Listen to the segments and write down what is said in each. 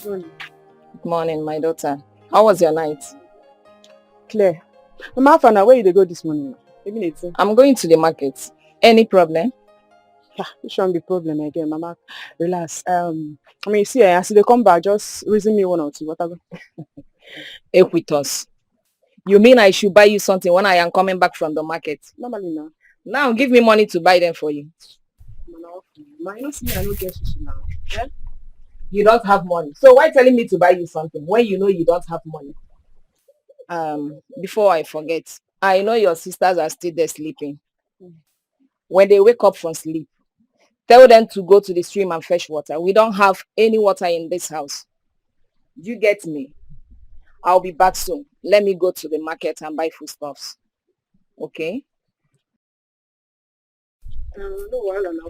morning. Good morning, my daughter. How was your night? Claire. Mama, Fana, where you go this morning? I'm going to the market. Any problem? Yeah, it shouldn't be problem again, Mama. Relax. You see, as they come back, just reason me one or two, whatever. Equitos. You mean I should buy you something when I am coming back from the market? Normally now. Now give me money to buy them for you. Ma, you don't see me, I don't get shishi now. Yeah? You don't have money. So why telling me to buy you something when you know you don't have money? Before I forget, I know your sisters are still there sleeping. When they wake up from sleep, tell them to go to the stream and fetch water. We don't have any water in this house. You get me? I'll be back soon. Let me go to the market and buy foodstuffs. Okay? No,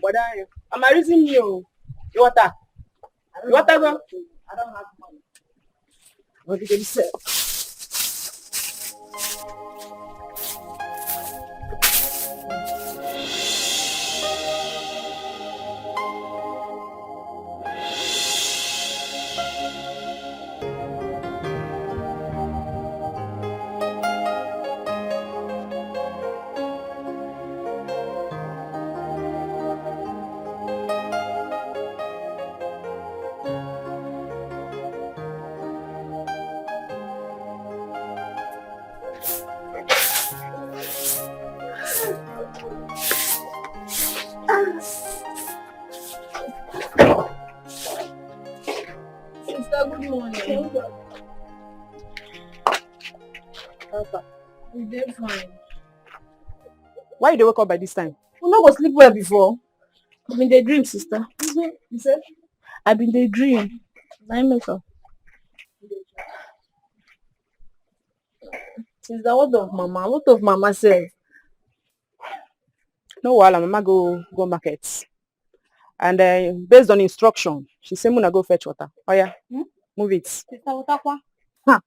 but I'm raising you. You water? You water? I don't have money. What did you say? Good morning. You're fine. Why you wake up by this time? You not go sleep well before. I've been daydream, sister. You said? I've been daydream. I make up. Sister, what of mama? What of mama said? No, while Mama go market. And based on instruction, she said, "Muna go fetch water." Oh yeah, move it. Sister, what kwa? Ha.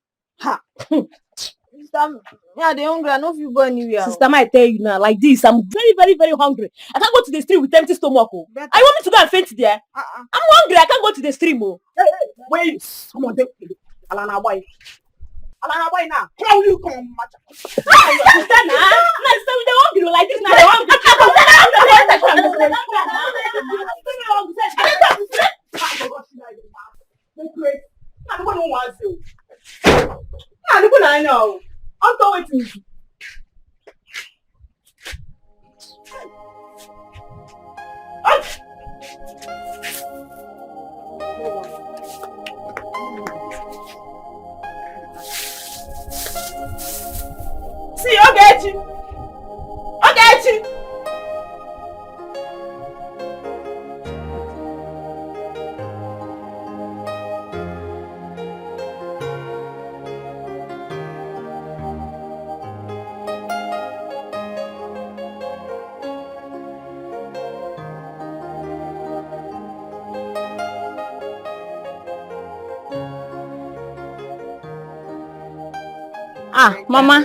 Sister, yeah, they hungry. I know if you go anywhere. Sister, I tell you now, like this, I'm very, very, very hungry. I can't go to the stream with empty stomach. Oh. I want me to go and faint there. I'm hungry. I can't go to the stream. Oh. Hey, wait. Come on, Alana boy. Alana boy now. How will you come, match? Sister, nah. Sister, we don't hungry like this now. They hungry. I know. I'm going to. See, I'll get you. I'll get you. Mama.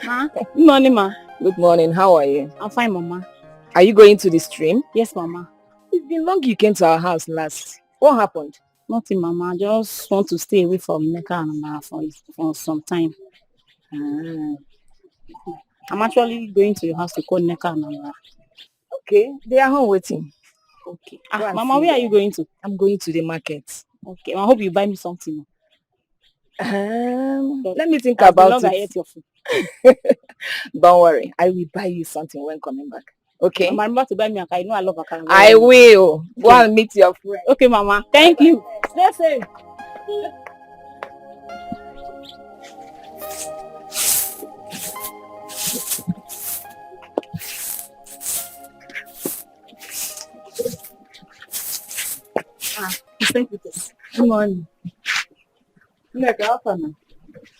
Ma? Good morning, ma. Good morning. How are you? I'm fine, Mama. Are you going to the stream? Yes, Mama. It's been long you came to our house last. What happened? Nothing, Mama. I just want to stay away from Neka and Mama for some time. I'm actually going to your house to call Neka and Mama. Okay, they are home waiting. Okay. Mama, where are you going to? I'm going to the market. Okay, I hope you buy me something. Let me think about it. I ate your food. Don't worry, I will buy you something when coming back. Okay? Mama, remember to buy me akara. You know I love akara. I will. Go and meet your friend. Okay, Mama. Thank you. Stay safe. Thank you. Good morning.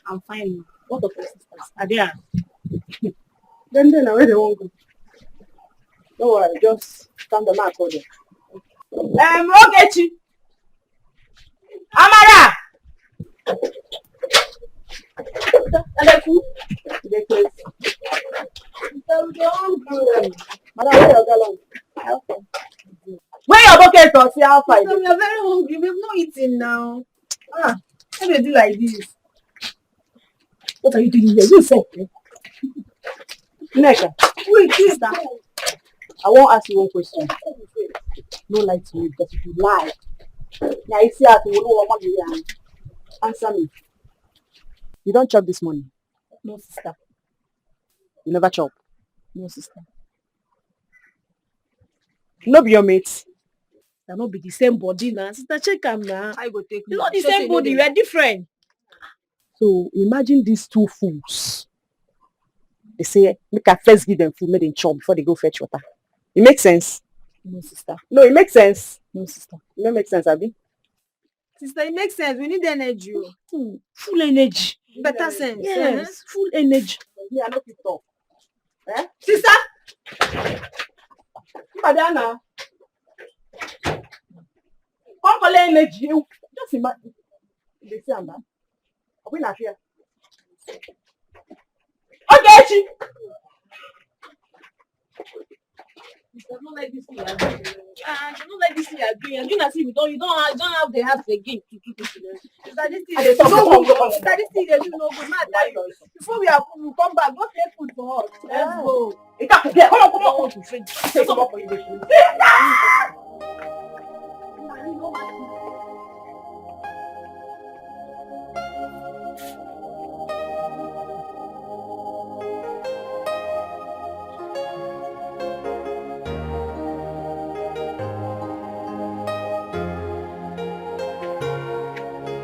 I'm fine. What of your sisters? Are they are? Then where they won't go. Don't worry, just stand the mat for them. Ogechi. Amara. Where your bucket or see how far? We are very hungry. We have not eaten now. Ah, how they do like this? What are you doing here? You said. Neka, wait, sister. I won't ask you one question. No lie to me, because if you lie, now you see how to know answer me. You don't chop this morning? No, sister. You never chop? No, sister. No be your mates. That not be the same body now. Sister, check am now. I go take It's not the same body, we are different. So imagine these two fools. They say, make I first give them food, make them chop before they go fetch water. It makes sense? No, sister. No, it makes sense. No, sister. It don't make sense, Abi. Sister, it makes sense. We need energy. Full energy. Better sense. Yes, full energy. Yeah, I know you talk. Eh? Sister! Madonna. Come for energy. Just imagine. They say I'm bad. Are we not here? Okay, she. I don't like this thing you're doing. I don't like this thing you're doing. You're doing as if you don't have the heart again to keep it together. Sister, this thing is no good. Sister, this thing is no good. Before we come back, go take food for us. Let's go. It can't get. Come on. Take some up for you.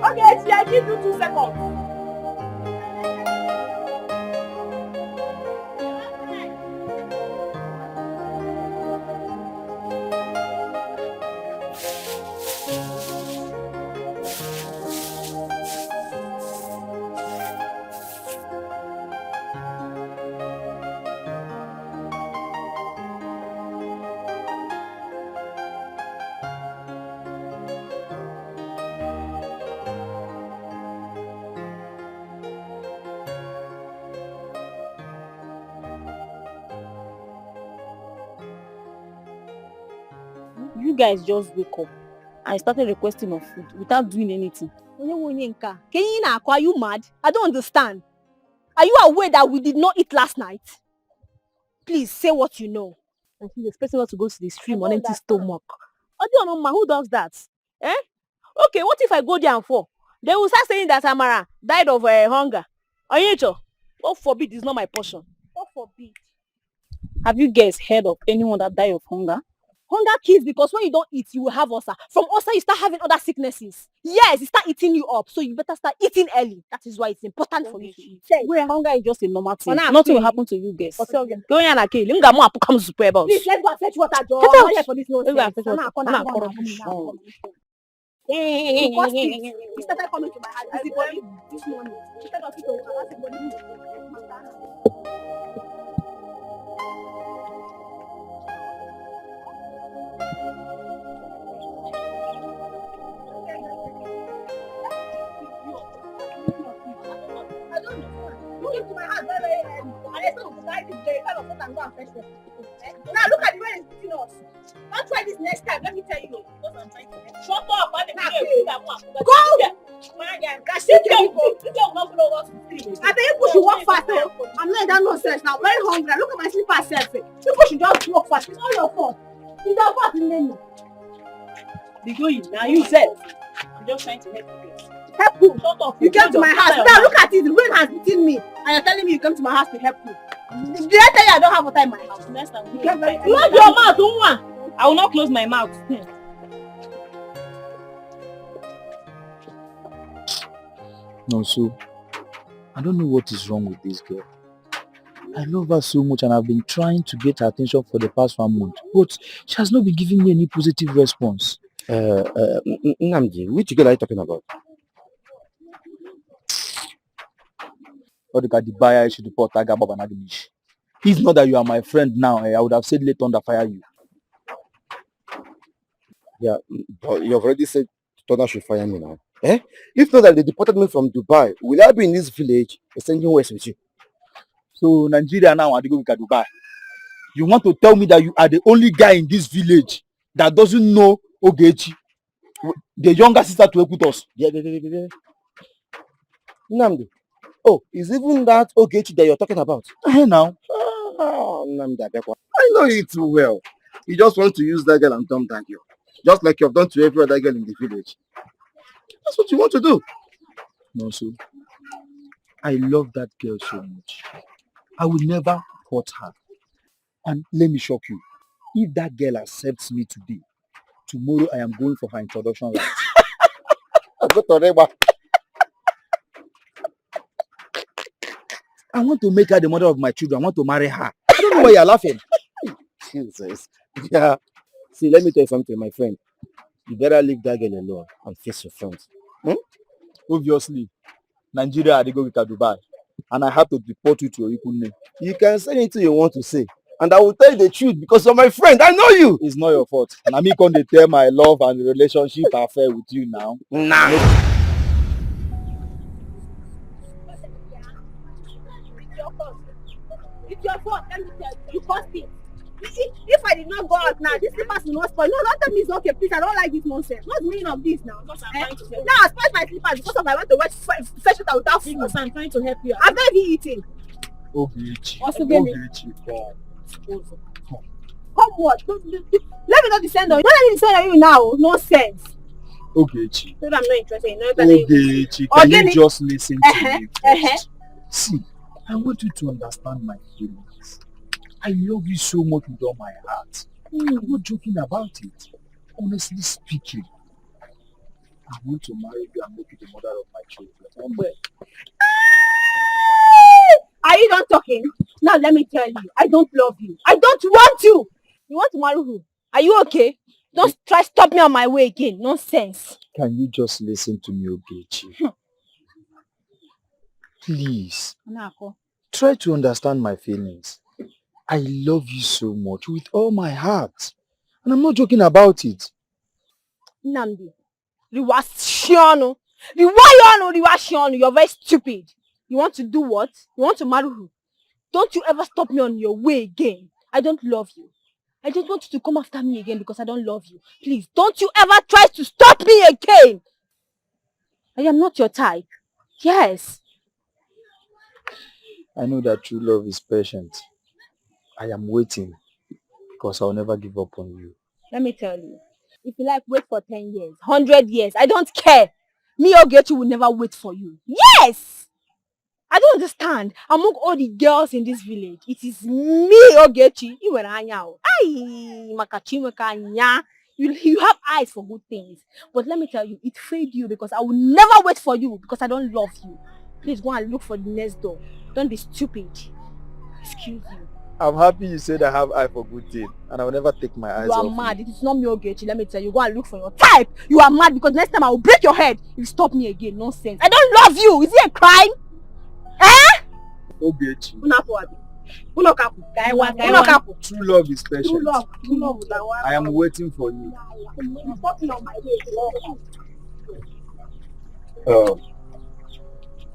Okay, see, I give you 2 seconds. You guys just wake up and started requesting of food without doing anything. Are you mad? I don't understand. Are you aware that we did not eat last night? Please say what you know. And she's expecting us to go to the stream on empty stomach. Who does that? Eh? Okay, what if I go there and fall? They will start saying that Amara died of hunger. Onyecho, God forbid, it's not my portion. God forbid. Have you guys heard of anyone that died of hunger? Hunger kills because when you don't eat, you will have ulcer. From ulcer, you start having other sicknesses. Yes, it start eating you up, so you better start eating early. That is why it's important for you to eat. Where hunger is just a normal thing. Well, Nothing will happen to you guys. Go here and kill. Please, let's go and fetch water, Joe. Get out. I'm not here for this nonsense. Let's go and fetch water. He started coming to my house this morning. Instead of I don't know. You came to my house very early. And I said, I did the kind of food and go and fetch them. Now look at the way it's beating us. Don't try this next time, let me tell you. Shut up, I tell you, push you walk fast. I'm not in that nonsense now. Very hungry. Look at my slipper self. You should just walk fast. It's not your fault. It's your fault in the Be going now, you said. I'm just trying to help you. Help you. Shut up. You came to my house. Now look at it. The rain has beaten me. And you're telling me you came to my house to help you. Did I tell you I don't have water in my house? Next time. You came very close your mouth, don't want. I will not close my mouth. No, so I don't know what is wrong with this girl. I love her so much and I've been trying to get her attention for the past 1 month, but she has not been giving me any positive response. Namji, which girl are you talking about? The buyer should report Taga Baba Nagimish. If not that you are my friend now, I would have said let Thunder fire you. Yeah, but you've already said Thunder should fire me now. Eh? If not that they deported me from Dubai, will I be in this village sending west with you? So Nigeria now and they go with Dubai. You want to tell me that you are the only guy in this village that doesn't know Ogechi? The younger sister to work with us. Nnamdi. Oh, is even that Ogechi that you're talking about? Now. Nnamdi Abekwa. I know you too well. You just want to use that girl and dump that girl. Just like you've done to every other girl in the village. That's what you want to do. No, so I love that girl so much. I will never hurt her. And let me shock you. If that girl accepts me today, tomorrow I am going for her introduction rites. Go to Reba. I want to make her the mother of my children. I want to marry her. I don't know why you're laughing. Jesus. Yeah. See, let me tell you something, my friend. You better leave that girl alone and face your friends. Obviously, Nigeria they go with Dubai. And I have to deport you to your Ikune. You can say anything you want to say. And I will tell you the truth because you're my friend. I know you. It's not your fault. And I'm going to tell my love and relationship affair with you now. Nah. It's your fault, let me tell you. You caused it. If I did not go out now, this slippers will not spoil. No, don't tell me it's okay, please. I don't like this nonsense. What's the meaning of this now? Because I'm trying to help you. Now I spoiled my slippers because of I want to fetch water without food. Because I'm trying to help you. I'm not even eating. Ogechi. Ogechi, come. Come what? Let me not descend on you. Don't let me descend on you now. Nonsense. Ogechi. So I'm not interested in Ogechi, can you just listen to me first? See, I want you to understand my feelings. I love you so much with all my heart. I'm not joking about it. Honestly speaking, I want to marry you and make you the mother of my children. Are you done talking? Now let me tell you, I don't love you. I don't want you. You want to marry who? Are you okay? Don't try stop me on my way again. Nonsense. Can you just listen to me, Ogechi? Please. Try to understand my feelings. I love you so much with all my heart. And I'm not joking about it. Nnamdi, you're very stupid. You want to do what? You want to marry who? Don't you ever stop me on your way again. I don't love you. I don't want you to come after me again because I don't love you. Please, don't you ever try to stop me again. I am not your type. Yes. I know that true love is patient. I am waiting because I'll never give up on you. Let me tell you. If you like, wait for 10 years, 100 years. I don't care. Me Ogechi will never wait for you. Yes! I don't understand. Among all the girls in this village, it is me Ogechi. You have eyes for good things. But let me tell you, it failed you because I will never wait for you because I don't love you. Please go and look for the next door. Don't be stupid. Excuse you. I'm happy you said I have eye for good thing and I will never take my eyes off you. You are mad. It is not me Ogechi. Let me tell you, go and look for your type. You are mad because next time I will break your head. You stop me again. Nonsense. I don't love you. Is it a crime? Eh? Ogechi. True love is patient. True love. I am waiting for you.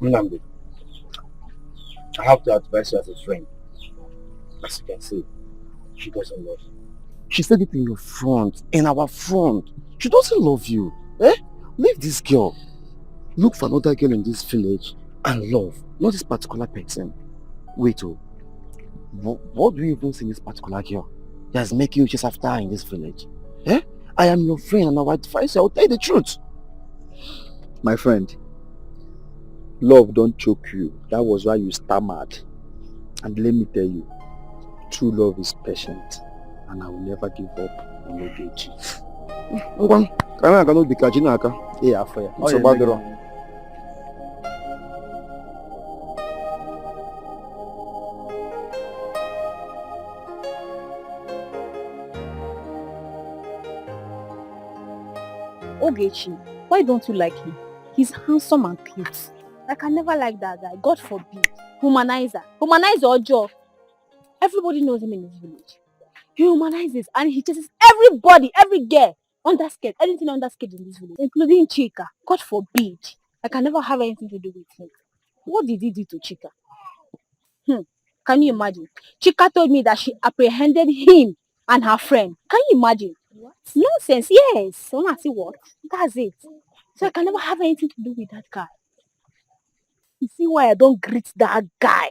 Nnamdi, I have to advise you as a friend. As you can see, she doesn't love you. She said it in your front, in our front. She doesn't love you. Leave this girl. Look for another girl in this village and love, not this particular person. Wait, what do you even see in this particular girl that's making you chase after her in this village? I am your friend and I will advise you. I will tell you the truth. My friend, love don't choke you. That was why you stammered. And let me tell you, true love is patient and I will never give up on Ogechi. Ogechi, why don't you like him? He's handsome and cute. I can never like that guy. God forbid. Humanizer Ojo. Everybody knows him in this village. He humanizes and he chases everybody, every girl, underskirt, anything underskirt in this village, including Chika. God forbid. I can never have anything to do with him. What did he do to Chika? Can you imagine? Chika told me that she apprehended him and her friend. Can you imagine? What? Nonsense, yes. When I see what? That's it. So I can never have anything to do with that guy. You see why I don't greet that guy?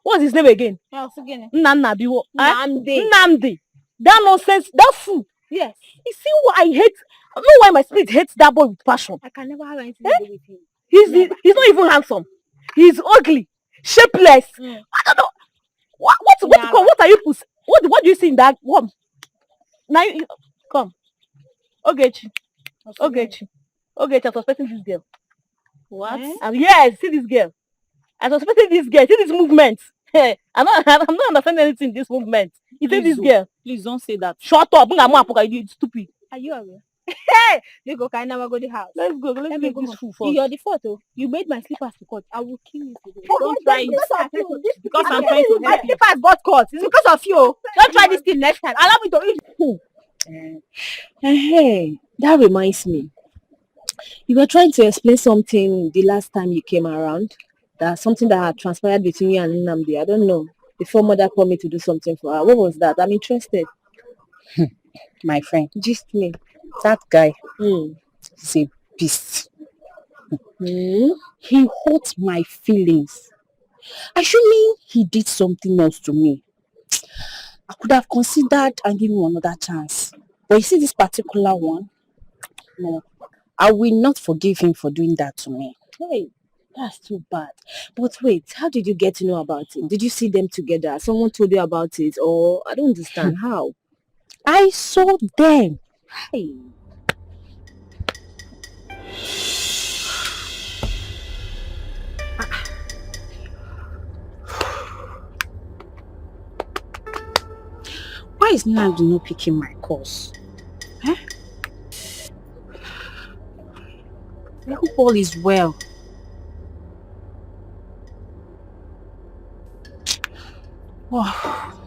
What's his name again? Nnamdi. Nnamdi. That nonsense, that fool. Yes. You see why I hate, I don't know why my spirit hates that boy with passion. I can never have anything to do with him. He's not even handsome. He's ugly, shapeless. I don't know. What are you what do you see in that one? Now come. Ogechi. I was suspecting this girl. What? Yes, see this girl. I was suspecting this girl. See this movement. Hey, I'm not understanding anything in this movement. You see this girl. Please don't say that. Shut up. You stupid. Are you aware? Hey! They go, can I never go to the house? Let's go. Let's make this fool first. You're the photo. You made my slippers to cut. I will kill you today. Don't try it. Because I'm trying to help you. My slippers got cut. It's because of you. Don't try this thing next time. Allow me to eat. Hey, that reminds me. You were trying to explain something the last time you came around. That's something that had transpired between you and Nnamdi. I don't know. Before mother called me to do something for her. What was that? I'm interested. My friend, Just me. that guy Mm. is a beast. He hurt my feelings. Assuming he did something else to me, I could have considered and given him another chance. But you see this particular one? No. I will not forgive him for doing that to me. Hey, that's too bad. But wait, how did you get to know about him? Did you see them together? Someone told you about it? Or I don't understand how. I saw them. Hey. Why is Nnamdi not picking my calls? I hope all is well. Oh.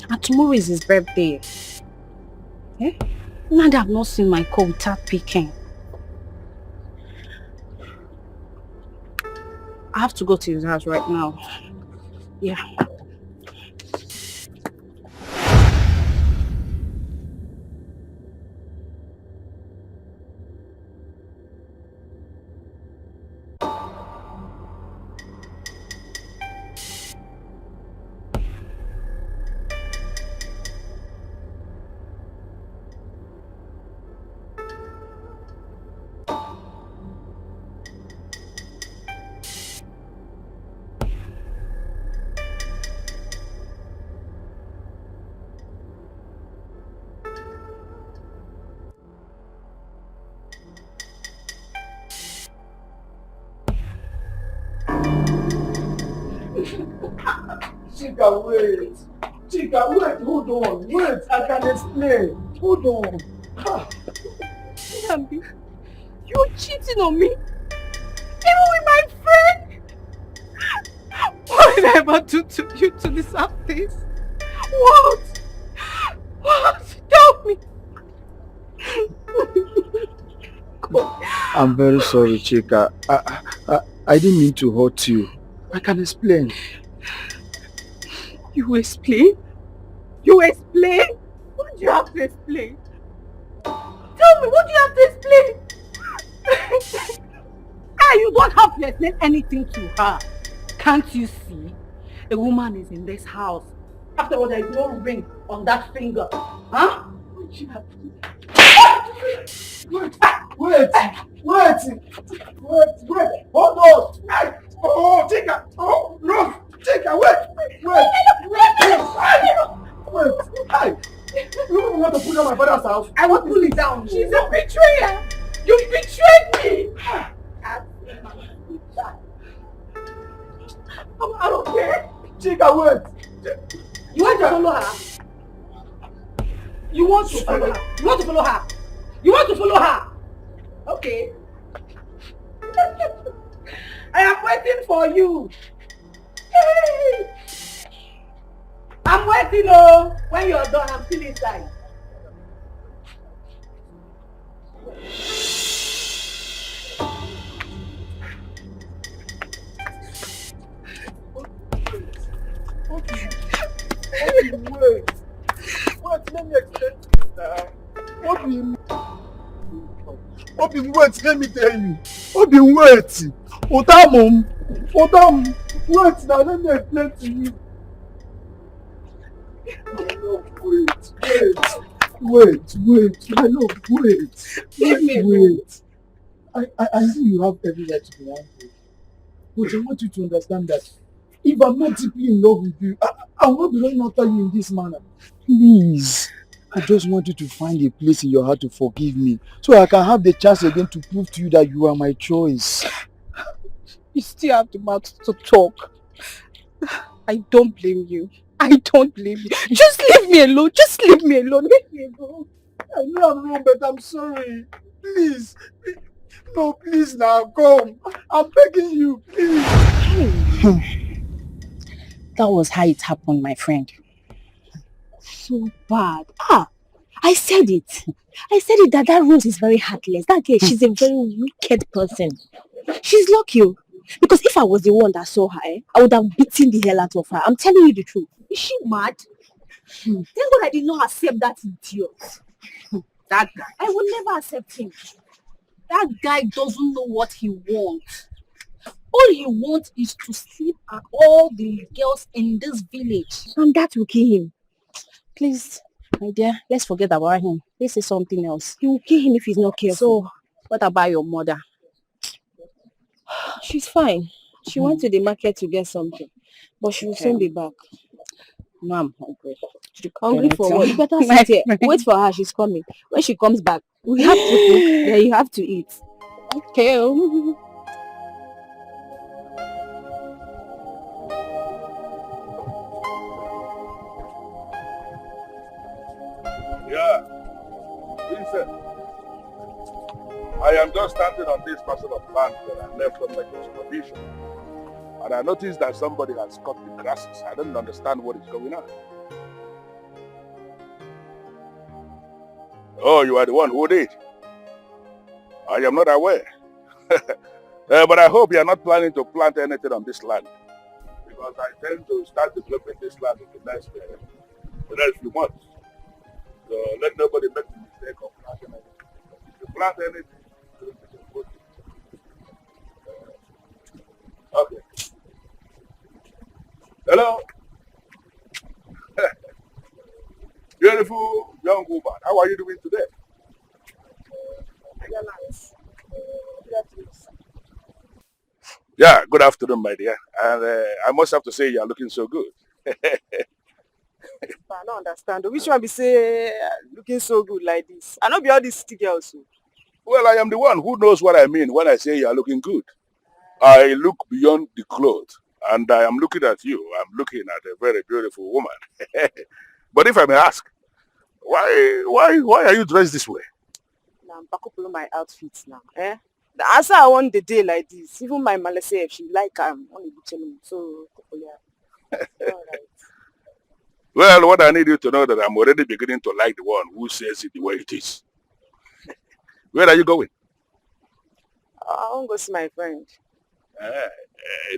And tomorrow is his birthday. Nnamdi have not seen my call without picking. I have to go to his house right now. Yeah. Chika, wait, hold on, wait, I can explain. Hold on. Nnamdi, you're cheating on me. Even with my friend. What did I ever do to you to deserve this? What? Tell me. I'm very sorry, Chika. I didn't mean to hurt you. I can explain. You explain? You explain? What do you have to explain? Tell me, what do you have to explain? You don't have to explain anything to her. Can't you see? A woman is in this house. After all, there is no ring on that finger. Huh? What do you have to do? Wait, hold on. Oh, Chika, oh, no, Chika, wait. Hey, you want to put down my father's house? I won't pull it down. She's a betrayer. You betrayed me. I don't care. Chika, wait. You want to follow her? You want to follow her? You want to follow her? You want to follow her? Okay. I am waiting for you. Hey. I'm waiting, oh. When you're done, I'm still inside. Wait, let me explain to you Obi, wait, let me tell you. Obi, wait. Otamum, wait now, let me explain to you. Wait, my love, wait. Leave me alone. I know you have every right to be angry. But I want you to understand that if I'm not deeply in love with you, I will not be running after you in this manner. Please. I just want you to find a place in your heart to forgive me so I can have the chance again to prove to you that you are my choice. You still have the mouth to talk. I don't blame you. I don't blame you. Just leave me alone. Just leave me alone. Leave me alone. I know I'm wrong, but I'm sorry. Please. No, please now, come. I'm begging you, please. That was how it happened, my friend. So bad. I said it. That Rose is very heartless. That girl, she's a very wicked person. She's lucky. Because if I was the one that saw her, I would have beaten the hell out of her. I'm telling you the truth. Is she mad? Thank God I did not accept that idiot. That guy. I would never accept him. That guy doesn't know what he wants. All he wants is to sleep at all the girls in this village. And that will kill him. Please, my dear, let's forget about him. This is something else. He will kill him if he's not careful. So, what about your mother? She's fine. She went to the market to get something. But she will soon be back. No, I'm hungry. Hungry for what? You better sit here. Wait for her. She's coming. When she comes back, we have to cook. Then you have to eat. Okay. Yeah. Listen. I am just standing on this parcel of land that I left on like supervision. And I noticed that somebody has cut the grasses. I don't understand what is going on. Oh, you are the one who did? I am not aware. But I hope you are not planning to plant anything on this land. Because I tend to start developing this land in the next few months. So let nobody make the mistake of planting anything. If you plant anything, you will put it. Okay. Hello? Beautiful young woman, how are you doing today? Yeah, good afternoon, my dear. And I must have to say you are looking so good. I don't understand. Which one be say looking so good like this? I know be all these city girls. Well, I am the one who knows what I mean when I say you are looking good. I look beyond the clothes, and I am looking at you. I'm looking at a very beautiful woman. But if I may ask, why are you dressed this way? Now I'm back up on my outfits now. The answer I want the day like this. Even my mother say if she like only telling so yeah. Alright. Well, what I need you to know that I'm already beginning to like the one who says it the way it is. Where are you going? I want to go see my friend.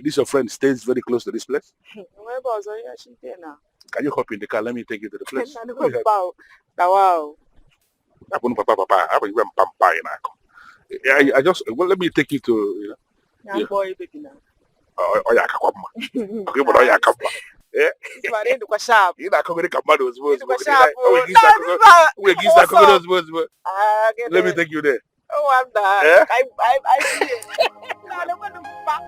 This your friend stays very close to this place? Where was I? She's there now. Can you hop in the car? Let me take you to the place. Wow. I just, well, let me take you to, you know. Yeah. Boy, baby now. Okay, but yeah. Sharp. Let me take you there. Oh, I'm done. Yeah? I see it. No, don't want to back.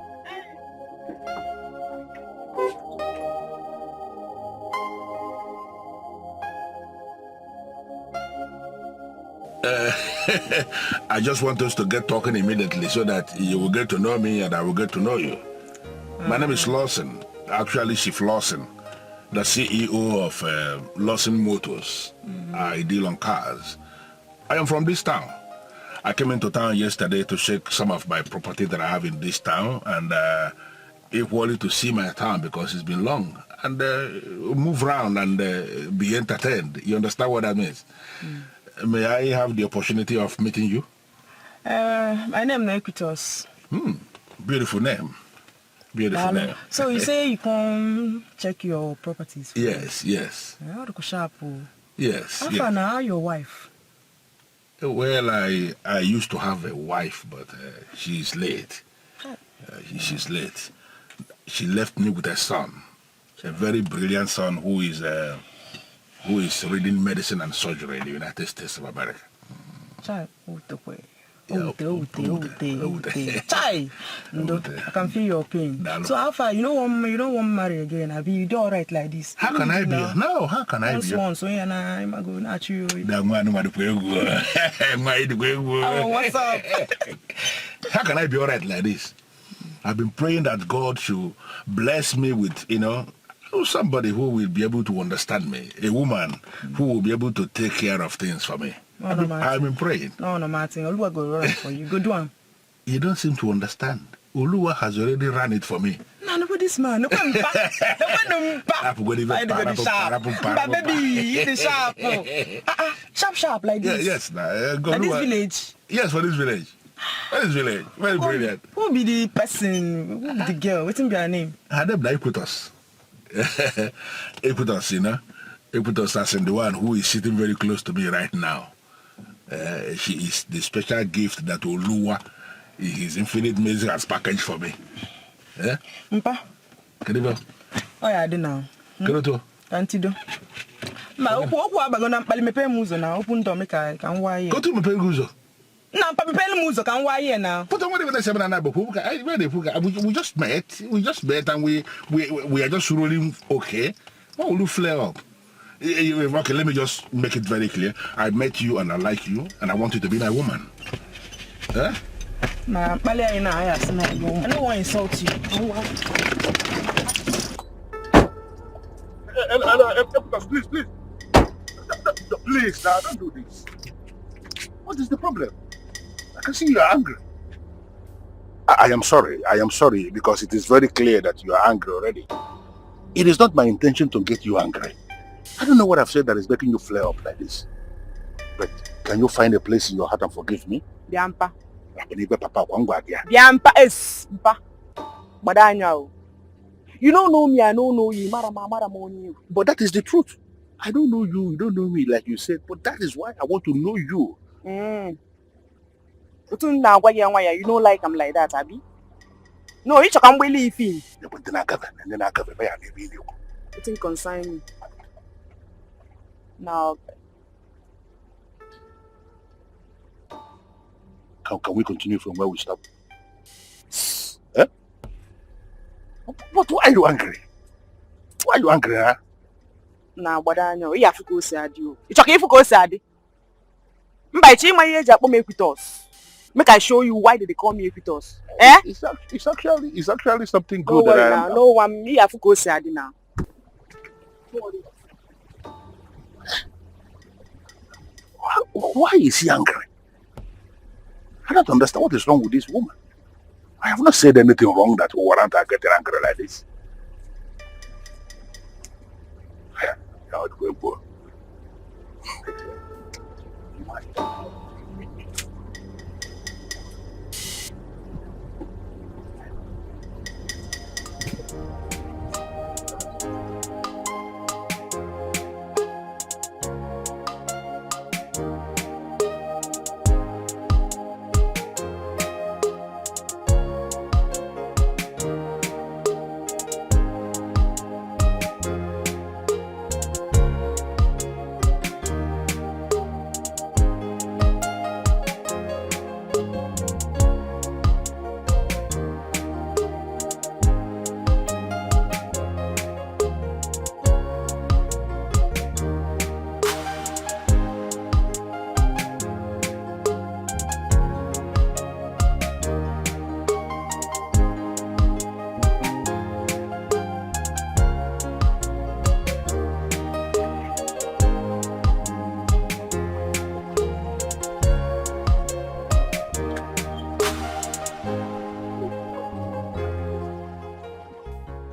I just want us to get talking immediately so that you will get to know me and I will get to know you. My name is Lawson, actually Chief Lawson, the CEO of Lawson Motors. I deal on cars. I am from this town. I came into town yesterday to check some of my property that I have in this town and equally to see my town because it's been long and move around and be entertained. You understand what that means? May I have the opportunity of meeting you? My name is Equitos. Beautiful name. Beautiful name. So you say you come check your properties? Yes. Yes. Yes. How far now your wife? Well, I used to have a wife, but she's late. She's late. She left me with a son, a very brilliant son who is reading medicine and surgery in the United States of America. Chai, Yeah, Chai, I can feel your pain. So how far you don't want to marry again? Have you do all right like this? How can I be? No, how can I be? Once, so yeah, I'm going at you. What's up? How can I be all right like this? I've been praying that God should bless me with, somebody who will be able to understand me, a woman who will be able to take care of things for me. I've been praying. No, Martin. Oluwa go run for you. Go do one. You don't seem to understand. Oluwa has already run it for me. No, look at this man. Look at him. Baby, eat the sharp. Sharp like this. Yes, like this village. Yes, for this village. For this village. Very brilliant. Who be the person? Who be the girl? What's be her name? Her name is Equitos. Equitos, Equitos as in the one who is sitting very close to me right now. She is the special gift that Oluwa, his infinite mercy, has packaged for me. Yeah? Mpa? Kedibo? Oh yeah, I do now. Kedoto? Kantido. Ma oku abagona mpali mepe muzo na open to make I can why. Go to mepe muzo. Na mpali mepe muzo can why here now. But what even say na we just met. We just met and we are just rolling okay. What will you flare up? Okay, let me just make it very clear. I met you and I like you and I want you to be my woman. Eh? Nah, I don't want to insult you. Please. Please, now don't do this. What is the problem? I can see you are angry. I am sorry because it is very clear that you are angry already. It is not my intention to get you angry. I don't know what I've said that is making you flare up like this. But can you find a place in your heart and forgive me? Biampa. Biampa is Mpa. Badanya. You don't know me, I don't know you. But that is the truth. I don't know you don't know me like you said, but that is why I want to know you. You don't like I'm like that, Abby? No, you can't believe him. But then I got it. It didn't concern me. Now, can we continue from where we stopped? Eh? Why are you angry? Why are you angry, huh? Nah, but I know. You have to go sad you. It's okay if you go sad. By changing my age, I make with us. Make I show you why they call me Equitos. Eh? It's actually something good that I am. No one, me have to go sad now. Why is he angry? I don't understand what is wrong with this woman. I have not said anything wrong that will warrant her getting angry like this. Now it's going poor.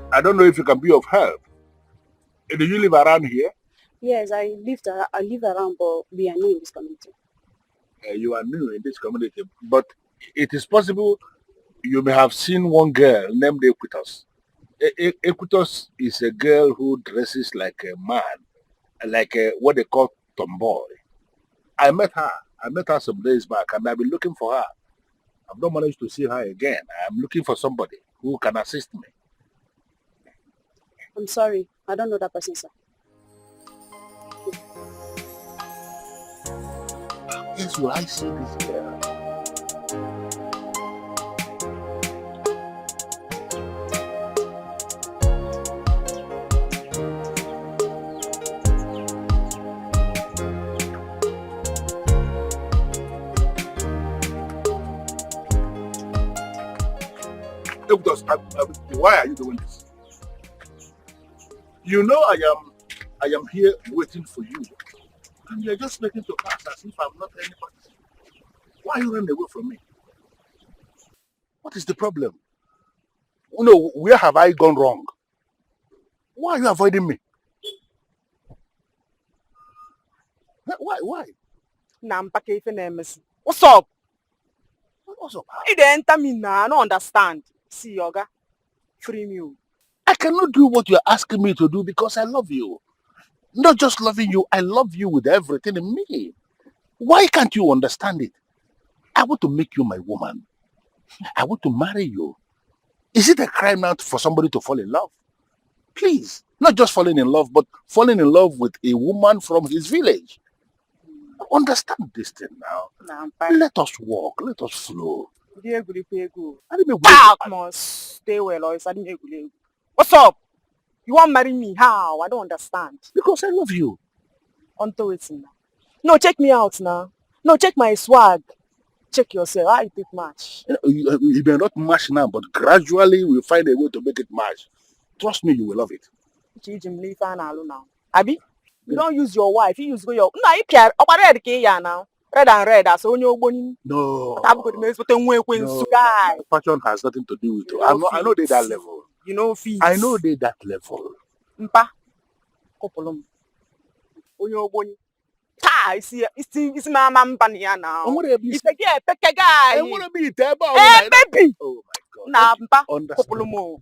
I don't know if you can be of help. Do you live around here? Yes, I live around, but we are new in this community. You are new in this community, but it is possible you may have seen one girl named Equitos. Equitos is a girl who dresses like a man, like what they call tomboy. I met her I met her some days back and I've been looking for her. I've not managed to see her again. I'm looking for somebody who can assist me. I'm sorry. I don't know that person, sir. Yes, will I see this girl? Why are you doing this? You know I am here waiting for you. And you're just making to pass as if I'm not anybody. Why are you running away from me? What is the problem? No, where have I gone wrong? Why are you avoiding me? Why? What's up? What's up? You didn't enter me now. I don't understand. See, Yoga. Free me. I cannot do what you're asking me to do because I love you. Not just loving you, I love you with everything in me. Why can't you understand it? I want to make you my woman. I want to marry you. Is it a crime now for somebody to fall in love? Please, not just falling in love, but falling in love with a woman from his village. Understand this thing now. Let us walk. Let us flow. Come on, stay well, or what's up? You want to marry me? How? I don't understand. Because I love you. Onto it now. No, check me out now. No, check my swag. Check yourself. How you pick match? You may not match now, but gradually we'll find a way to make it match. Trust me, you will love it. Abi, you don't use your wife. You use your. No, you care. Now. Red and red. So no. Guy. Passion has nothing to do with it. I know they that level. You know fees. I know they that level. Mpa. Kopolom. It's my mambani now. It's a guy. I want to be there. Hey, baby. Oh my God. Nah, Understand.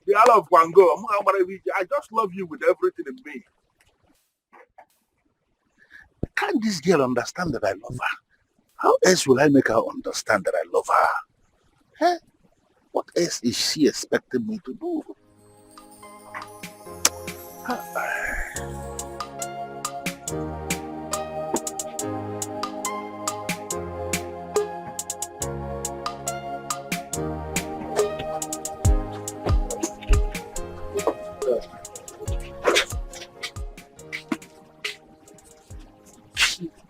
The Allah of Wango. I just love you with everything in me. Can't this girl understand that I love her? How else will I make her understand that I love her? Huh? What else is she expecting me to do?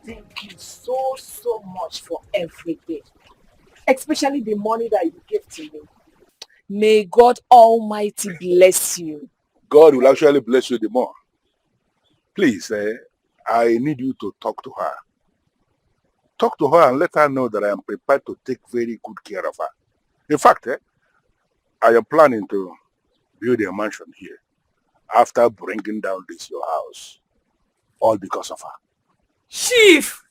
Thank you so much for everything. Especially the money that you gave to me. May God Almighty bless you. God will actually bless you the more. Please, I need you to talk to her. Talk to her and let her know that I am prepared to take very good care of her. In fact, I am planning to build a mansion here after bringing down this your house. All because of her. Chief!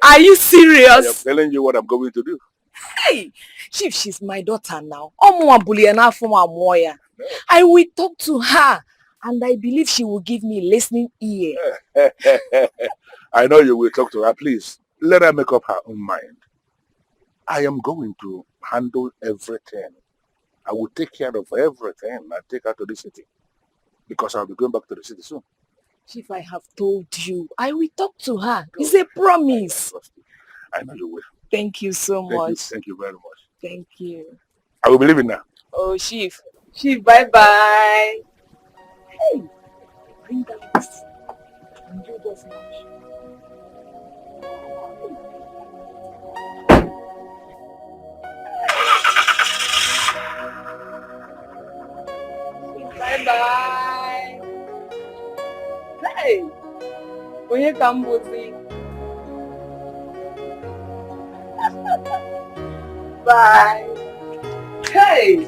Are you serious? I am telling you what I'm going to do. Hey! Chief, she's my daughter now. I will talk to her and I believe she will give me a listening ear. I know you will talk to her. Please, let her make up her own mind. I am going to handle everything. I will take care of everything and take her to the city. Because I'll be going back to the city soon. Chief, I have told you. I will talk to her. It's a promise. I know you will. Thank you so much. Thank you very much. Thank you. I will be leaving now. Oh, Chief. Chief, bye-bye. Hey, bring that this. And do this much. Bye-bye. Hey, onye ka m bụzi? Bye. Hey.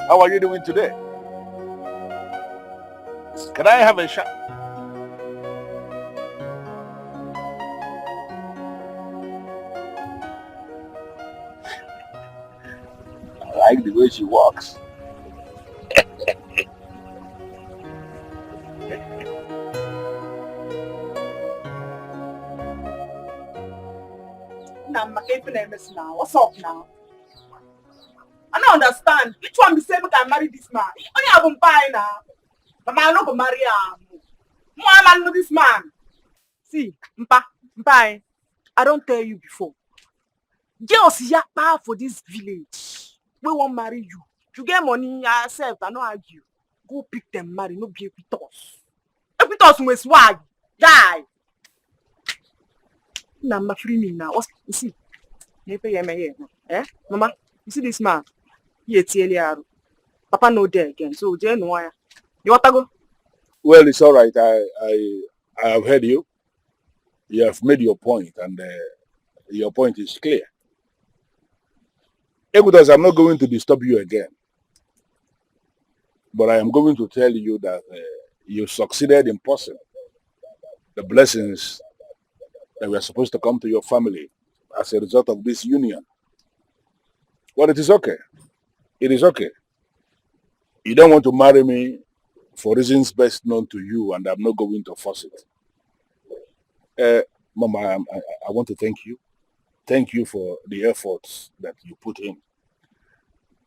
How are you doing today? Can I have a shot? like the way she walks. Now, what's up now? I don't understand. Which one be say we can marry this man? Only have him buy now. But I not go marry him. More man know this man. See, Mpa, I don't tell you before. Girls yakpa for this village. We won't marry you. You get money yourself, I no argue. Go pick them, marry, no be with us. With us with swag. Die. Nah, free me now. What's you see? Eh? Mama, you see this man? Papa no there again. So Jane no why. You want to go? Well, it's all right. I have heard you. You have made your point, and your point is clear. Because I'm not going to disturb you again, but I am going to tell you that you succeeded in passing the blessings that were supposed to come to your family as a result of this union. Well, it is okay. It is okay. You don't want to marry me for reasons best known to you, and I'm not going to force it. Mama, I want to thank you. Thank you for the efforts that you put in.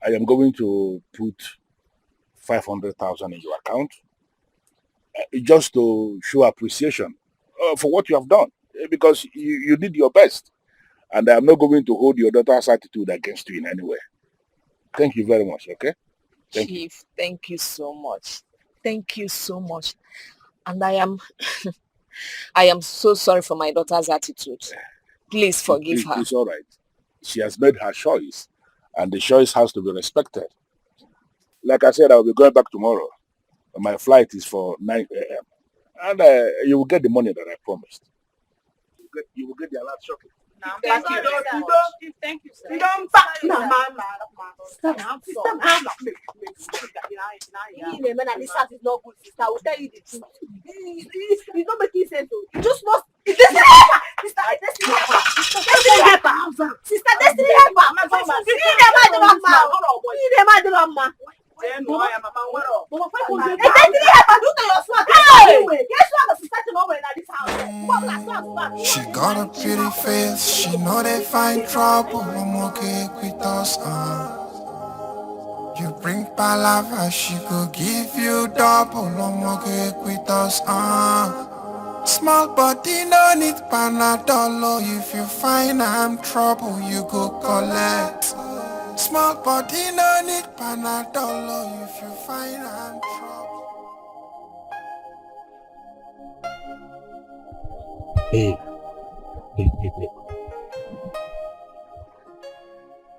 I am going to put 500,000 in your account just to show appreciation for what you have done, because you did your best, and I'm not going to hold your daughter's attitude against you in any way. Thank you very much, okay? Chief, thank you so much. Thank you so much. And I am I am so sorry for my daughter's attitude. Please forgive her. It's all right. She has made her choice, and the choice has to be respected. Like I said, I will be going back tomorrow. My flight is for 9 a.m. And you will get the money that I promised. You will get the alert shortly. Thank you, sir. You don't This house is not good, sister. I will tell you the truth. It's not making sense. You just must. Sister Destiny helper. Sister Destiny helper. She got a pretty face, she know they find trouble. I'm okay with us, You bring palava, she go give you double. I'm okay with us, Small body no need panadol. If you find I'm trouble, you go collect. Small body no need panadol. If you find I'm trouble.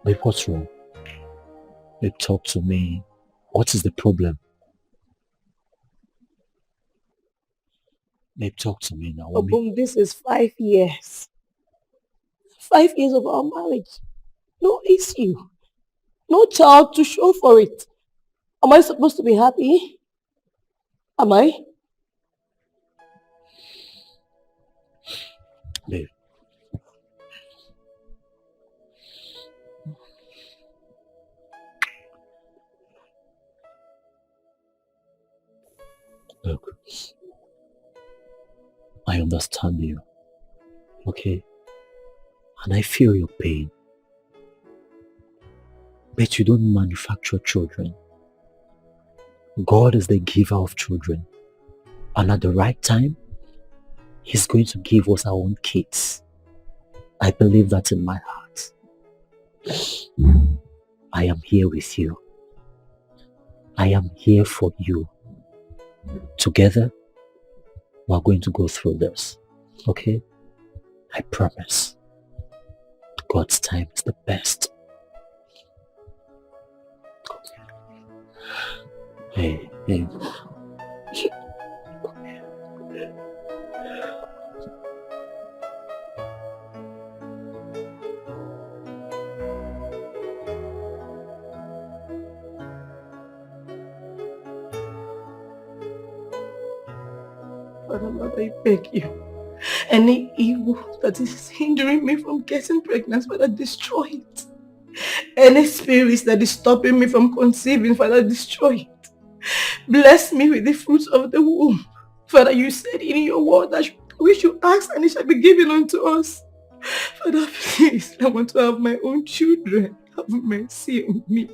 Babe, what's wrong? Babe, talk to me. What is the problem? Babe, talk to me now. Boom, this is 5 years. 5 years of our marriage. No issue. No child to show for it. Am I supposed to be happy? Am I? Babe. Look, I understand you, okay? And I feel your pain. But you don't manufacture children. God is the giver of children. And at the right time, He's going to give us our own kids. I believe that in my heart. I am here with you. I am here for you. Together, we're going to go through this. Okay? I promise. God's time is the best. Hey. Father, Lord, I beg you. Any evil that is hindering me from getting pregnant, Father, destroy it. Any spirits that is stopping me from conceiving, Father, destroy it. Bless me with the fruits of the womb. Father, you said in your word that we should ask and it shall be given unto us. Father, please, I want to have my own children. Have mercy on me.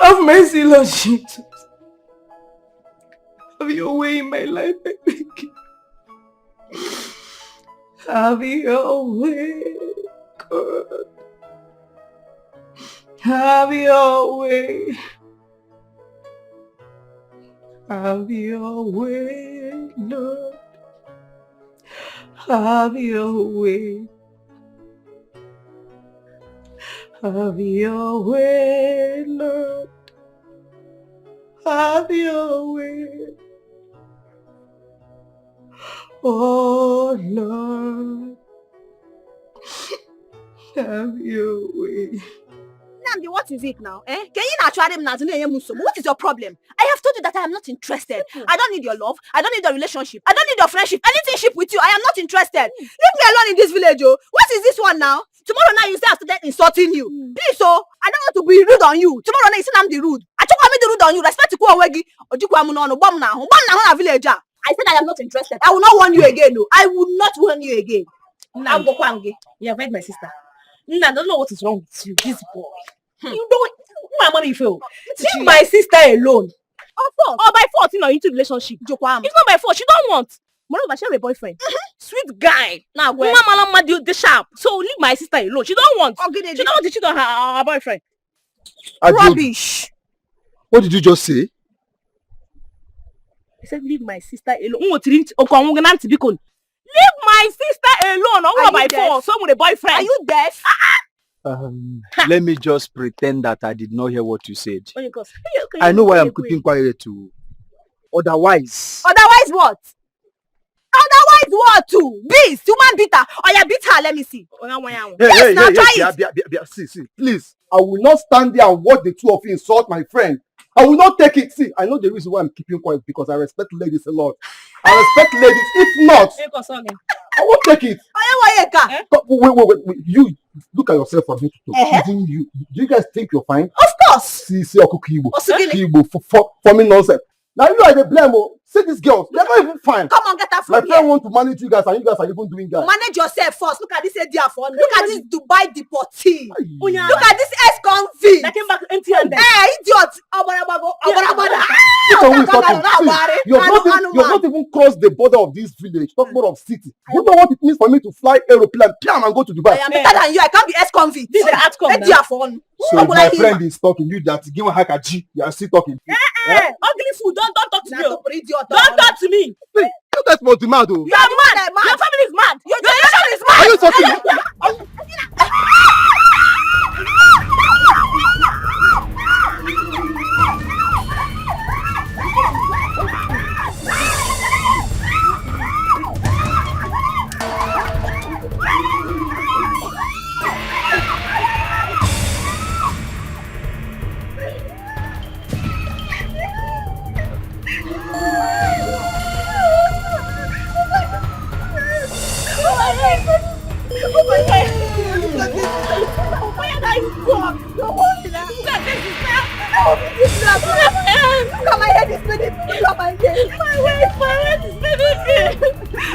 Have mercy, Lord Jesus. Have your way in my life, I beg you. Have your way, God. Have your way. Have your way, Lord. Have your way. Have your way, Lord. Have your way. Oh, Lord. Have your way. Namdi, what is it now? Can you not try them now? What is your problem? I have told you that I am not interested. I don't need your love. I don't need your relationship. I don't need your friendship. Anything ship with you, I am not interested. Leave me alone in this village, oh. What is this one now? Tomorrow now you say I started insulting you. Please, oh, I don't want to be rude on you. Tomorrow now you say I'm the rude. I told me the rude on you. Respect to Kuawegi. Or do no bomb now. Bomb now on a villager. I said I am not interested. I will not warn you again, no. I will not warn you again. You have heard my sister. I don't know what is wrong with you, this boy. You don't. My money you feel. Leave my sister alone. Or by fault, you know, into relationship. It's not by fault. She don't want. Moreover, she have a boyfriend. Sweet guy. Now, Mama do the sharp. So leave my sister alone. She don't want. She don't want to cheat on her boyfriend. Rubbish. What did you just say? I said leave my sister alone. Leave my sister alone. Or by fault. So with a boyfriend. Are you deaf? Let me just pretend that I did not hear what you said. Okay, I know why I'm keeping quiet too. Otherwise what? Otherwise what too? Beast, human beater. Oh yeah, beat her, let me see. See, please. I will not stand there and watch the two of you insult my friend. I will not take it. See, I know the reason why I'm keeping quiet because I respect ladies a lot. I respect ladies. If not, I won't take it. Wait. You look at yourself for me to even you. Do you guys think you're fine? Of course. See, Kibo forming nonsense. Now you are the blame. See these girls, they're not even fine. Come on, get her from here. My friend want to manage you guys and you guys are even doing that. Manage yourself first. Look at this idea for me. Look at this Dubai deportee. Look at this ex-convict. That came back empty-handed. Idiot. You've not even crossed the border of this village. Talk more of city. You know what it means for me to fly airplane and go to Dubai? I am better than you. I can't be ex-convict. This is the outcome. So my friend is talking. You that give a hack at G. You are still talking. Ugly fool. Don't talk to me. Don't talk to me. You guys want to mad though. You are mad. Your family is mad. Your generation is mad. Are you talking?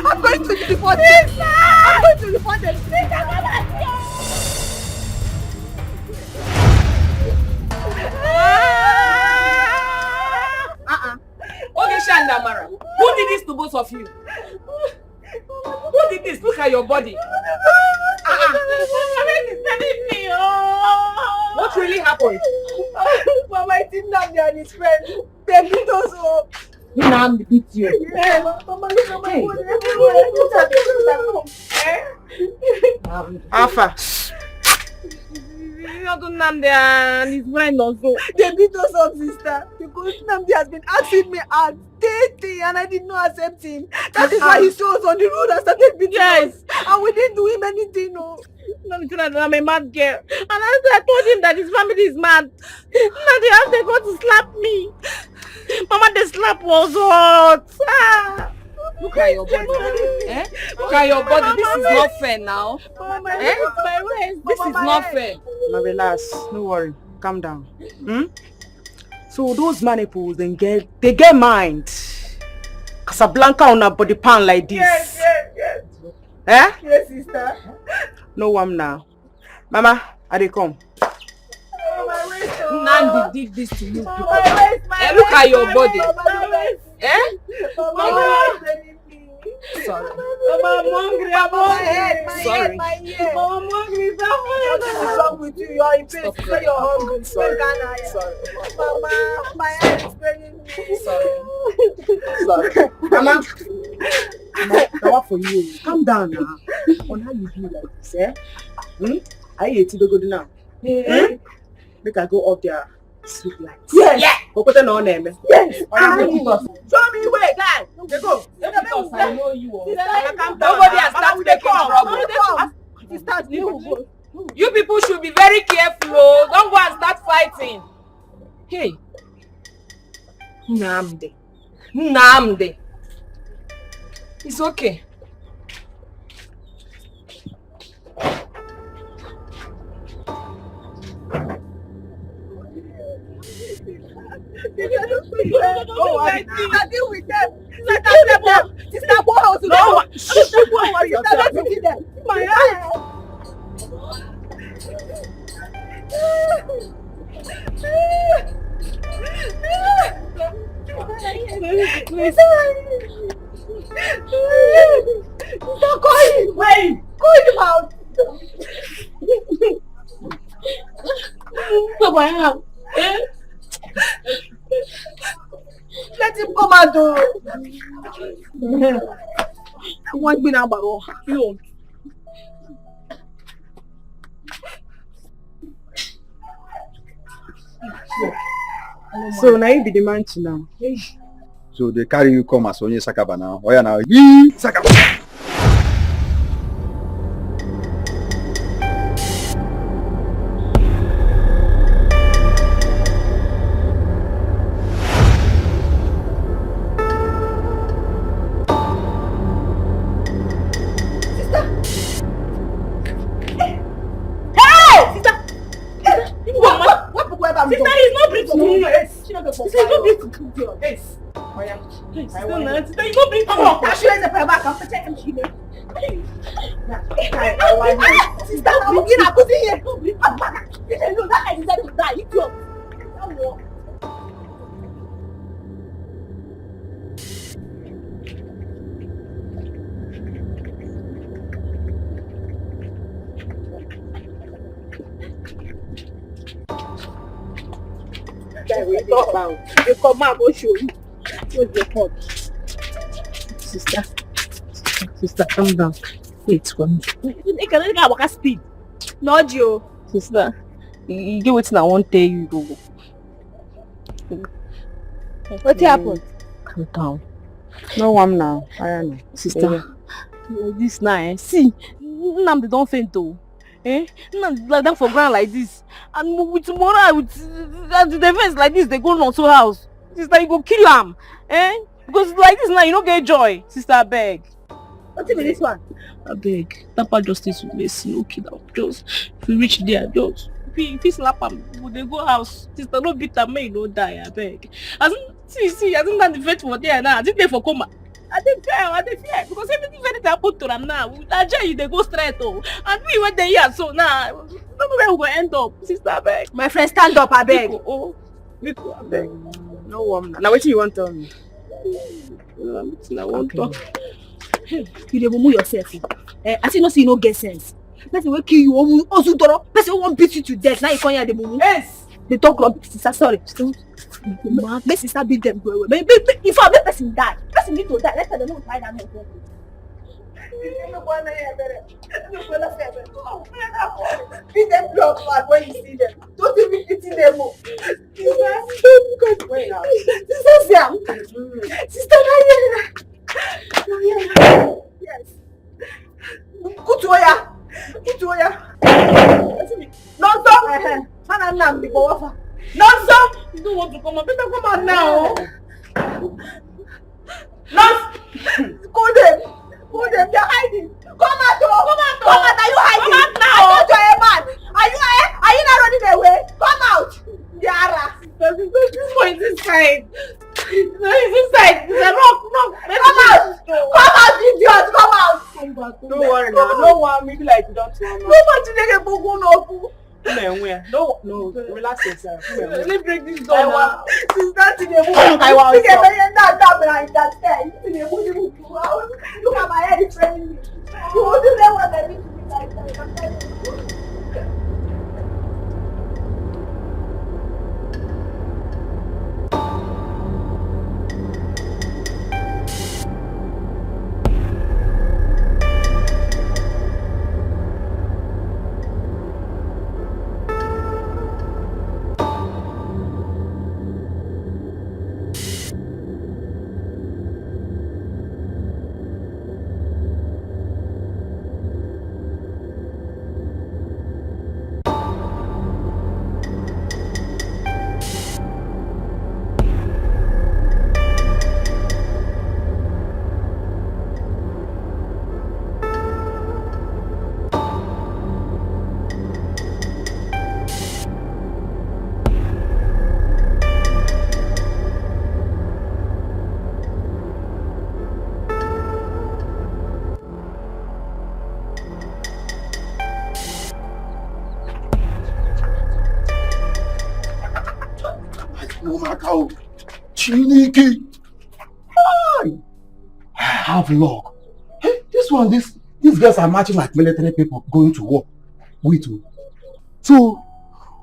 I'm going to report this. I'm going to report this. Okay, Shandamara, who did this to both of you? Who did this? Look at your body. What really happened? Mama, I didn't have you and his friend. They beat us up. He now beat you. Yeah, Mama, look at my body. Alpha. Namdi and his friend also. They beat us up, sister. Because Namdi has been asking me out dating and I did not accept him. That is why he saw us on the road and started beating us. And we didn't do him anything, no. I'm a mad girl. And I told him that his family is mad. Now they have to go to slap me. Mama, the slap was hot. Look at your body. Eh? Look at your body. This is not fair now. Eh? This is not fair. Now relax. No worry. Calm down. So those maniples, they get mind. Casablanca on a body pan like this. Yes. Eh? Yes, sister. No one now. Mama, I dey come. Nandi did this to you people. My Look at your body. Eh? Mama, Sorry. Mama, I'm hungry. I'm hungry. Sorry. Mama, I'm hungry. What is wrong with you? You're in pain. Say you're hungry. Sorry. Sorry. Mama, my head is paining me. Sorry. Mama, now what for you? Calm down now. On how you do like this, eh? I eat it good now. Make I go up there, sleep like. Yes. Yeah. Go put it on them. Yes. Show me where, guys. They go. I know you. Nobody has started taking trouble. You people should be very careful. Oh. Don't go and start fighting. Hey. Namde. It's okay. I deal with them. Sister, go out. No, sister, don't worry yourself. My eyes. Stop calling. Wait, call him out. Let him come out. I want me now, Baro. You. So now you be the man to now. So they carry you come as Onye Sakaba now. Oh yeah now. Sakaba. You come out, go show you. What's the pot? Sister, calm down. Wait, one. You can walk speed. Not you. Sister, you get what I want to tell you. What happened? Calm down. No one now. I don't know. Sister, this now, see, Nnamdi don't faint though. Nnamdi lie down for ground like this. And with tomorrow, with the defense like this, they go on to house. Sister, you go kill him. Because like this now, you don't get joy. Sister, I beg. What's with this one? I beg. Tapa justice will be slow kid out. Just, if we reach there, just, if he slap him, would they go house? Sister, no beat him, may no die, I beg. As in, see, I think that the vet for there now. I think they for coma. I dey fear because everything very happen to them now. Nigeria, they go straight oh. And we went there here, so now, no where we go end up. Sister, I beg. My friend, stand up, I beg. Biko, I beg. no one. Now what do you want to tell me? I want to. You dey mumu yourself. I see no see no get sense. Person will kill you, also toro. Person won't beat you to death. Now you come here the mumu. Yes. They talk like sister. Sorry. Make sister beat them go away. If I make person die, person need to die. Let's tell them no try that man. Beat them blood back when you see them. Don't even pity them more. Sister, yes. Kutuoya. No stop. Man, I'm the boy. No stop. You don't want to come up. Better come out now. No. Call them. Call them. They're hiding. Come out, oh. Come out, oh. Come out. Are you hiding? Come out now. I thought you're a man. Are you not running away? Come out. Yara. This one is inside. No, it's inside. It's a rock. Come out. Come out, idiot. Come out. Don't worry now. No one make like you don't know. No one to get a book. No, relax yourself. Let me break this door now. Since that in the book, I want to look at my head, friend. You won't do that what I need to be like that. Chineke. I have luck. Hey, these girls are marching like military people going to war. Wait. So,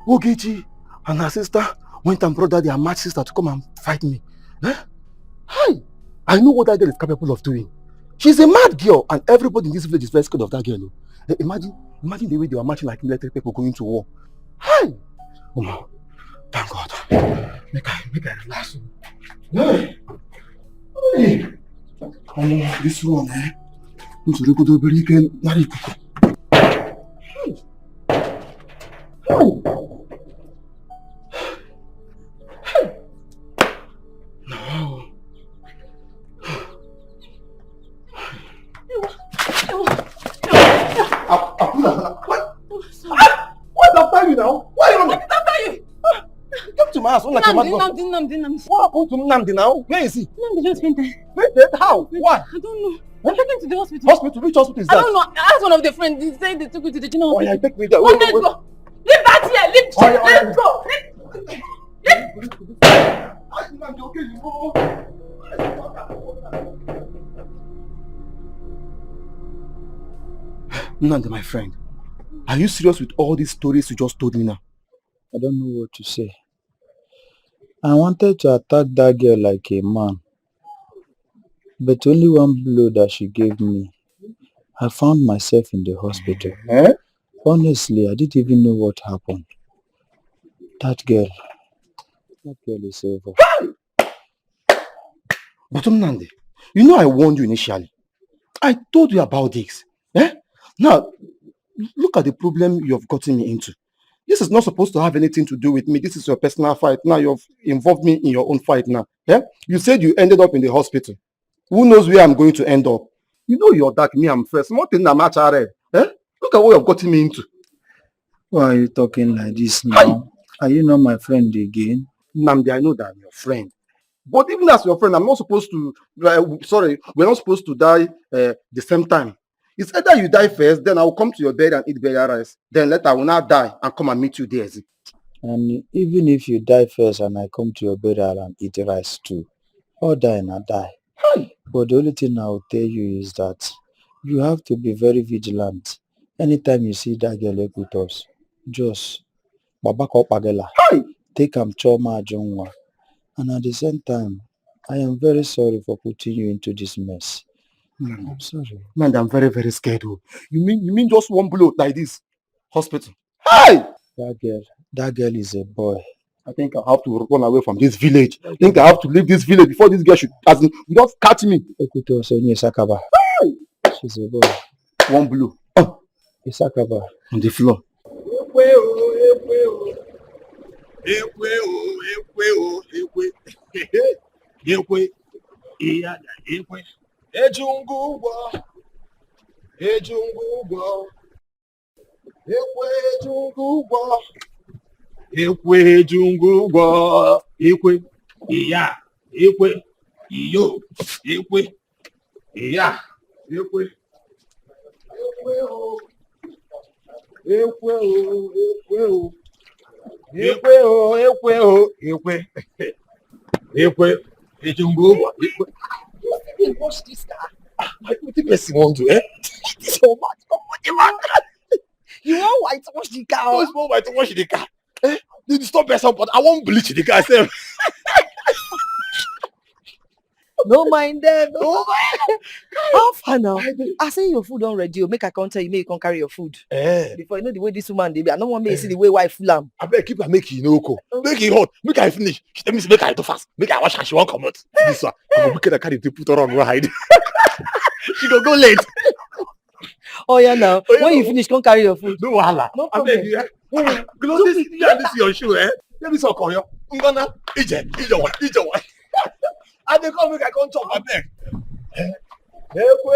Ogechi and her sister went and brought their match sister to come and fight me. Hi! I know what that girl is capable of doing. She's a mad girl and everybody in this village is very scared of that girl. Imagine the way they were marching like military people going to war. Hi! Oh, thank God. Make I relax. Hey! This one, I'm sorry, go to the weekend. No. What's after you now? Why are you running? After you? Come to my house. What happened to Nnamdi now? Where is he? Nnamdi just fainted. Fainted? How? Why? I don't know. I'm taken to the hospital. Hospital? Which hospital is that? I don't know. I asked one of the friends. They said they took you to the general hospital. Oh, yeah, take me there. Wait. Let's go. Leave that here. Let's go. Nnamdi, my friend, are you serious with all these stories you just told me now? I don't know what to say. I wanted to attack that girl like a man, but only one blow that she gave me, I found myself in the hospital. Honestly, I didn't even know what happened. That girl is evil. But Nnamdi, you know I warned you initially. I told you about this. Now, look at the problem you've gotten me into. This is not supposed to have anything to do with me. This is your personal fight. Now you've involved me in your own fight now. You said you ended up in the hospital. Who knows where I'm going to end up? You know you're dark, me I'm first. More thing I'm at red. Look at what you've gotten me into. Why are you talking like this now? Are you not my friend again? Nnamdi, I know that I'm your friend. But even as your friend, I'm not supposed to... we're not supposed to die the same time. It's either you die first, then I'll come to your bed and eat burial rice. Then later I will not die and come and meet you there. And even if you die first and I come to your burial and eat rice too, or die and I die. But the only thing I will tell you is that you have to be very vigilant. Anytime you see that girl with us, just take am choma ajonwa. And at the same time, I am very sorry for putting you into this mess. I'm sorry. Man, I'm very, very scared. You mean just one blow like this? Hospital. Hey! That girl is a boy. I think I have to run away from this village. I think I have to leave this village before this girl should just catch me. Hey! She's a boy. One blow. Isakaba. On the floor. Ejungugwo. Ejungugwo. Ekwe ejungugwo. Ekwe ejungugwo. Ekwe. Iya. Ekwe. Iyo. Ekwe. Iya. Ekwe. Ekwe o. Ekwe o. Ekwe o. Ekwe o. Ekwe o. Ekwe. Ekwe. Ejungugwo. Ekwe. Hey, watch this guy. What the person want to, eh? This so much. You want white to wash the car? No, want white to wash the car. Eh? You stop person, but I won't bleach the car myself. No mind them. No mind. How far now? I say your food already. You make a counter. You make you can carry your food. Before you know the way this woman they be. I don't want me to see the way wife full am. I better keep her make it no cook. Make it hot. Make her finish. She tell me to make her too fast. Make her wash and she won't come out. This one. I'm wicked. I carry to put her on ride. She go late. Oh yeah now. Oh, yeah, when you finish, come carry your food. No wahala. No problem. I beg you. This is your shoe, eh? Let me talk on you. I'm gonna ije one. I dey come make I come chop abeg. Ekwe.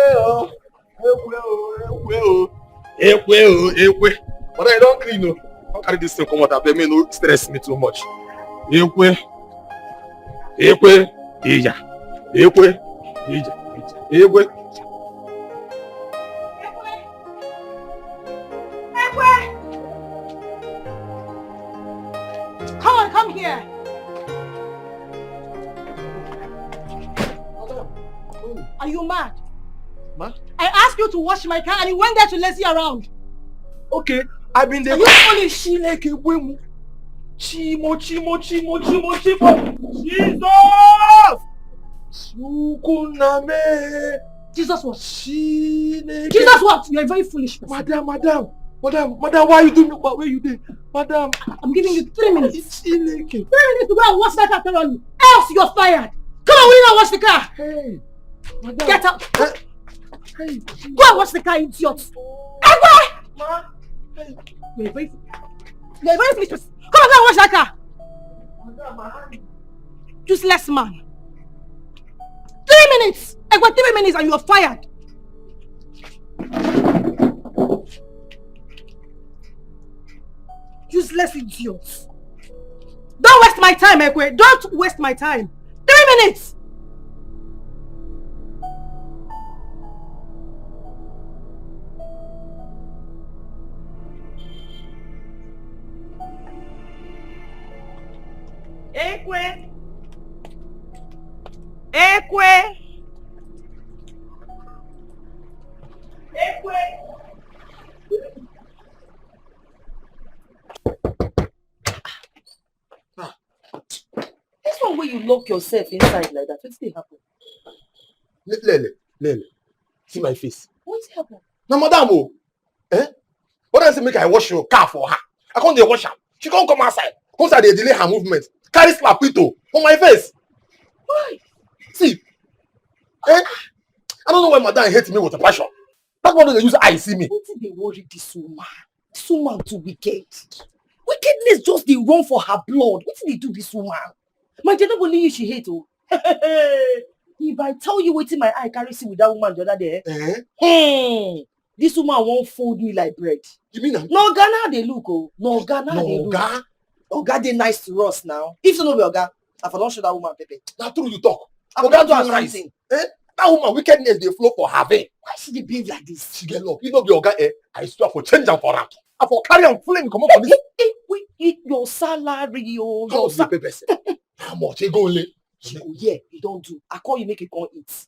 But I don't clean no. Don't carry this thing come out abeg, me no stress me too much. Ekwe. Ija. Ekwe. Come here. Are you mad? Mad? I asked you to wash my car and you went there to lazy around. Okay, I've been there. You only Chimo. Jesus! Sukuname. Jesus what? Chineke. Jesus what? You're a very foolish person. Madam, why you doing what? Where you did? Madam, I'm giving you 3 minutes. Chineke. 3 minutes to go and wash that car thoroughly. Else you're fired. Come on, we now wash the car. Hey, madam. Get up. Hey. Go and wash the car, idiot. Ma. Hey. You're a very foolish person. Come on, go and wash that car. Madam, my hand. Useless man. 3 minutes. I got 3 minutes and you're fired. Useless idiots. Don't waste my time, Ekwe. Don't waste my time. 3 minutes. Ekwe. This one where you lock yourself inside like that, what's the happen? Lele. See my face. What's happened? Now, madam, what I say make I wash your car for her? I can't wash her. She can't come outside. Come outside, they delay her movement. Carry slapito on my face. Why? See, I don't know why madam hates me with a passion. That's why they use eye see me. What did they worry this woman? This woman too wicked. Wickedness just they run for her blood. What did they do this woman? My dear, not only you she hate oh. If I tell you waiting my eye carry see with that woman the other day, this woman won't fold me like bread. You mean that? No Ghana they look oh. No Ghana they look. Oga they nice to us now. If you know be Oga, I for don't show that woman Pepe. That's true you talk. Oga do nice. That woman wickedness they flow for her vein. Why she dey behave like this? She get love. You know be Oga I swear for change am for her. I for carry am flame come up for this. We eat your salary oh. How much you pay person? How much? You go only. Yeah, you don't do. I call you make you come eat.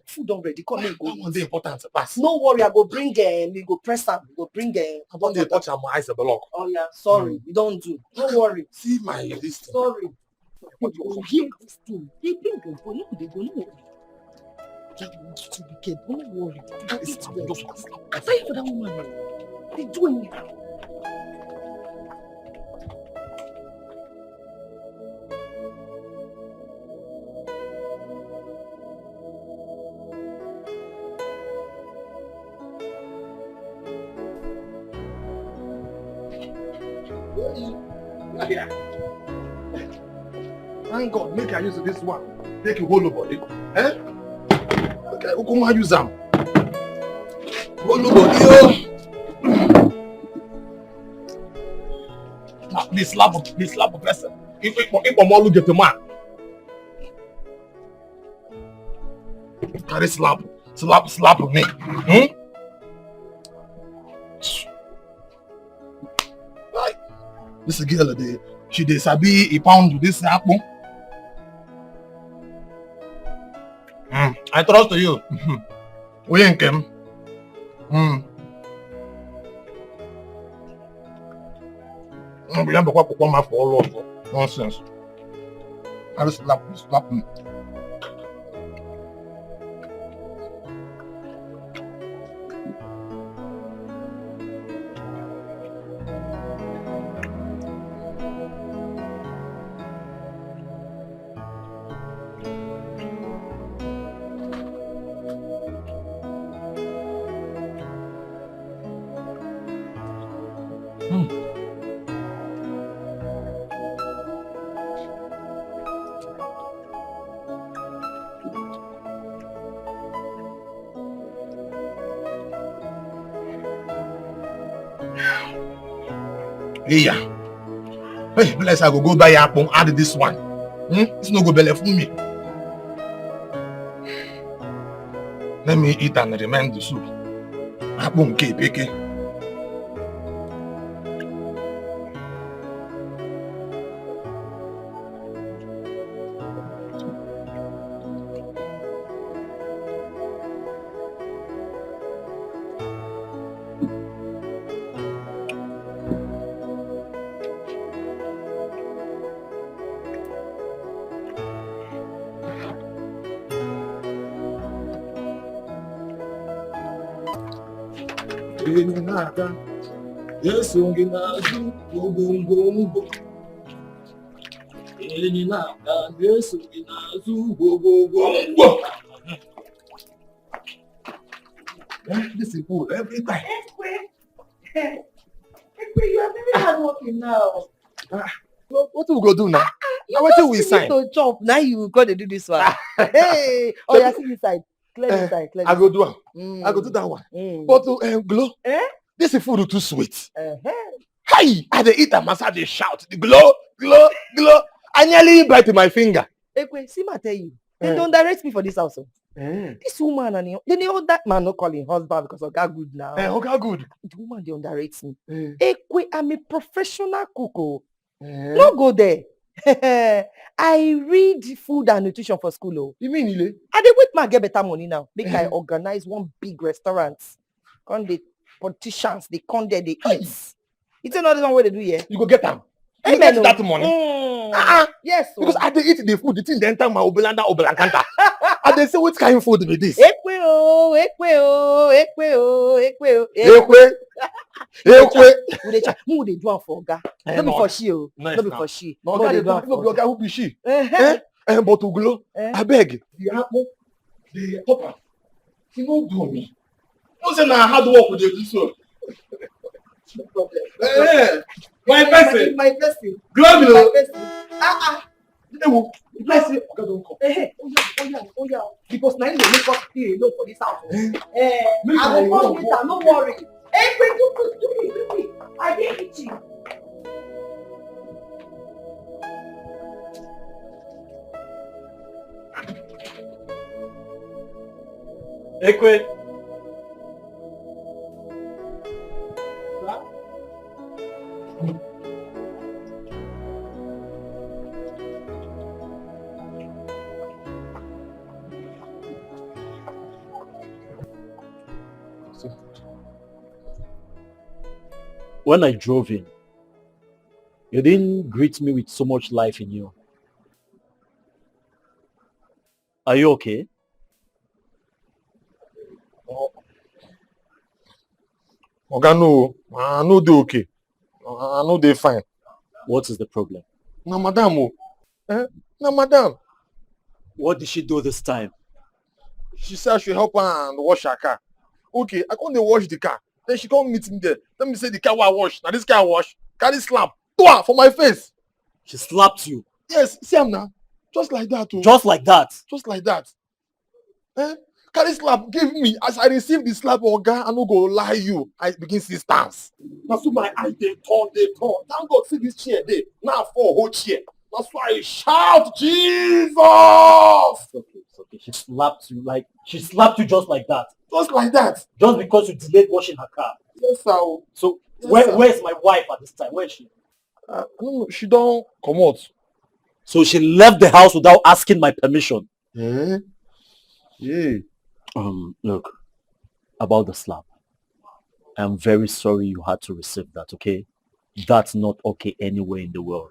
Food already. Come make go. That one dey important pass. No worry, I go bring we go press am. We go bring I want to touch my eyes a block. Oh yeah, sorry, you don't do. Don't worry. See my this thing. Sorry. Hear this thing. They bring them for you. They go no. You want to be careful. Don't worry. It's just I say for that woman. They do anything. Yeah. Thank God, make I use this one. Take you whole body. Who come use them? Oh, nobody. This slap of person. If I'm all look at the man. Carry slap me. Hmm? Right. This girl, she dey sabi a pound this apple. I trust you. We ain't him. We don't have to for all of nonsense. I just slap me. Yeah. Hey, bless I go buy apple, add this one. It's no go belly for me. Let me eat and remain the soup. Apple cake. Yes, this is food every time. You are very hardworking now. What we go do now? What do we sign? To chop. Now you got to do this one. Hey, oh, you see this side. Clear this side. I go do one. I go do that one. But to glow. This is food too sweet. Hi! I dey eat and massage dey shout. The glow. I nearly bite my finger. Ekwe, see ma tell you. They don't direct me for this house. This woman and they know that man not calling husband because of God good now. Okay, good. The woman they underrate me. Ekwe, I'm a professional cook. No go there. I read food and nutrition for school. Oh. You mean Ile? I dey wait ma get better money now. Make I organize one big restaurant. Come the politicians, they come there, they eat. It's another one way they do here. You go get them. You get that money. Yes. Because I dey eat the food, the thing they enter my obelankanta. And they say, what kind of food be this? Ekwe. Who they do for Oga? Not be for she. Not be for she. No, Oga who be she? But to glow, I beg. The apple, the papa. He no do me. No say na hard work with the so. My person. Glow. Bless you. Okay, don't come. Oh yeah. Because now you make us stay alone for this house. I will come with her, no worry. Hey, wait, do it. I didn't eat you. Ekwe. When I drove in, you didn't greet me with so much life in you. Are you okay? Oga, no. I know they okay. I know they fine. What is the problem? Na madam. Na madam. What did she do this time? She said I should help her and wash her car. Okay, I can't wash the car. Then she come meet me there. Let me say the car I wash. Now this car I wash. Carry slap. For my face. She slapped you? Yes, see him now. Just like that. Just like that? Just like that. carry slap, give me. As I receive the slap, Oga, I no go lie you. I begin see stance. Now so my eye they turn. Thank God see this chair there. Now for whole chair. That's why I shout, Jesus! It's okay. She slapped you just like that. Just like that. Just because you delayed washing her car. Yes, sir. So Yes, where's my wife at this time? Where is she? I don't know. She don't come out. So she left the house without asking my permission. Yeah. Yeah. Look, about the slap. I'm very sorry you had to receive that, okay? That's not okay anywhere in the world.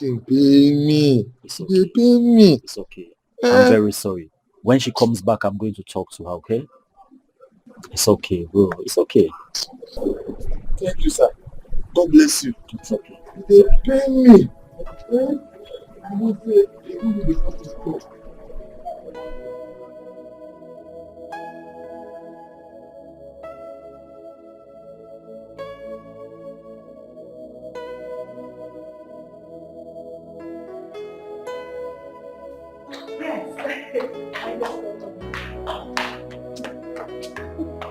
They pay me. It's okay. They pay me. It's okay. I'm very sorry. When she comes back, I'm going to talk to her, okay? It's okay, bro. It's okay. Thank you, sir. God bless you. It's okay. They pay me.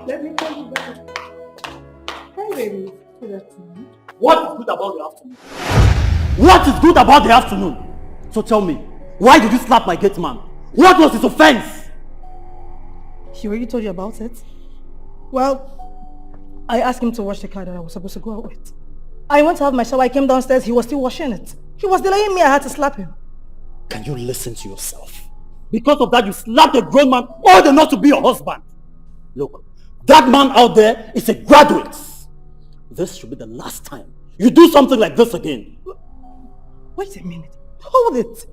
Let me tell you back. Hi, baby. Good afternoon. What is good about the afternoon? What is good about the afternoon? So tell me, why did you slap my gate man? What was his offense? He already told you about it? Well, I asked him to wash the car that I was supposed to go out with. I went to have my shower. I came downstairs. He was still washing it. He was delaying me. I had to slap him. Can you listen to yourself? Because of that, you slapped a grown man old enough to be your husband. Look, that man out there is a graduate. This should be the last time you do something like this again. Wait a minute. Hold it.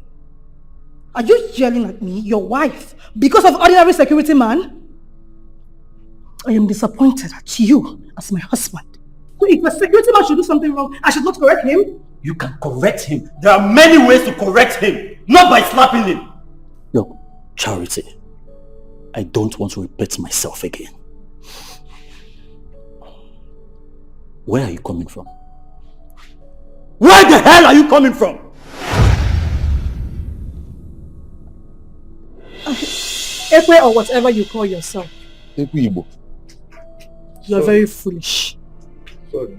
Are you yelling at me, your wife, because of ordinary security man? I am disappointed at you as my husband. So if a security man should do something wrong, I should not correct him? You can correct him. There are many ways to correct him, not by slapping him. Look, Charity, I don't want to repeat myself again. Where are you coming from? Where the hell are you coming from? Ekwe or whatever you call yourself. Ekwe. You're very foolish. Sorry.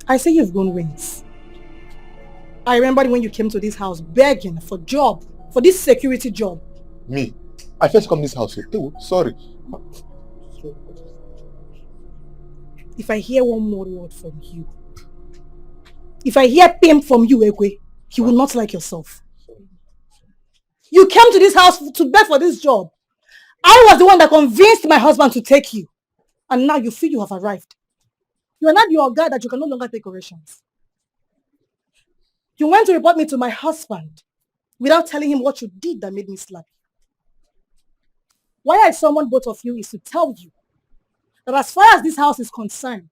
I say you've grown wings. I remember when you came to this house begging for job, for this security job. Me? I first come this house. Oh, sorry. If I hear one more word from you, if I hear pain from you, Ekwe, you will not like yourself. You came to this house to beg for this job. I was the one that convinced my husband to take you. And now you feel you have arrived. You are not your guy that you can no longer take corrections. You went to report me to my husband without telling him what you did that made me slap you. Why I summoned both of you is to tell you that as far as this house is concerned,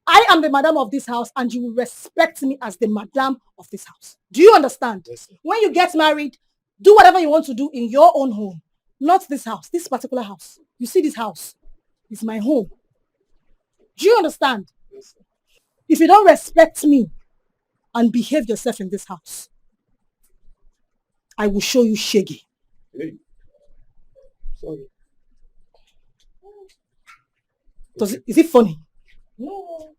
I am the madam of this house and you will respect me as the madam of this house. Do you understand? Yes, sir. When you get married, do whatever you want to do in your own home, not this house, this particular house. You see this house is my home. Do you understand? Yes, sir. If you don't respect me and behave yourself in this house, I will show you shaggy. Hey. Sorry. Is it funny? No.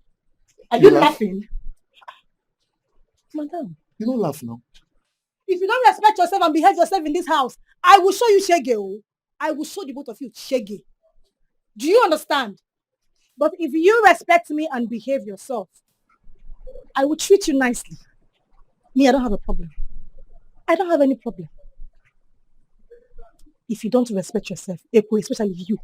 Are you laughing? Madam. You don't laugh now. If you don't respect yourself and behave yourself in this house, I will show you shaggy. Oh. I will show the both of you shaggy. Do you understand? But if you respect me and behave yourself, I will treat you nicely. Me, I don't have a problem. I don't have any problem. If you don't respect yourself, Eko, especially you,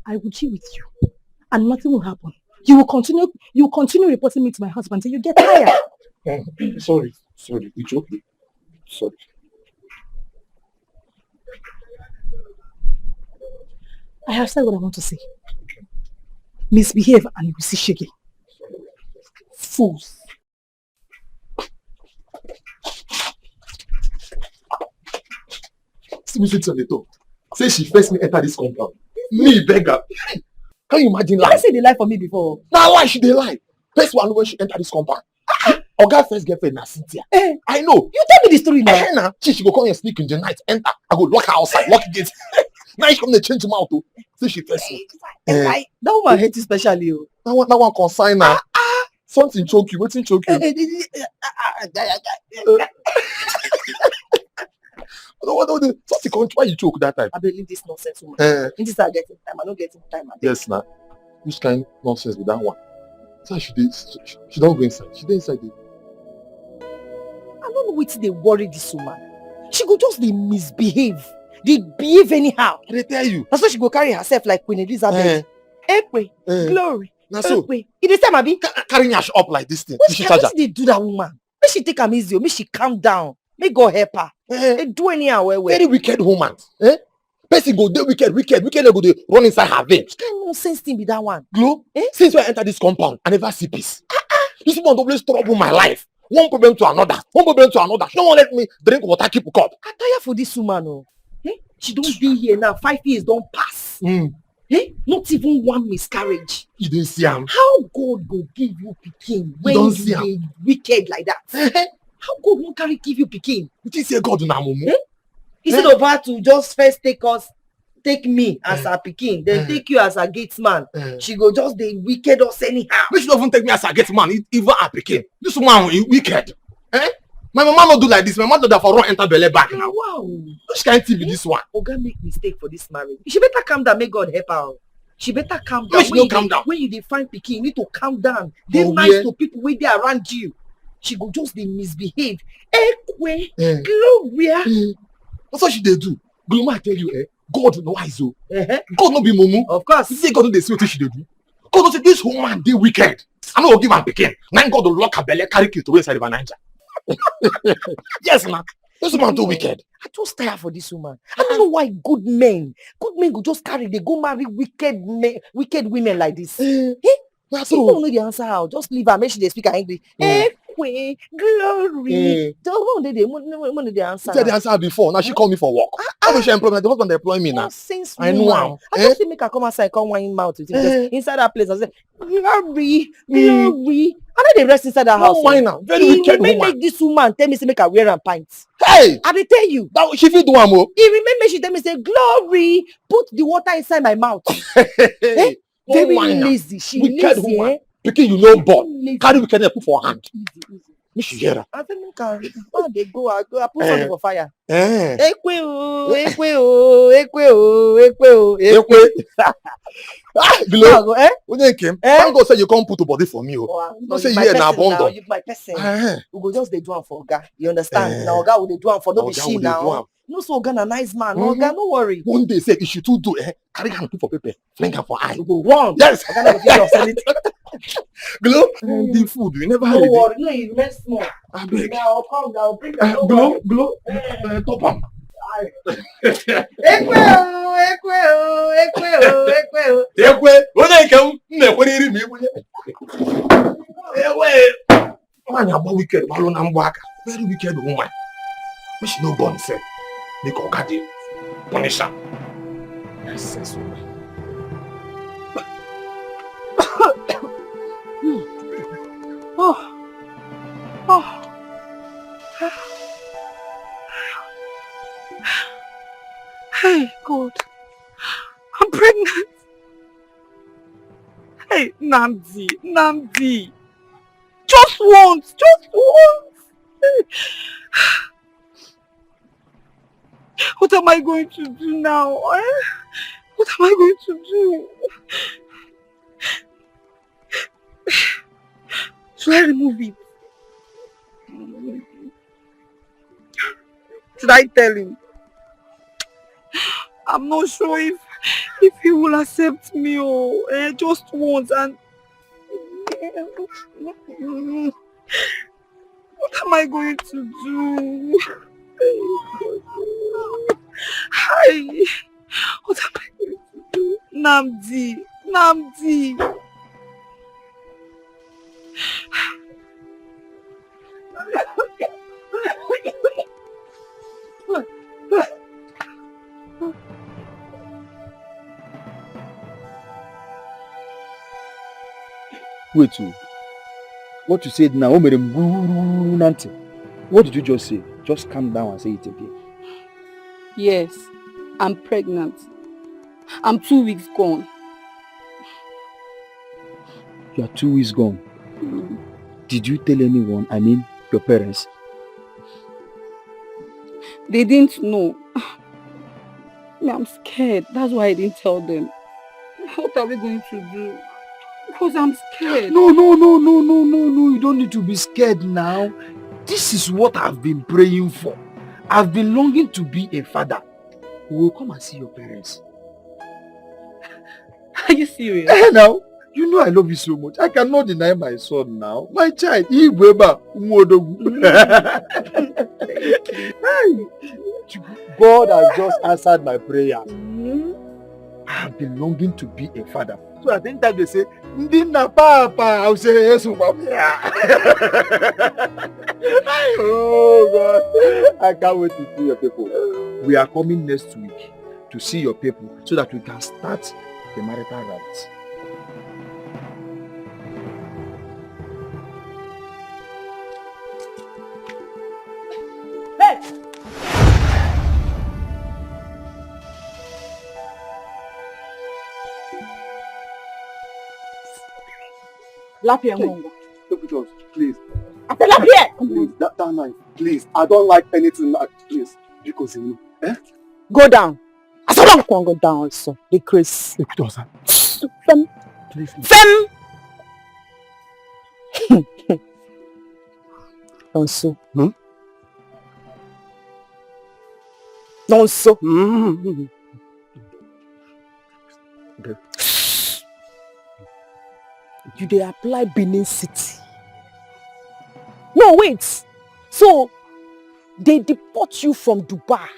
I will deal with you. And nothing will happen. You will continue reporting me to my husband till you get tired. Sorry. It's okay. Sorry. I have said what I want to say. Misbehave and you will see shaky. Fools. See me sit on the top. Say she first me enter this compound. Me beggar. Can you imagine I lie? see the lie for me before. Now lie, she dey lie. First one when she enter this compound. Oga first girlfriend na Cynthia. I know. You tell me the story now. Now she go come and sneak in the night, enter. I go lock her outside, lock the gate. Now she come to change him out. So she first. That woman hate you specially. That one consign her. Something choke you. Waiting choke you. Something why you choke that time? I believe this nonsense woman. This is her getting time. I don't get time. Yes, now. Which kind of nonsense with that one? So she don't go inside. She dey inside there. I don't know what they worry this woman. She go just dey misbehave. They behave anyhow. They tell you. That's why she go carry herself like Queen Elizabeth. Glory. Now so. It is time, Abi. Carrying her up like this thing. What they do that woman? Make she take am easy. Make she calm down. Make God help her. They do anyhow well. Very wicked woman. Person go dey wicked go dey run inside her vein. Which kind of nonsense thing be that one? Glow, since I enter this compound, I never see peace. This woman always trouble my life. One problem to another. She don't let me drink water, keep a cup. I tire for this woman. She don't be here now. 5 years don't pass. Not even one miscarriage. You didn't see him. How God go give you pikin when you dey wicked like that? How God won't carry give you pikin? You think say God na mumu? Instead of her to just first take me as her pikin, then take you as her gate man. She go just dey wicked us anyhow. But she don't even take me as her gate man, even her pikin. This woman is wicked. My mama no do like this. My mother for run enter belle back now. Wow. Which kind of thing be this one? Oga make mistake for this marriage. She better calm down, make God help her. She better calm down. When you dey find pikin, you need to calm down. Dey nice to people wey dey around you. She go just dey misbehave. Gloria. That's what she dey do. Gloma, I tell you, God no wise o. God no be mumu. Of course. You see God no dey see what she dey do. God no say this woman dey wicked. I no go give am pikin. Now God will lock her belle, carry kid to inside River Niger. Yes, man. This woman too wicked. I just tire for this woman. I don't know why good men go just carry, they go marry wicked women like this. That's all. Don't know the answer how. Just leave her. Make sure they speak her English. Glory. Just one day they answer. She said the answer before. Now she call me for work. How will she employ me? The husband employ me now. I know how. I just say make her come outside, come wine mouth with him. Inside that place, I say, glory. I know they rest inside that house. Why now? Very wicked woman. Make this woman tell me say make her wear and pants. Hey! I dey tell you. That she fit do am o. He remember she tell me say, glory, put the water inside my mouth. Very lazy. She wicked lazy, woman. Pikin you know born. Carry wickedness put for hand. Make she hear her. I think they go. I put something for fire. Ekwe. Below. When you came, thank God say you come put a body for me. No say here na abundant. You my person. We go just dey do am for Oga. You understand? Now Oga will dey do am for no be she now. No so Oga na nice man. Oga no worry. One day say if she too do carry hand put for paper, fling her for eye. You go run. Yes. Oga no go fit just anything. Glow, the food you never had it. No worry, no, you remain small. I beg. Now come down, bring that. Glow, top am. Ekwe. Onye nke m na-ekwere iri m ikwenye. Nwaanyị agba wicked gbalụ na mgba aka. Very wicked woman. But she no born self. Make Oga dey punish her. Yes, woman. Hey, God. I'm pregnant. Hey, Namdi. Just once. What am I going to do now? What am I going to do? Should I remove it? Should I tell him? I'm not sure if he will accept me or just once and what am I going to do? Hi, what am I going to do? Namdi. Wait, what you said now, what did you just say? Just calm down and say it again. Yes, I'm pregnant. I'm 2 weeks gone. You are 2 weeks gone. Did you tell anyone, I mean your parents? They didn't know. I'm scared. That's why I didn't tell them. What are we going to do? Because I'm scared. No. You don't need to be scared now. This is what I've been praying for. I've been longing to be a father. We'll come and see your parents. Are you serious? Now, you know I love you so much. I cannot deny my son now. My child. God has just answered my prayer. I have been longing to be a father. So at the end time they say, Ndina Papa, I'll say yes, Papa. Oh God. I can't wait to see your people. We are coming next week to see your people so that we can start the marital rites. Hey! Lapia Mongo. Please. I said Lapia! Please, that knife. Please. I don't like anything like please. Because you know. Go down. I said don't go down also. The Chris. Fem. Please. Fem! Also. Also. Okay. You dey apply Benin City. No, wait. So, they deport you from Dubai.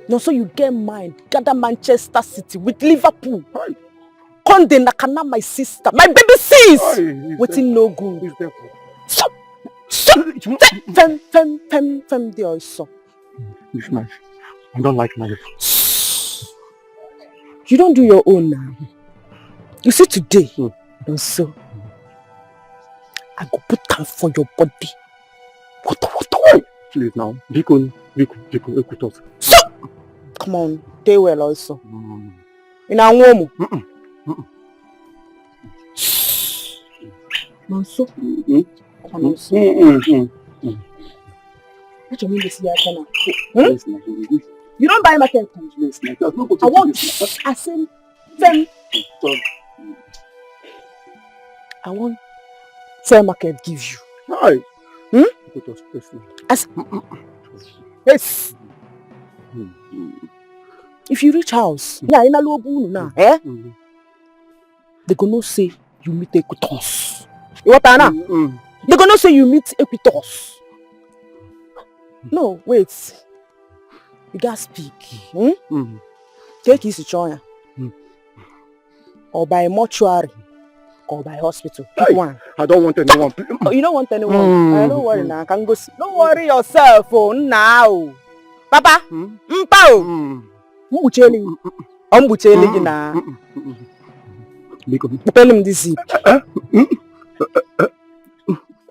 No, so you get mind. Gather Manchester City with Liverpool. Conde Nakana, my sister. My baby sis. Waiting no good. Stop. Fem, they also. This knife. I don't like knife. You don't do your own now. You see today, also, I go put time for your body. What? Please now. Biko. Stop! Come on, stay well also. In a woman. Manso. Come on, so. What do you mean this year, Kana? You don't buy market. I want. I said, Fem. I want fair market give you. Hi. As yes. If you reach house, yeah, in a low boon now, they gonna say you meet Equitos. You what Anna? They gonna say you meet Equitos. No, wait. You gotta speak. Take his choice. Or by mortuary. Or by hospital. Pick one. I don't want anyone. Oh, you don't want anyone? Don't worry now. I can go see. Don't worry yourself now. Papa? Mpao? Mbucheli. Mbucheli na. Tell him this zip.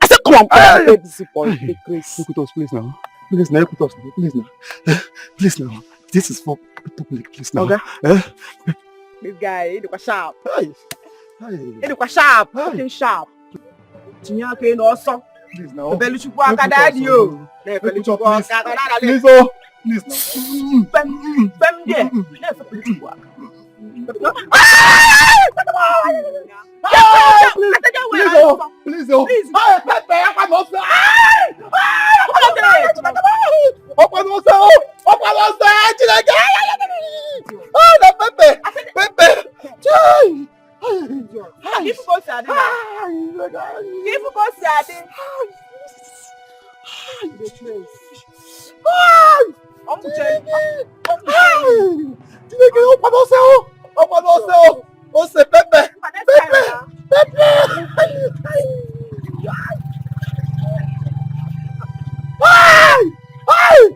I said come on, take this zip boy. Take Grace. Please now. Please now. Please now. This is for public. Please now. Okay. This guy, he look sharp. He look sharp. Fucking sharp. Chinyake no so. Please now. Please oh. Please now. Please oh.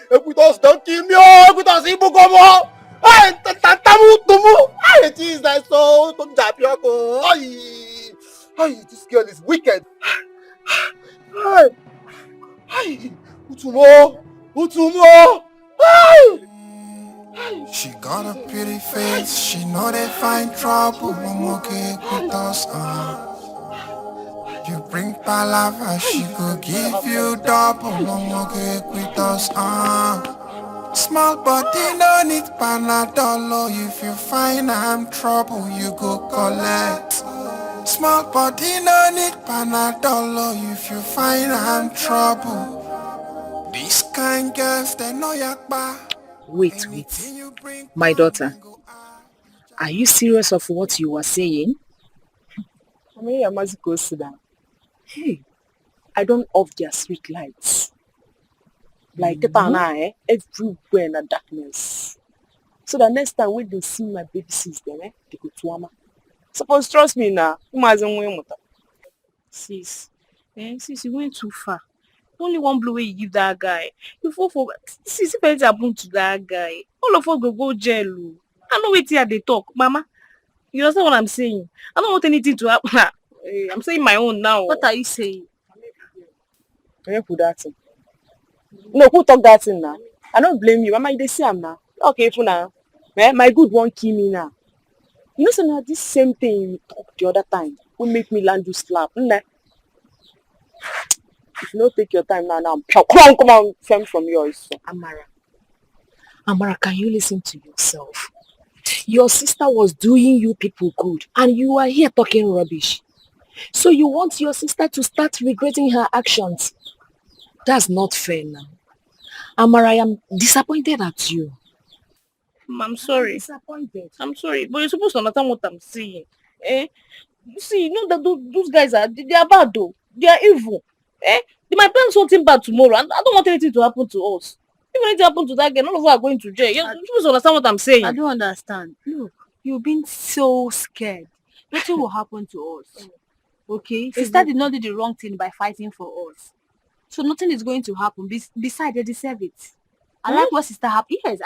Écoutons, don't kill me, écoutons, c'est beaucoup comment. Ah, t'as mou. It is like so. Don't Japioko. Ay, this girl is wicked. Ay, ay, Utumo. Ay. She got a pretty face, she know they find trouble when we get with us. You bring palava, she could give you double when we get with us. Small body no need panadol. If you find I'm trouble, you go collect. Small body no need panadol. If you find I'm trouble. This kind girls they know yakba. Wait. My daughter, are you serious of what you were saying? I mean, I must go sit down. Hey, I don't off their street lights. Like everywhere in the darkness. So the next time when they see my baby sis them, they go to Ama. Suppose trust me now. Sis, you went too far. Only one blue way you give that guy. You fall for sis, if anything happen to that guy, all of us go jail. I know wait here they talk, Mama. You understand what I'm saying? I don't want anything to happen. I'm saying my own now. What are you saying? Who put that in? No, who talk that in now? I don't blame you. Mama, you see am now. Okay, for now. My good one kill me now. You know, so now this same thing you talk the other time will make me land you slap. If you don't take your time now, come on, fem from yours. Amara, can you listen to yourself? Your sister was doing you people good and you are here talking rubbish. So you want your sister to start regretting her actions? That's not fair now. Amara, I am disappointed at you. I'm sorry. Disappointed. I'm sorry, but you're supposed to understand what I'm saying. You see, you know that those guys they are bad though. They are evil. They might plan something bad tomorrow, and I don't want anything to happen to us. If anything happens to that girl, none of us are going to jail. You're supposed to understand what I'm saying. I don't understand. Look, you've been so scared. Nothing will happen to us. Okay? Sister did not do the wrong thing by fighting for us. So nothing is going to happen. Besides, they deserve it. I like what sister happened. Yes,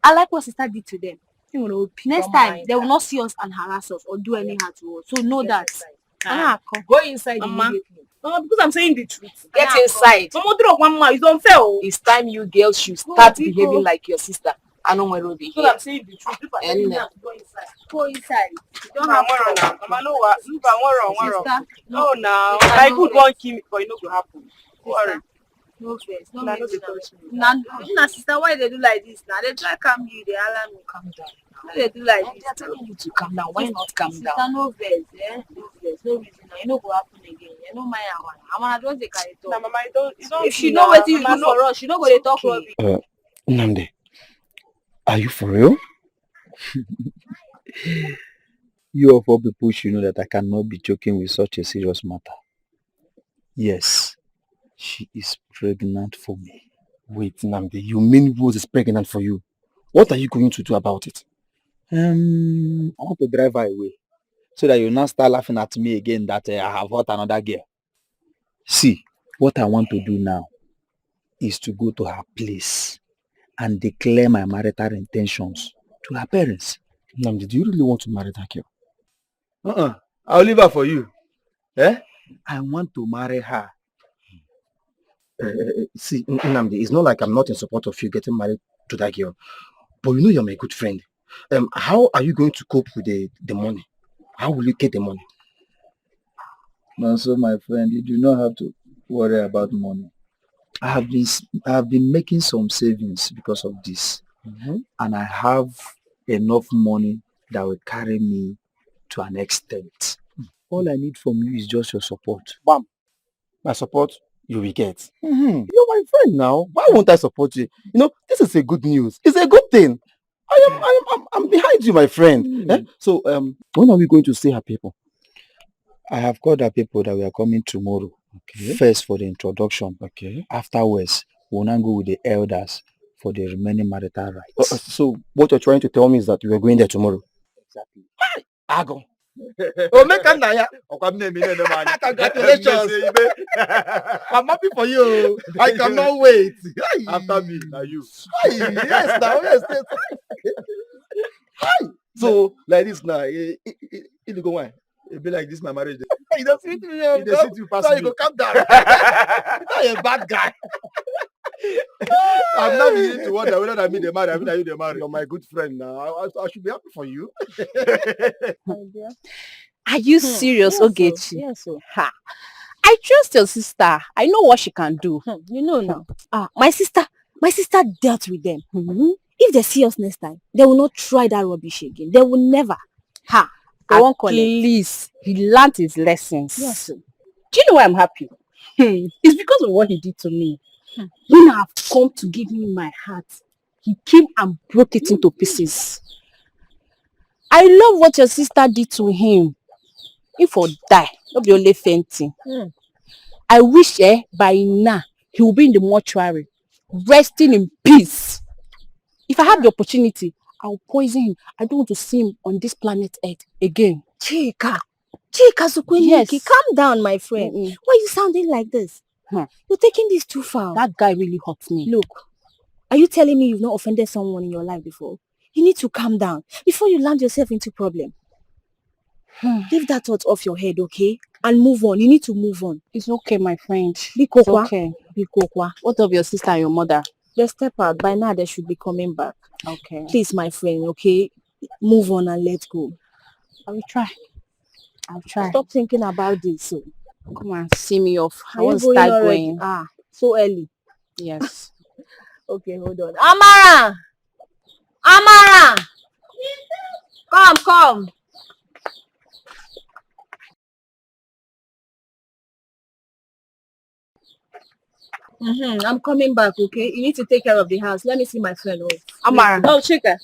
I like what sister did to them. Next time, they will not see us and harass us or do anyhow to us. So know that. Go inside immediately. Because I'm saying the truth. Get inside. It's unfair. It's time you girls should start behaving like your sister. I don't want to be here. I'm saying the truth. Go inside. You don't have to. No, now. My good one kill me, but it no go happen. Worry. No face. No face. Now, sister, why they do like this? Now they try calm you. They allow me calm down. Why they do like this? They're telling you to calm down. Why not calm down? Sister, no face. No face. No reason. It no go happen again. You know my Amara don't take carry talk. Nah, Mama, you don't. If she know what you do for us, she no go dey talk rubbish. Nnamdi, are you for real? You of all people should know that I cannot be joking with such a serious matter. Yes, she is pregnant for me. Wait, Nnamdi, you mean Rose is pregnant for you? What are you going to do about it? I want to drive her away so that you not start laughing at me again that I have hurt another girl. See, what I want to do now is to go to her place and declare my marital intentions to her parents. Nnamdi, do you really want to marry that girl? I'll leave her for you. I want to marry her. See, Nnamdi, it's not like I'm not in support of you getting married to that girl. But you know you're my good friend. How are you going to cope with the money? How will you get the money? So my friend, you do not have to worry about money. I have been making some savings because of this. And I have enough money that will carry me to an extent. All I need from you is just your support. Bam. My support, you will get. You're my friend now. Why won't I support you? You know, this is a good news. It's a good thing. I'm behind you, my friend. So, when are we going to see her people? I have called her people that we are coming tomorrow. Okay. First for the introduction. Okay. Afterwards, we'll now go with the elders for the remaining marital rights. So, what you're trying to tell me is that we are going there tomorrow? Exactly. Ago. Oh, make a naya. Congratulations. I'm happy for you. I cannot wait. After me, now you. Yes, now yes. So, like this now, it go why? It be like this, my marriage. You don't see me. It dey sweet you pass So me. you go calm down. You're not a bad guy. I'm not beginning to wonder whether I mean they marry, I mean you they marry. You're my good friend now. I should be happy for you. Are you serious, Yes, oh. Ogechi? Yes, oh. Ha. I trust your sister. I know what she can do. You know now. My sister dealt with them. Mm-hmm. If they see us next time, they will not try that rubbish again. They will never. Ha. They won't At connect. least he learned his lessons. Yes. Do you know why I'm happy? It's because of what he did to me. When I've come to give him my heart, he came and broke it into pieces. I love what your sister did to him. If I die, not be only fainting. I wish by now he will be in the mortuary, resting in peace. If I have the opportunity, I'll poison him. I don't want to see him on this planet Earth again. Chika Zukweniki, Yes. calm down, my friend. Mm-mm. Why are you sounding like this? You're taking this too far. That guy really hurts me. Look, are you telling me you've not offended someone in your life before? You need to calm down before you land yourself into problem. Leave that thought off your head, okay? And move on. You need to move on. It's okay, my friend. It's okay. Bikokwa. What of your sister and your mother? They step out. By now, they should be coming back. Okay. Please, my friend, okay? Move on and let go. I will try. I'll try. Stop thinking about this. So. Come and see me off. I Are you want to going start already? going. So early. Yes. Okay, hold on. Amara! Come. I'm coming back, okay? You need to take care of the house. Let me see my friend. Amara. Oh, Chika.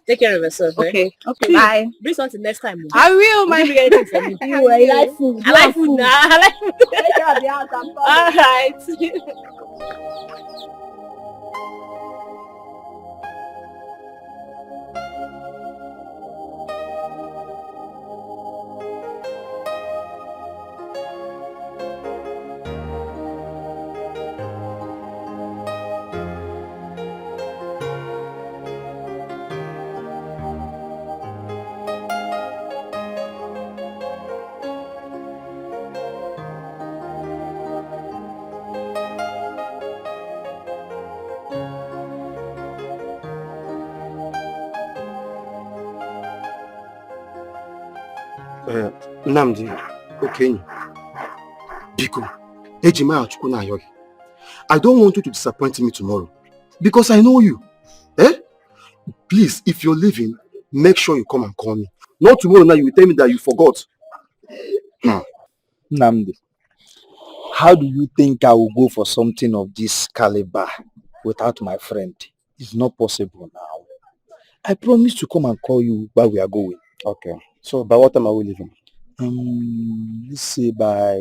Take care of yourself. Okay. Okay. See, Bye. bring something next time. I will, my Don't bring anything for me. I like food. I like food now. I like food. Take care of the house. I'm coming. All right. Nnamdi, Okenyi, Biko, Ejima Achukwu na Ayogi. I don't want you to disappoint me tomorrow because I know you. Please, if you're leaving, make sure you come and call me. Not tomorrow now you will tell me that you forgot. Nnamdi, how do you think I will go for something of this caliber without my friend? It's not possible now. I promise to come and call you while we are going. Okay. So by what time are we leaving? Let's say by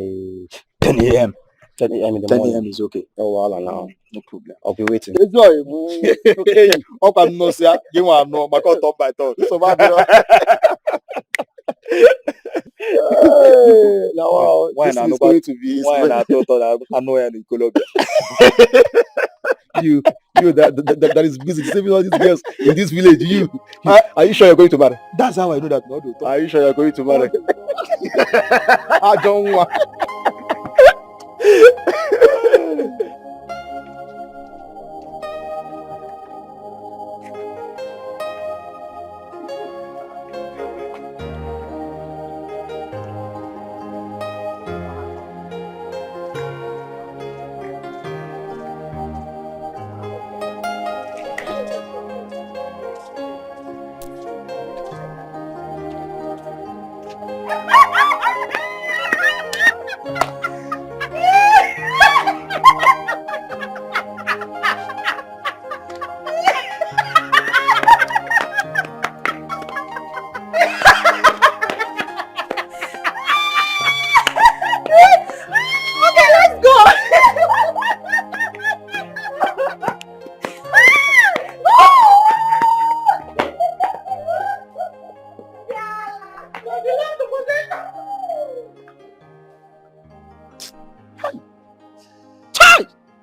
10 a.m. 10 a.m. in the 10 morning. a.m. is okay. Oh, wow, now. No problem. I'll be waiting. Okay. Up and no, sir. Give one no. My God, top by top. So bad. Now, wow. This is going to be. Why not? I know in Colombia. You that is busy saving all these girls in this village. Are you sure you're going to marry? That's how I know that. Are you sure you're going to marry? I don't want.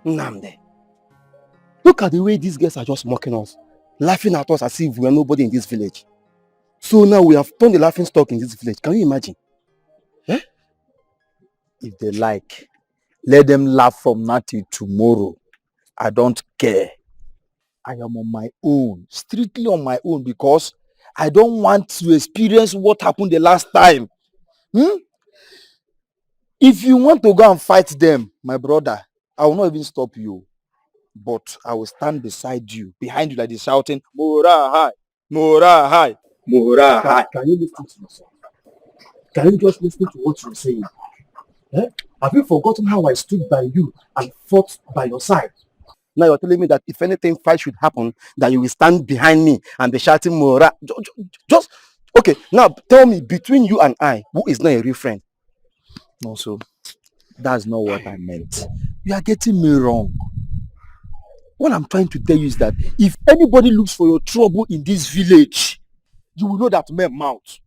Nnamdi, look at the way these girls are just mocking us, laughing at us as if we are nobody in this village. So now we have turned the laughing stock in this village. Can you imagine? Eh? If they like, let them laugh from now till tomorrow. I don't care. I am on my own, strictly on my own, because I don't want to experience what happened the last time. If you want to go and fight them, my brother, I will not even stop you. But I will stand beside you, behind you like this, shouting, Mora high, Mora high, Mora high. Can you listen to yourself? Can you just listen to what you're saying? Eh? Have you forgotten how I stood by you and fought by your side? Now you're telling me that if anything fight should happen, that you will stand behind me and be shouting Mora. Just, okay, now tell me, between you and I, who is not a real friend? No, so that's not what I meant. You are getting me wrong. What I'm trying to tell you is that if anybody looks for your trouble in this village, you will know that men mount.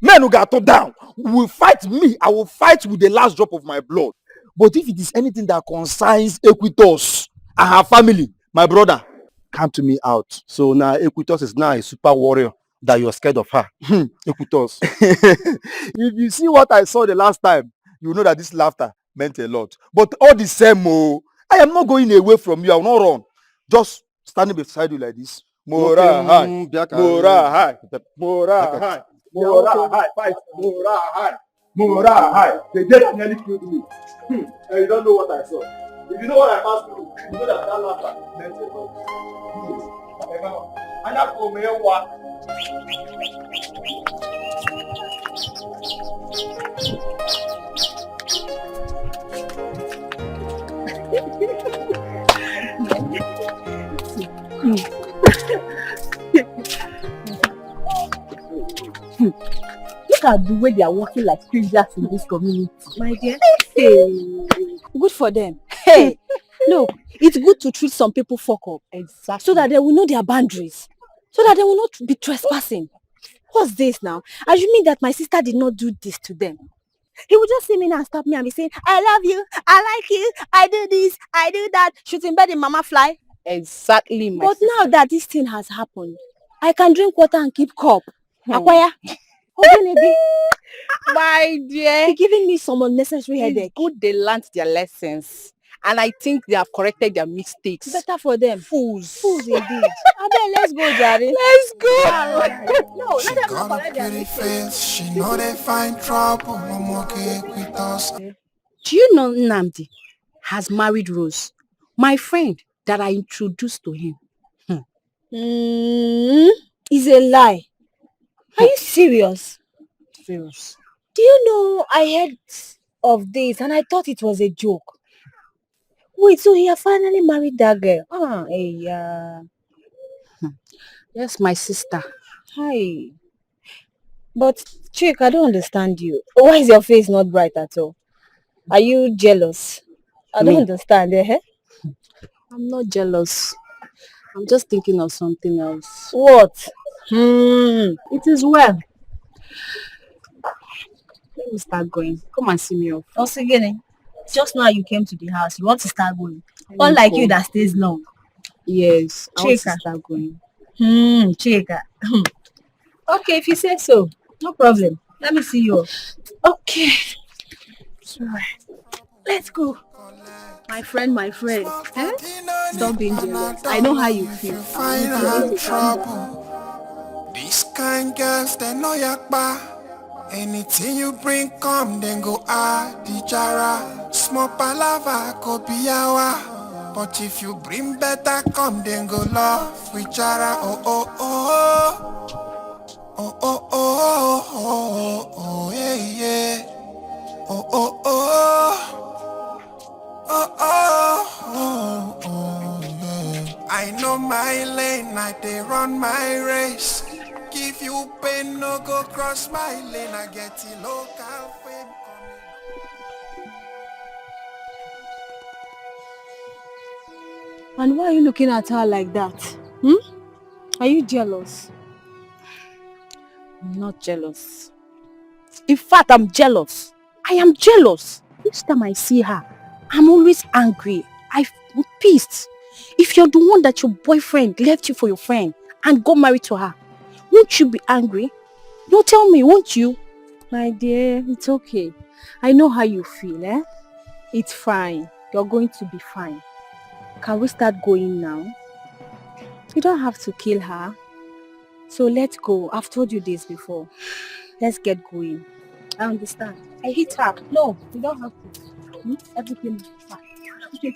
Men who got down will fight me. I will fight with the last drop of my blood. But if it is anything that concerns Equitos and her family, my brother, come to me out. So now Equitos is now a super warrior that you're scared of her. Equitos. If you see what I saw the last time, you know that this laughter meant a lot. But all the same, I am not going away from you. I will not run. Just standing beside you like this. Mora high, Mora high, Mora high, Mora high, fight, Mora high, Mora high. They just nearly killed me. And you don't know what I saw. If you know what I passed through, you know that laughter meant a lot. And that's for me, what? Look at the way they are working like strangers in this community. My dear. Hey, good for them. Hey, look, it's good to treat some people fuck up. Exactly. So that they will know their boundaries. So that they will not be trespassing. What's this now? As you mean that my sister did not do this to them? He would just see me now and stop me and be saying, I love you, I like you, I do this, I do that, shooting bird in mama fly. Exactly, my But sister. now that this thing has happened, I can drink water and keep cup. Akwaya. My dear, They're giving me some unnecessary it's headache. good they learned their lessons. And I think they have corrected their mistakes. Better for them. Fools. Fools indeed. I bet let's go, Daddy. Let's go. No, let She them not got a correct their pretty mistake. face. She know they find trouble. I'm okay with us. Do you know Nnamdi has married Rose, my friend that I introduced to him? It's a lie. Are you serious? Serious. Do you know I heard of this and I thought it was a joke? Wait, so he has finally married that girl? Yes, my sister. Hi. But Chick, I don't understand you. Why is your face not bright at all? Are you jealous? I don't Me? understand. I'm not jealous. I'm just thinking of something else. What? It is well. Let me start going. Come and see me off. Also, again, just now you came to the house. You want to start going. Let me Unlike go. you that stays long. Yes, I want to Chika. start going. Chika. Okay, if you say so, no problem. Let me see you. Okay. Let's go. My friend. Eh? Stop being jealous. I know how you feel. Find out trouble. These kind girls, they know yakba. Anything you bring, come, then go the jara. Small palava, could be yawa. But if you bring better, come, then go love with jara. Oh, oh, oh. Oh, oh, oh, oh, oh, yeah, yeah. Oh, oh, oh. Oh, oh, oh, oh, yeah. I know my lane, I they run my race. Give you pain, no go cross my lane. I get the local fame And why are you looking at her like that? Are you jealous? I'm not jealous. In fact, I'm jealous. I am jealous. Each time I see her, I'm always angry. I'm pissed. If you're the one that your boyfriend left you for your friend and got married to her, won't you be angry? No, tell me, won't you? My dear, it's okay. I know how you feel, eh? It's fine. You're going to be fine. Can we start going now? You don't have to kill her. So let's go. I've told you this before. Let's get going. I understand. I hate her. No, you don't have to. Everything is fine. Okay?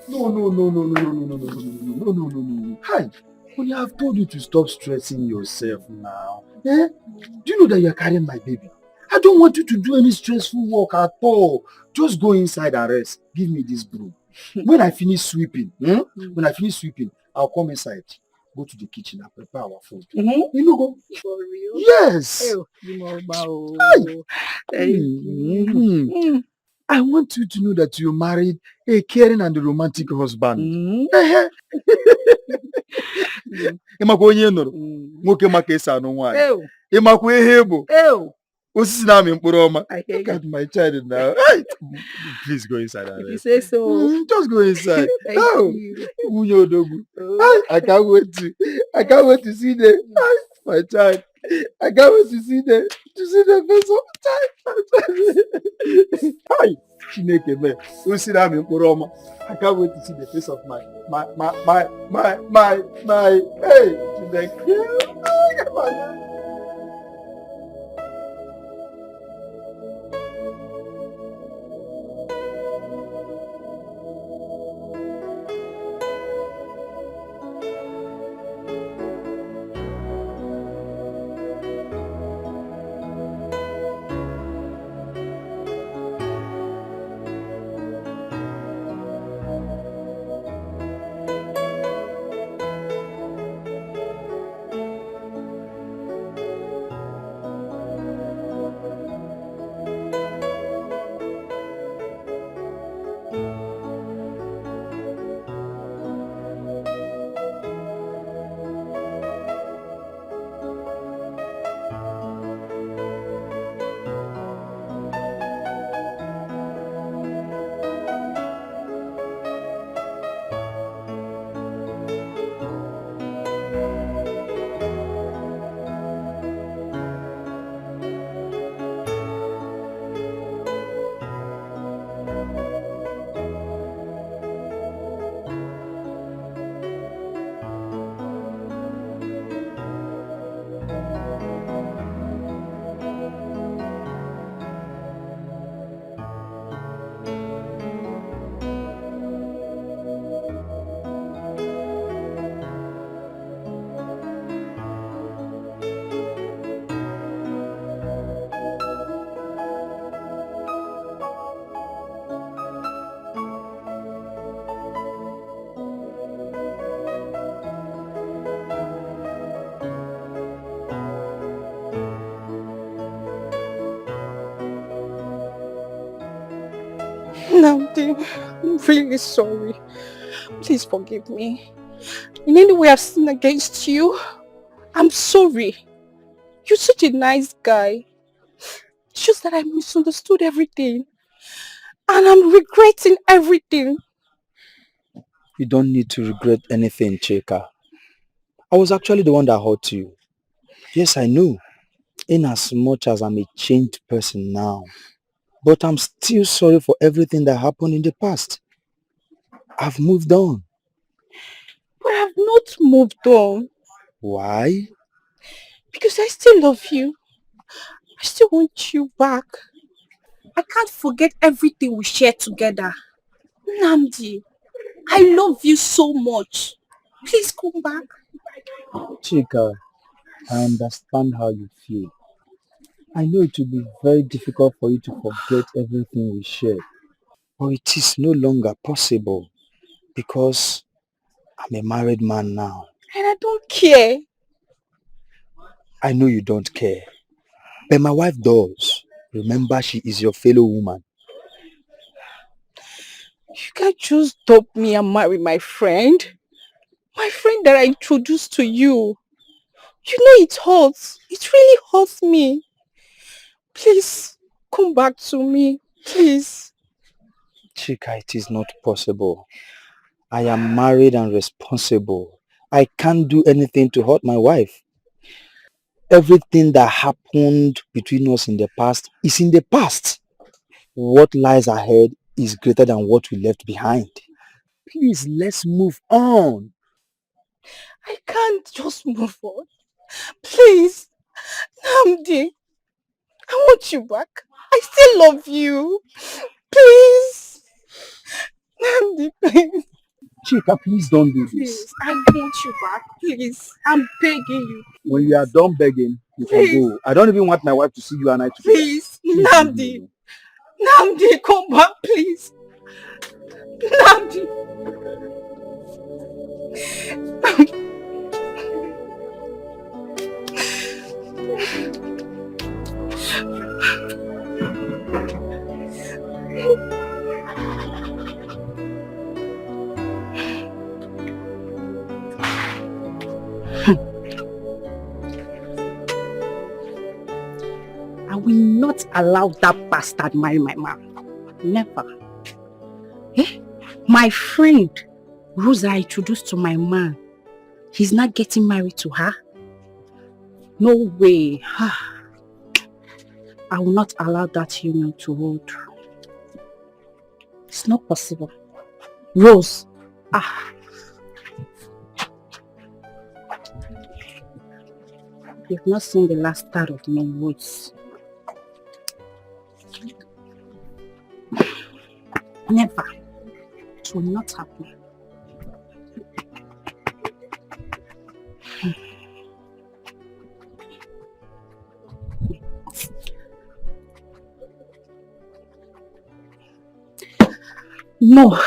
No. Hi. Honey, I've told you to stop stressing yourself now. Eh? Do you know that you're carrying my baby? I don't want you to do any stressful work at all. Just go inside and rest. Give me this broom. When I finish sweeping, I'll come inside. Go to the kitchen and prepare our food. You know, go. For real? Yes. I want you to know that you married a caring and a romantic husband. Ịmakwa onye nụrụ nwoke maka esi anụ nwaanyị. Ịmakwa ihe bụ osisi na-amị mkpụrụ ọma. Look at my child now. Please go inside. If you say so. Just go inside. Thank you. Nwunye odogwu. I can't wait to see them. My child. I can't wait to see them. To see the face of time. Hi. Chineke me. Osisi na-amị mkpụrụ ọma. I can't wait to see the face of my hey, Chineke. Namdi, I'm really sorry. Please forgive me. In any way I've sinned against you, I'm sorry. You're such a nice guy. It's just that I misunderstood everything. And I'm regretting everything. You don't need to regret anything, Chika. I was actually the one that hurt you. Yes, I know. In as much as I'm a changed person now. But I'm still sorry for everything that happened in the past. I've moved on. But I've not moved on. Why? Because I still love you. I still want you back. I can't forget everything we shared together. Namdi, I love you so much. Please come back. Chika, I understand how you feel. I know it will be very difficult for you to forget everything we shared. But it is no longer possible because I'm a married man now. And I don't care. I know you don't care. But my wife does. Remember, she is your fellow woman. You can't just dump me and marry my friend. My friend that I introduced to you. You know it hurts. It really hurts me. Please, come back to me. Please. Chika, it is not possible. I am married and responsible. I can't do anything to hurt my wife. Everything that happened between us in the past is in the past. What lies ahead is greater than what we left behind. Please, let's move on. I can't just move on. Please. Namdi, I want you back. I still love you. Please. Namdi, please. Chika, please don't do this. Please, I want you back. Please. I'm begging you. When you are done begging, you can go. I don't even want my wife to see you and I together. Please, Namdi. Namdi, come back, please. Namdi. I will not allow that bastard marry my man. Never. Eh? My friend, Rosa, I introduced to my man. He's not getting married to her. No way. I will not allow that union to hold. It's not possible. Rose. You've not seen the last part of my words. Never. It will not happen. No.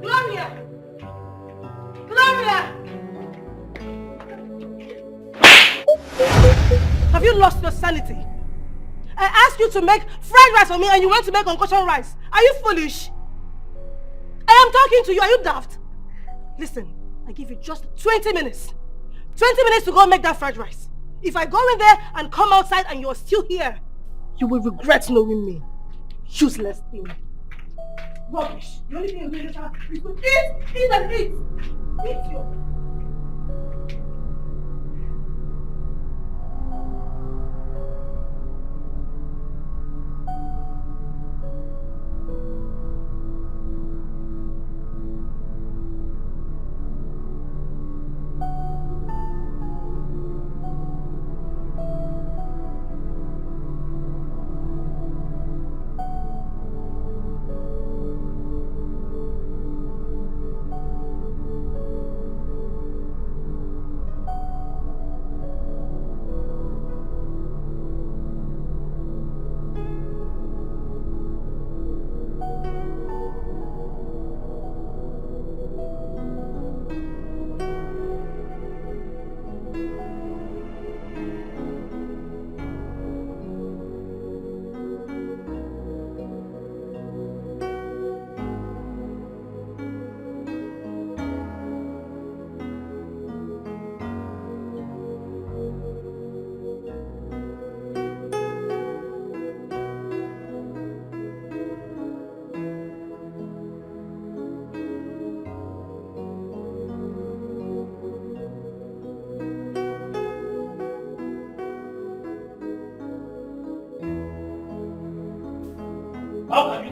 Gloria! Gloria! Have you lost your sanity? I asked you to make fried rice for me and you went to make concussion rice. Are you foolish? I am talking to you. Are you daft? Listen, I give you just 20 minutes. 20 minutes to go make that fried rice. If I go in there and come outside and you're still here, you will regret knowing me. Useless thing. Rubbish. The only thing you do is to eat and eat. Eat your...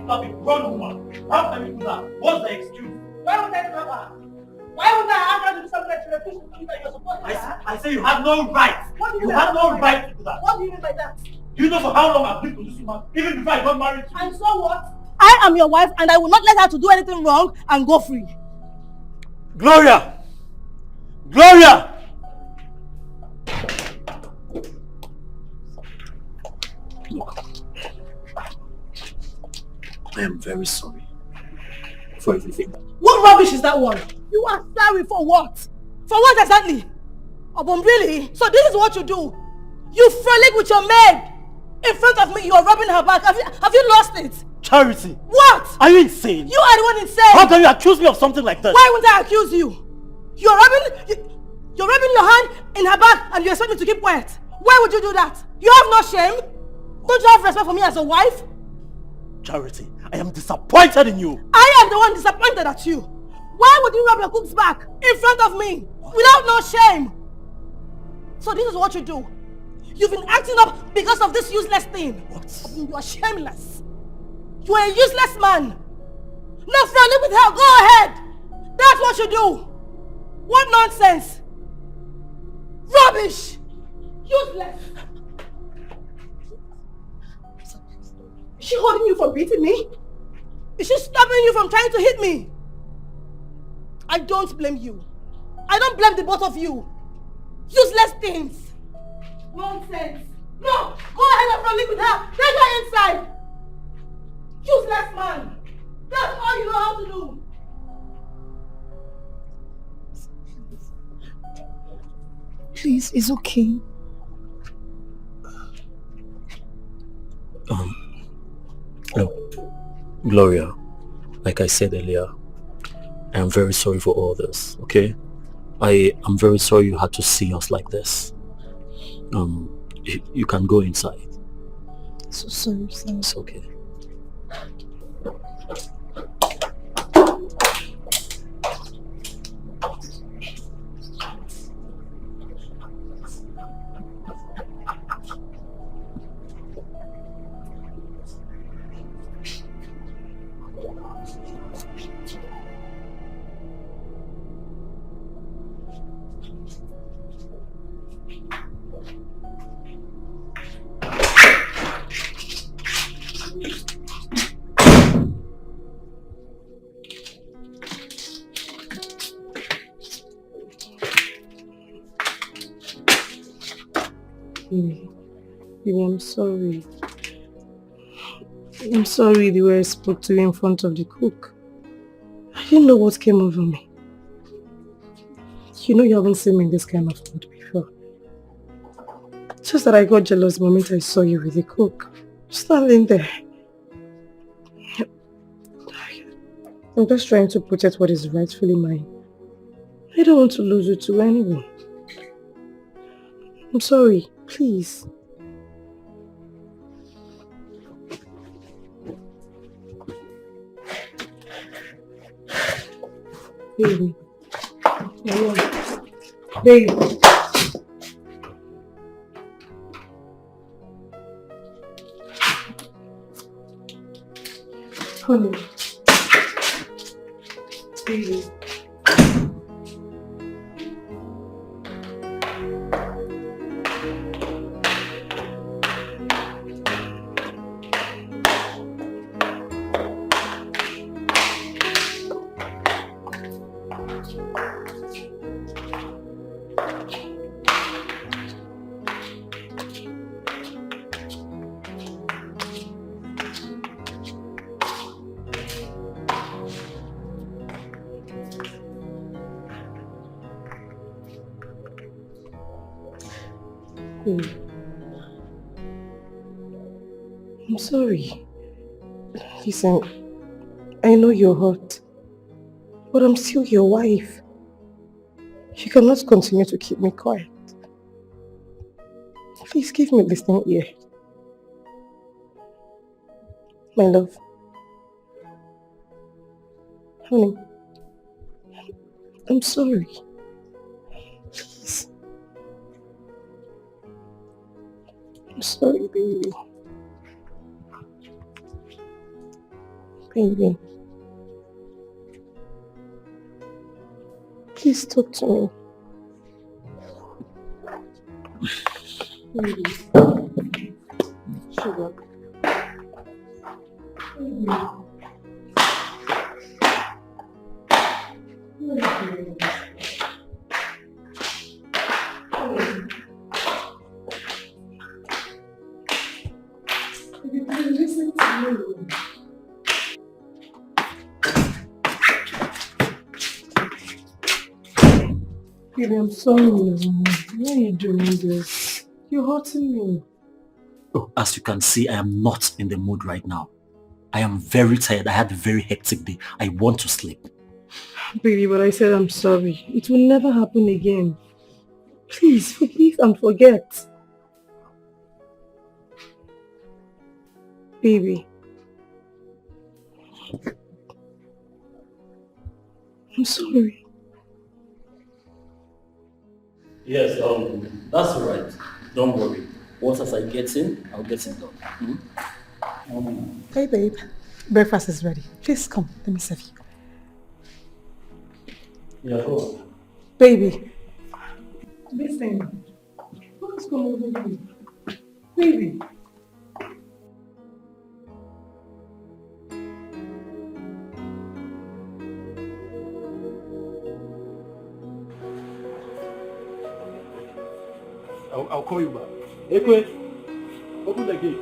kidnap a grown woman. How can you do that? What's the excuse? Why would I kidnap her? Why would I ask her to do something that she refused to do that you're supposed to do? I say you have no right. What do you You have no right to do that. What do you mean by that? Do you know for how long I've lived with this woman? Even before I got married to you. And so what? I am your wife and I will not let her to do anything wrong and go free. Gloria! Gloria! I am very sorry for everything. What rubbish is that one? You are sorry for what? For what exactly? Really? So this is what you do? You frolic with your maid! In front of me, you are rubbing her back. Have you lost it? Charity! What? Are you insane? You are the one insane! How can you accuse me of something like this? Why would I accuse you? You're rubbing your hand in her back and you expect me to keep quiet. Why would you do that? You have no shame? Don't you have respect for me as a wife? Charity, I am disappointed in you. I am the one disappointed at you. Why would you rub your cook's back in front of me without no shame? So this is what you do. You've been acting up because of this useless thing. What? You are shameless. You are a useless man. No friendly with her. Go ahead. That's what you do. What nonsense. Rubbish. Useless. Is she holding you from beating me? Is she stopping you from trying to hit me? I don't blame you. I don't blame the both of you. Useless things. Nonsense. No! Go ahead and frolic with her. Take her inside. Useless man. That's all you know how to do. Please, it's okay. Gloria, like I said earlier, I am very sorry for all this, okay? I am very sorry you had to see us like this. You can go inside. So sorry, sir. It's okay. Baby, I'm sorry. I'm sorry the way I spoke to you in front of the cook. I didn't know what came over me. You know you haven't seen me in this kind of mood before. Just that I got jealous the moment I saw you with the cook. Standing there. I'm just trying to protect what is rightfully mine. I don't want to lose you to anyone. I'm sorry. Please. Baby. Baby. Honey. Baby. I'm sorry. Listen, I know you're hurt, but I'm still your wife. You cannot continue to keep me quiet. Please give me a listening ear. My love. Honey, I'm sorry. Please. I'm sorry, baby. Baby. Please talk to me. Baby. Sugar. Listen to me. Baby, I'm sorry. Why are you doing this? You're hurting me. Oh, as you can see, I am not in the mood right now. I am very tired. I had a very hectic day. I want to sleep. Baby, but I said I'm sorry. It will never happen again. Please, forgive and forget. Baby. I'm sorry. Yes, that's all right. Don't worry. Once as I get in, I'll get it done. Hey, babe. Breakfast is ready. Please come. Let me serve you. Yeah, go on. Baby. Listen. What's going on with you? Baby. I'll call you back. Ekwe, open the gate.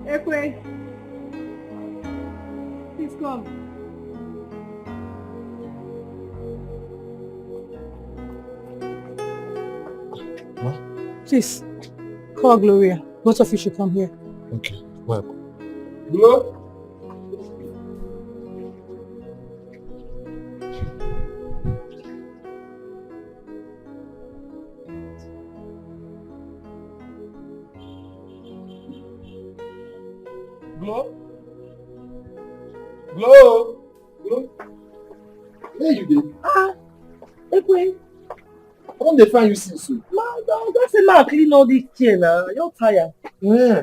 Ekwe. Please come. What? Please. Call Gloria. Both of you should come here. Okay, well. Hello? Glow? Glow? Glow? Where you dey? Ekwe. I don't dey find you since so. Man, don't say man clean all this chair now. You're tired. Yeah.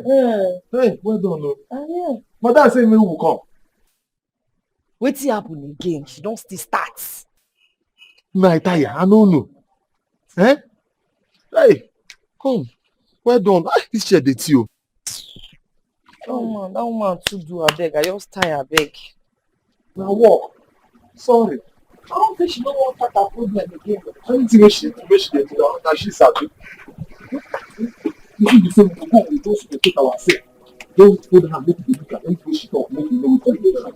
Hey, well done, no. Yeah. Madam say me will come. Wetin happen again? She don't still start. No, I tire. I don't know. Eh? Hey, come. Well done. This chair dey tea o. That woman too do abeg. I just tire abeg. Now walk. Sorry. I don't think she don't want that problem again. Anything wey she dey do now, she sabi. You be say we go go, we just take ourselves. Don't hold her, make we look at anything she talk, make we know wetin we do.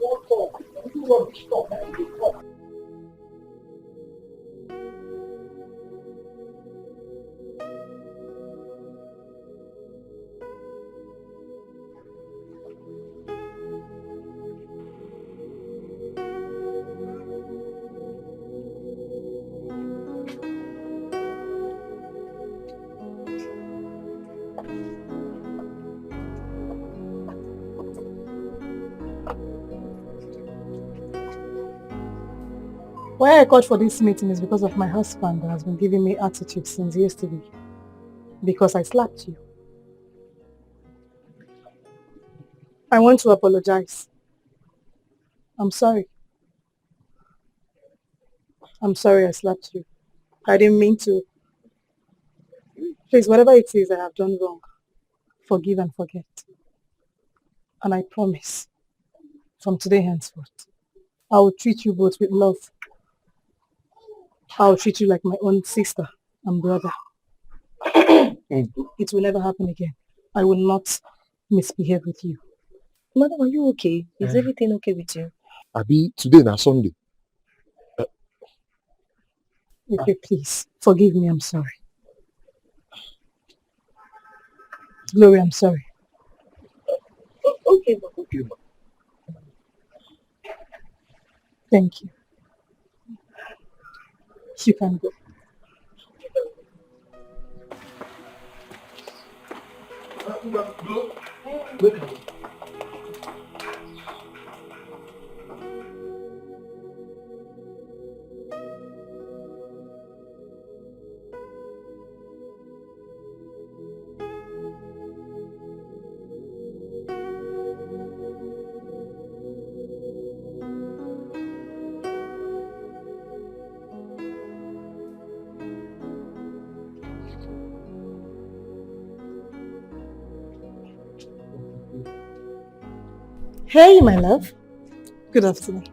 Why I called for this meeting is because of my husband that has been giving me attitude since yesterday. Because I slapped you. I want to apologize. I'm sorry. I'm sorry I slapped you. I didn't mean to. Please, whatever it is I have done wrong, forgive and forget. And I promise, from today henceforth, I will treat you both with love. I will treat you like my own sister and brother. It will never happen again. I will not misbehave with you. Madam, are you okay? Is everything okay with you? Abi, today na Sunday. Okay, please, forgive me, I'm sorry. Gloria, I'm sorry. Okay, ma. Thank you. You can go. Hey, my love. Good afternoon.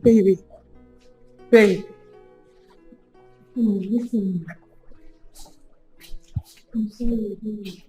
Baby. Baby. Listen. I'm sorry, baby.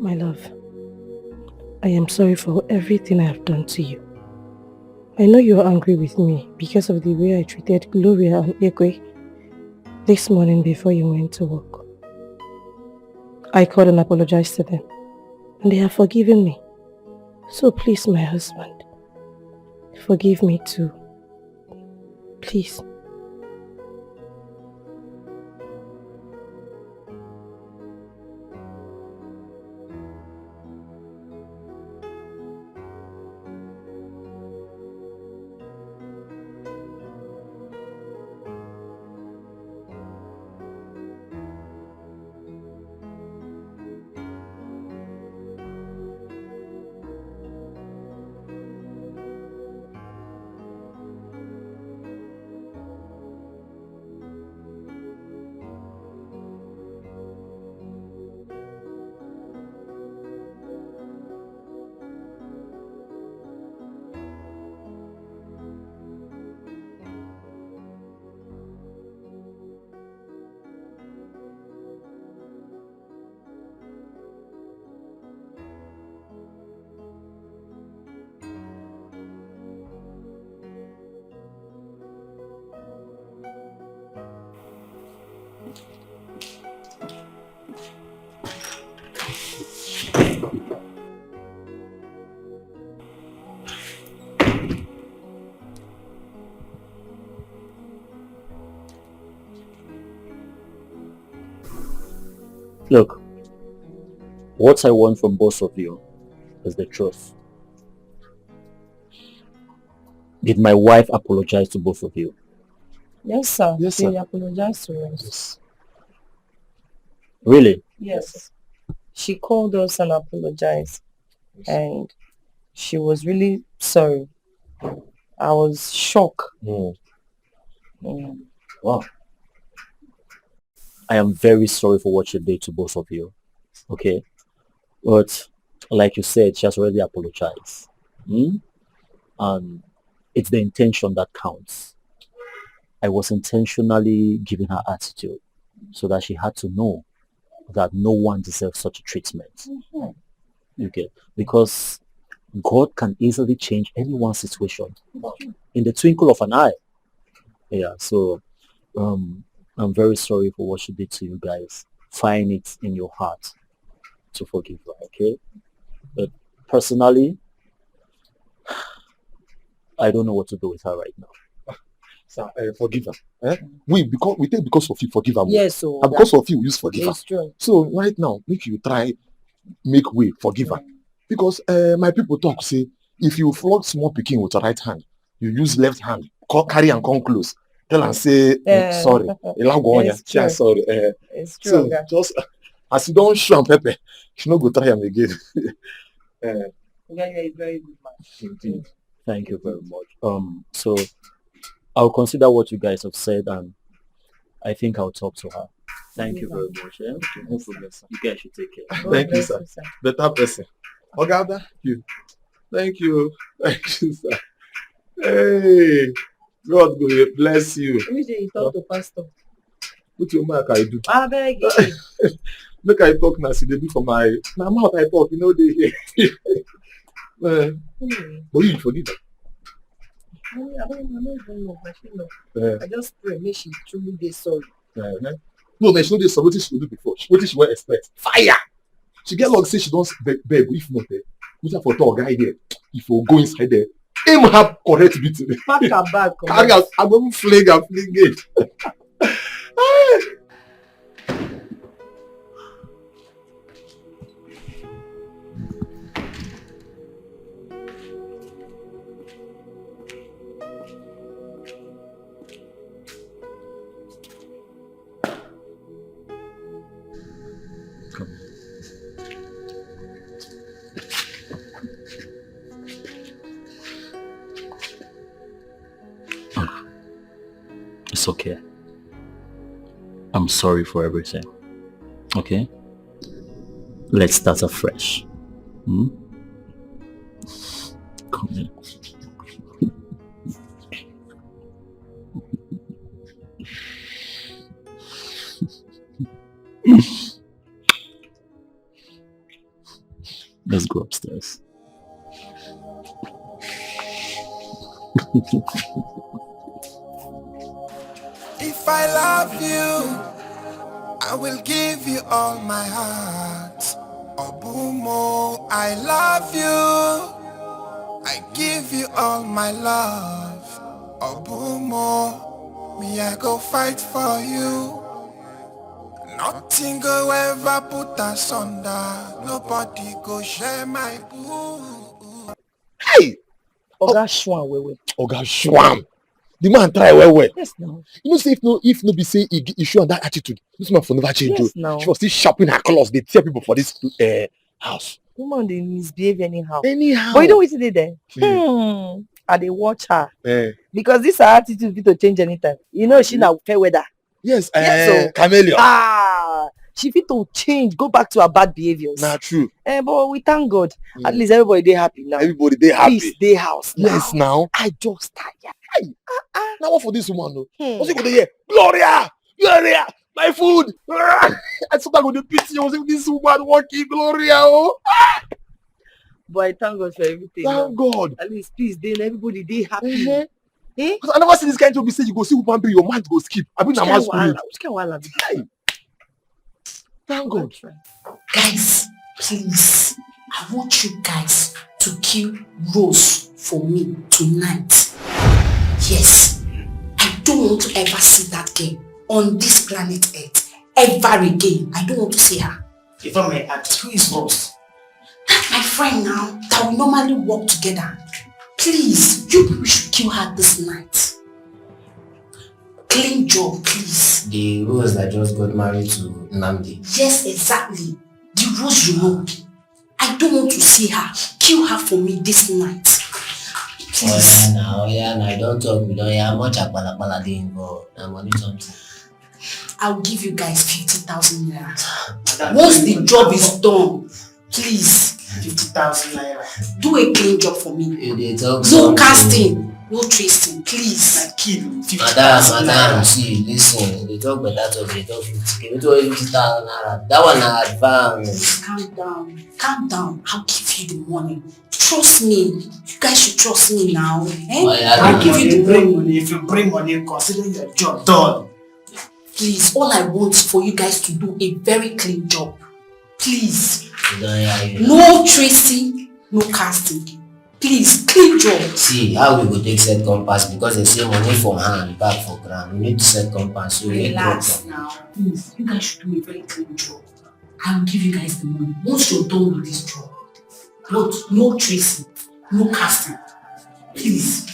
My love, I am sorry for everything I have done to you. I know you are angry with me because of the way I treated Gloria and Ekwe this morning before you went to work. I called and apologized to them, and they have forgiven me. So please, my husband, forgive me too. Please. Look, what I want from both of you is the truth. Did my wife apologize to both of you? Yes, sir. Yes, She sir. apologized to us. Yes. Really? Yes. She called us and apologized. And she was really sorry. I was shocked. Wow. I am very sorry for what she did to both of you. Okay? But like you said, she has already apologized. And it's the intention that counts. I was intentionally giving her attitude so that she had to know that no one deserves such a treatment. Okay? Because God can easily change anyone's situation in the twinkle of an eye. Yeah, so I'm very sorry for what she did to you guys. Find it in your heart to forgive her, okay? But personally, I don't know what to do with her right now. Sir, forgive her. We take because of you forgive her. Yes, so and because of you, we use forgive her. it's true. So right now, make you try make way forgive her. Because my people talk say if you flog small pikin with the right hand, you use left hand, carry and come close. Tell and say sorry. It's true. Sorry. It's true. So just as you don't show am pepper, you no go try am again. Yeah, it's very good man. Indeed. Thank you very much. So I'll consider what you guys have said, and I think I'll talk to her. Thank you very much. Yeah? No problem, sir. You guys should take care. Thank you, sir. Better person. Ogada, you. Thank you. Thank you, sir. Hey, God will bless you. Let me say you talk to pastor. Put your mouth I do. I beg you. Make I talk now, see they do for my mouth I talk, you know they hear. But you for that. I don't know, but you know. I just pray, make she truly be sorry. No, man, she know this what she will do before. What she will expect? Fire! She get long say she don't beg, if not there. Put her for talk guy there. If you go inside there, aim her correct bit. Pack her bag. Carry out, I'm going to fling it. It's okay. I'm sorry for everything. Okay? Let's start afresh. Come here. Let's go upstairs. If I love you, I will give you all my heart. Obumo, I love you. I give you all my love. Obumo, me I go fight for you. Nothing go ever put us under. Nobody go share my boo. Hey! Oga Shwan, wewe. Oga Shwan. The man try well. Yes, no. You know, say if no be say he show that attitude, this man for never change. Yes, no. She was still sharpening her claws. They tear people for this house. Woman, they misbehave anyhow. Anyhow. But you know what they there? I they watch her. Because this her attitude fit to change anytime. You know she now fair weather. Yes, so, chameleon. She fit to change, go back to her bad behaviors. Nah, true. But we thank God. At least everybody they happy now. Everybody they happy. Peace, they house. Yes, now. I just tired. Now what for this woman though? What's it going to hear? Gloria! Gloria! My food! I thought I would pity you. Was this woman walking Gloria? Oh? But I thank God for everything. Thank God. At least peace, then everybody they happy. Because I never see this kind of be say you go see woman be your mind go skip. I mean, I'm asking. Which kind of Thank God. Guys, please, I want you guys to kill Rose for me tonight. Yes, I don't want to ever see that girl on this planet Earth ever again. I don't want to see her. If I may ask, who is Rose? That's my friend now, that we normally work together. Please, you people should kill her this night. Clean job, please. The Rose that just got married to Nnamdi. Yes, exactly. The Rose you know. I don't want to see her. Kill her for me this night. Please. Oh yeah, now don't talk. We don't hear much about the involved. I'm money something. I'll give you guys 50,000 naira. Once the job is done, please. 50,000 naira. Do a clean job for me. No casting, no tracing, please. I kill 50,000 Madam, see, listen. They talk better talk. They talk 50,000. We talk 50,000 naira. That one na advance. Calm down. I'll give you the money. Trust me. You guys should trust me now. I'll give you the money. If you bring money, consider your job done. Please, all I want is for you guys to do a very clean job. Please. No tracing, no casting. Please, clean job. See, how we go take set compass because they say money from hand, back for ground. We need to set compass. So relax now. Please, you guys should do a very clean job. I'll give you guys the money. Once you're done with this job, but no tracing, no casting. Please.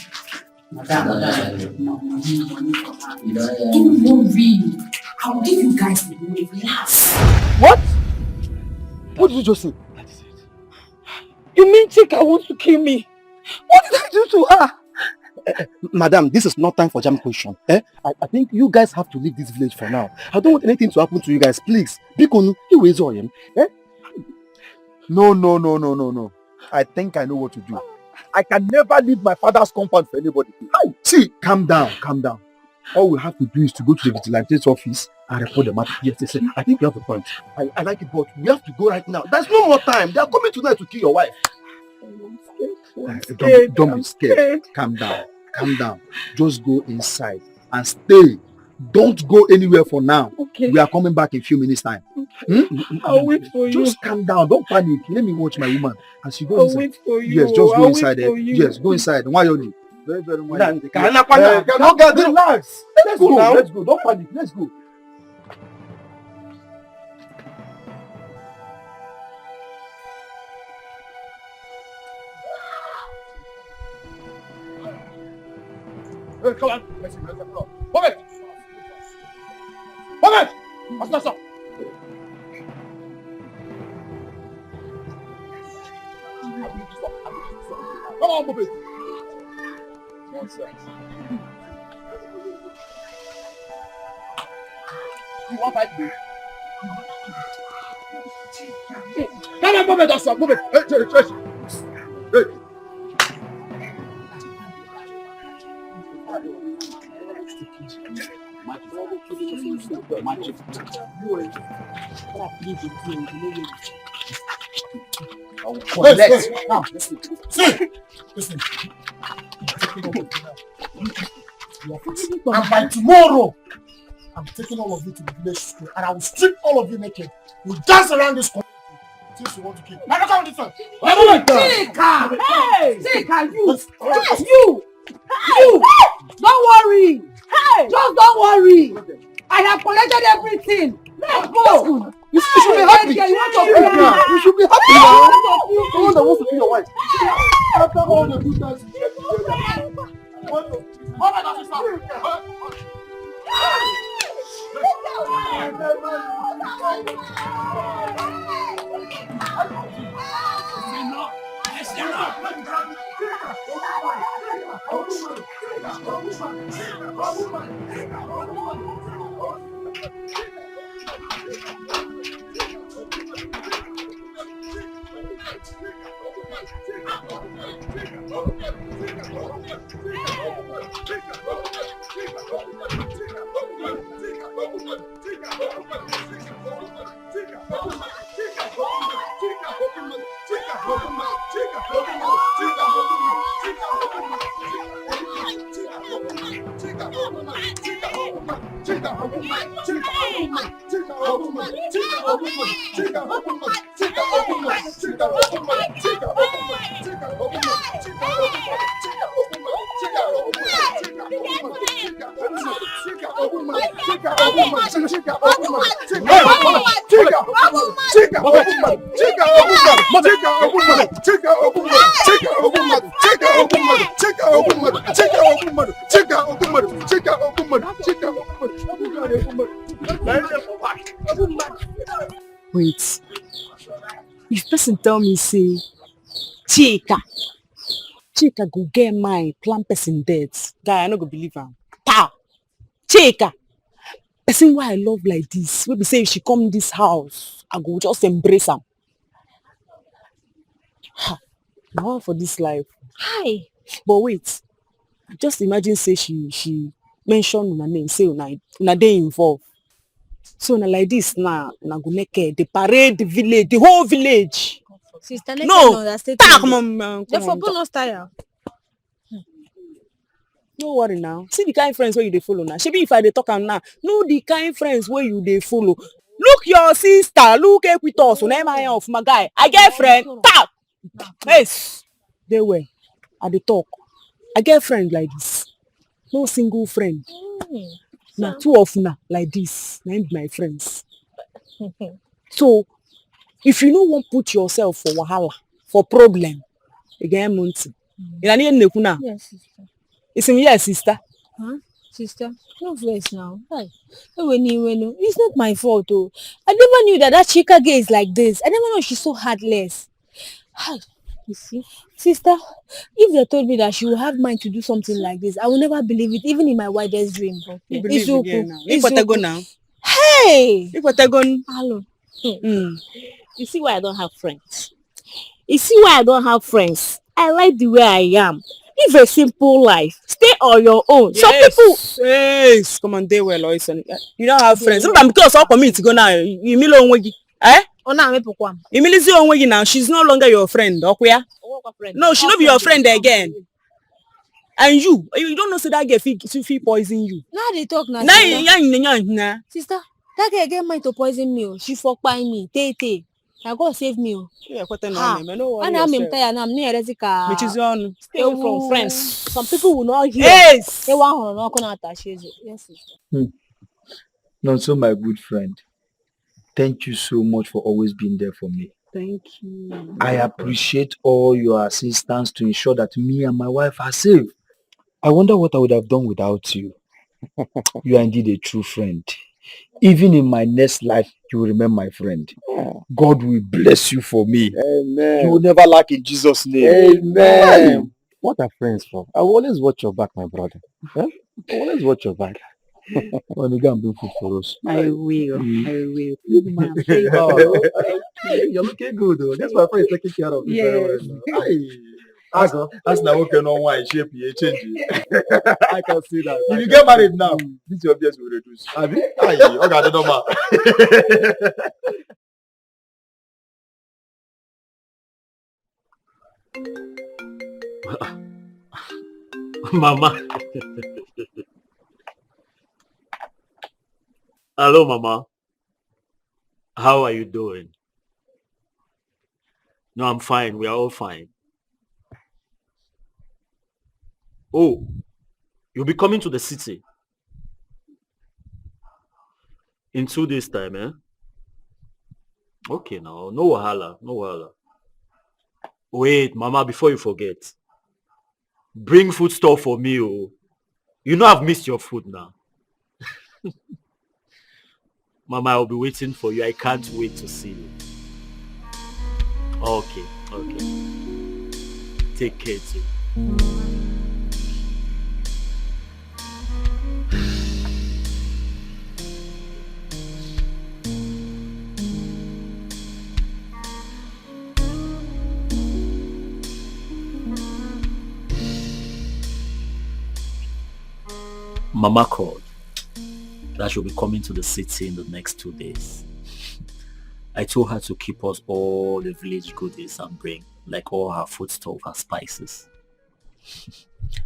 Madam, don't worry. I'll give you guys the money. Relax. What? What did you just say? You mean Chika wants to kill me? What did I do to her? Madam, this is not time for jam question. I think you guys have to leave this village for now. I don't want anything to happen to you guys. Please. Bikonu, you raise him. No. I think I know what to do. I can never leave my father's compound for anybody. See, calm down. All we have to do is to go to the vigilante's office and report the matter. Yes, they say, I think you have a point. I like it, but we have to go right now. There's no more time. They are coming tonight to kill your wife. Don't be scared. Calm down. Just go inside and stay. Don't go anywhere for now. Okay. We are coming back in a few minutes' time. I'll wait for you. Just calm down. Don't panic. Let me watch my woman. As you go I'll inside. wait for you. Yes, just go I'll inside. wait for you. Yes, go inside. Why you very, very well. Relax. Let's go now. Let's go. Don't panic. Let's go. Hey, come on. Move it. What's that song? Come on, move it. One sec. You want fight me? Come on, move it, Doctor. Move it. Hey. Let's now. Listen. And by tomorrow, I'm taking all of you to the village square and I will strip all of you naked. We'll dance around this corner since you want to kill. Now look at this one. Chika! Hey! Chika, you! Yes, you! You! Don't worry! Hey! Just don't worry! I have collected everything! Let's go! You should be happy. You should be happy now. Someone that wants to kill your wife. After all the good times you get together. Wait. If person tell me say Chika go get mine, plan person dead. Guy, I no go believe am. Pow! Chika! Person why I love like this. Wey be say if she come this house, I go just embrace am. Now for this life. Hi. But wait. Just imagine say she mention una name, say una dey involved. So na like this now, na go naked, they parade the village, the whole village. Sister, No, The football not tire. No worry now. See the kind friends where you dey follow now. Shebi if I dey talk am now, know the kind friends where you dey follow. Look your sister, look Equitos, on my of my guy. I get friend. Tap. Yes. They were. I dey talk. I get friend like this. No single friend. Now two of una like this. Na be my friends. So if you no wan put yourself for wahala, for problem, you get money. Yes, sister. It's in yes, sister. Huh? Sister, no voice now. Hi. It's not my fault, oh. I never knew that Chika girl is like this. I never know she's so heartless. Hi. You see? Sister, if they told me that she will have mind to do something like this, I will never believe it, even in my wildest dream. You believe again now. You It's go now. Hey! You go. Hello. You see why I don't have friends? You see why I don't have friends? I like the way I am. Live a simple life. Stay on your own. Some people... Yes, come on, they well, listen. You don't have friends. Sometimes because all community go now, you mean on wagi. Eh? Oh, now me pokwa. Emily is on wagi now. She's no longer your friend. Okay? No, she not be your friend again. And you don't know so that girl feel poison you. Now they talk now. Nah. Sister, that girl get mind to poison me. She fuck by me. Tay. Now God save me. Yeah, what no worry. And I'm tired. I'm near Ezika. Which is on. Stay away from friends. Some people will not hear. Yes. They want not gonna attach you. Yes, sister. Not so, my good friend. Thank you so much for always being there for me. Thank you. I appreciate all your assistance to ensure that me and my wife are safe. I wonder what I would have done without you. You are indeed a true friend. Even in my next life, you will remain my friend. God will bless you for me. Amen. You will never lack in Jesus' name. Amen. What are friends for? I will always watch your back, my brother. Huh? I will always watch your back. Well, you can bring food for us. I will. You're looking good, though. That's my friend taking care of you very well. As now okay, no why shape you change. I can see that. If you get married now, this your obvious will reduce. Abi? Aye, okay, the normal. Mama. Hello, Mama. How are you doing? No, I'm fine. We are all fine. Oh, you'll be coming to the city in 2 days' time, eh? Okay, now. No wahala. Wait, Mama, before you forget. Bring food stuff for me, oh. You know I've missed your food now. Mama, I'll be waiting for you. I can't wait to see you. Okay. Take care too. Mama called that she'll be coming to the city in the next 2 days. I told her to keep us all the village goodies and bring, like all her foodstuff and spices.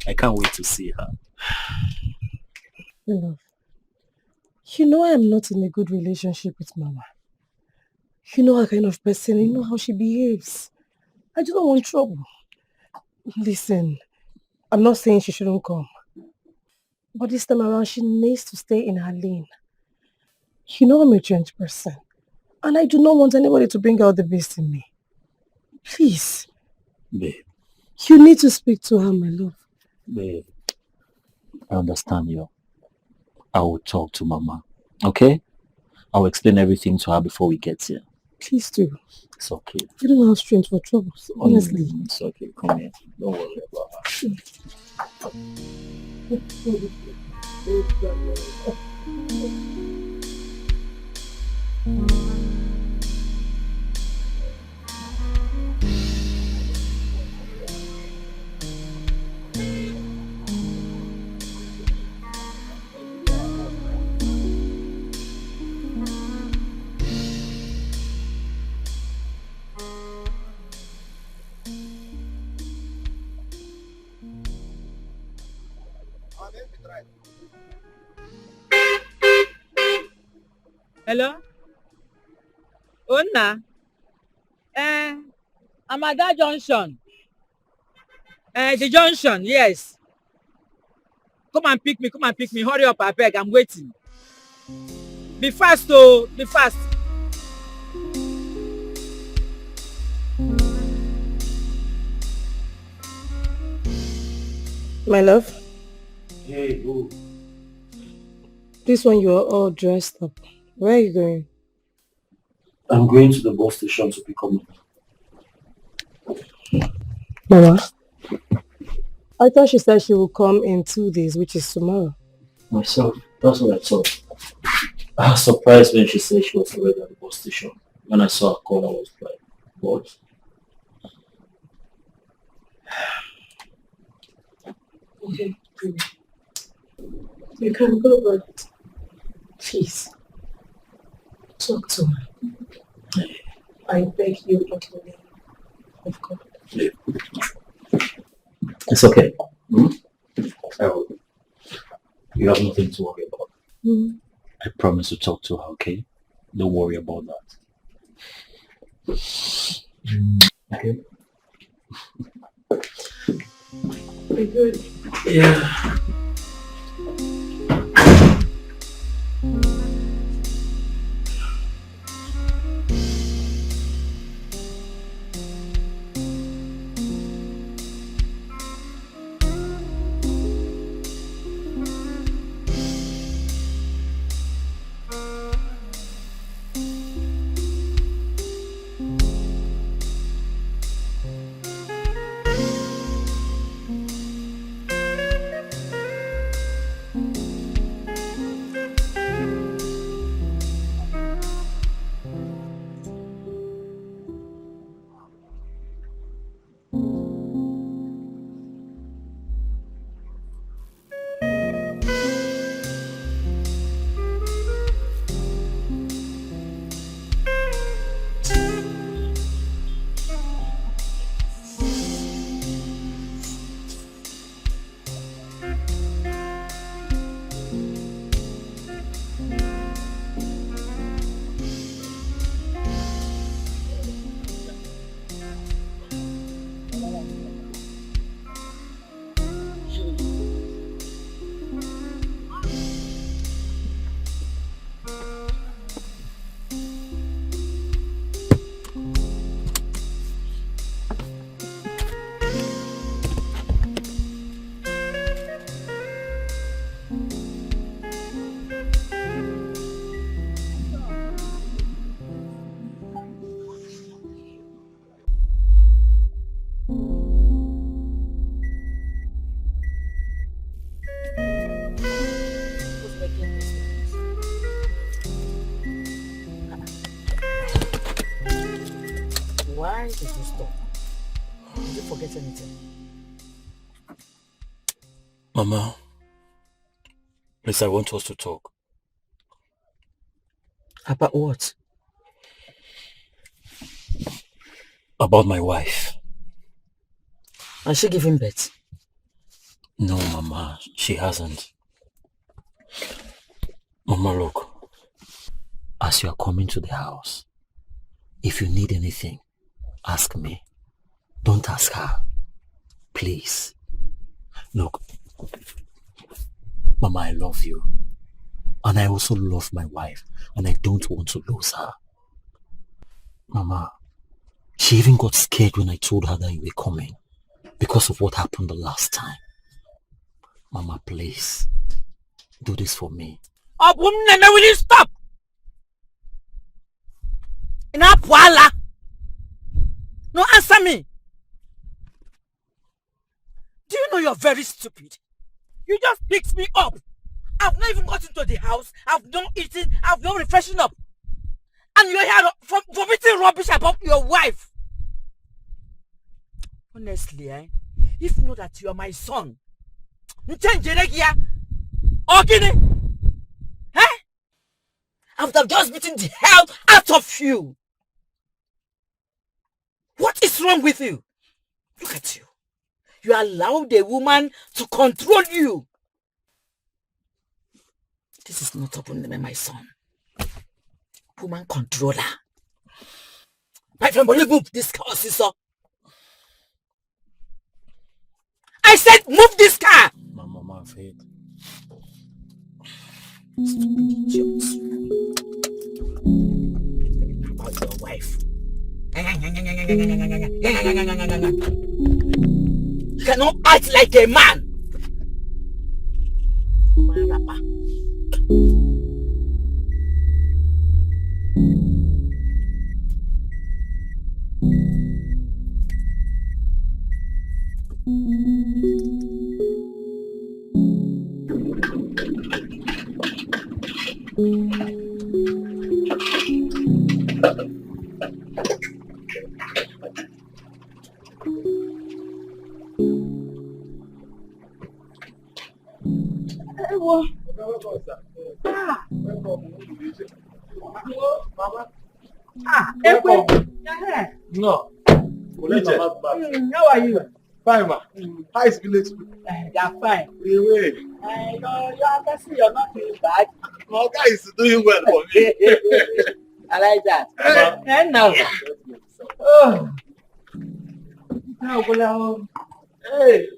I can't wait to see her. Love, you know I am not in a good relationship with Mama. You know her kind of person, you know how she behaves. I do not want trouble. Listen, I'm not saying she shouldn't come. But this time around, she needs to stay in her lane. You know I'm a strange person. And I do not want anybody to bring out the beast in me. Please. Babe. You need to speak to her, my love. Babe, I understand you. I will talk to Mama. Okay? I will explain everything to her before we get here. Please do. It's okay. You don't have strength for trouble, honestly. It's okay. Come here. Don't worry about her. Hello? Onna? I'm at that junction. The junction, yes. Come and pick me. Hurry up, I beg. I'm waiting. Be fast, oh. Be fast. My love? Hey, oh. This one you are all dressed up. Where are you going? I'm going to the bus station to pick up Mama? I thought she said she will come in 2 days, which is tomorrow. myself. That's what I thought. I was surprised when she said she was already at the bus station. When I saw her call, I was like, what? Okay. You can go, but please talk to her. I beg you in the name of God. It's okay. You have nothing to worry about. I promise to talk to her, okay? Don't worry about that. Okay? We're good. Yeah. Why did you stop? Did you forget anything? Mama, please, I want us to talk. About what? About my wife. Has she given birth? No, Mama, she hasn't. Mama, look. As you are coming to the house, if you need anything, ask me. Don't ask her. Please. Look, Mama, I love you. And I also love my wife. And I don't want to lose her. Mama, she even got scared when I told her that you were coming. Because of what happened the last time. Mama, please. Do this for me. Will you stop? No, answer me. Do you know you're very stupid? You just picked me up. I've not even gotten to the house. I've not eaten. I've not refreshing up. And you're here vomiting rubbish about your wife. Honestly, if not that you're my son, you change your leg here. Okay? I would have just beaten the hell out of you. What is wrong with you? Look at you. You allowed a woman to control you. This is not open, my son. Woman controller. My friend, will you move this car, sister? I said move this car! Mama, I'm afraid. About your wife. You cannot act like a man. No. How are you? Fine, ma. How is village? They are fine. Anyway. I can see you're not doing bad. My guy is doing well for me. I like that. And now. Oh. Now go down. Hey.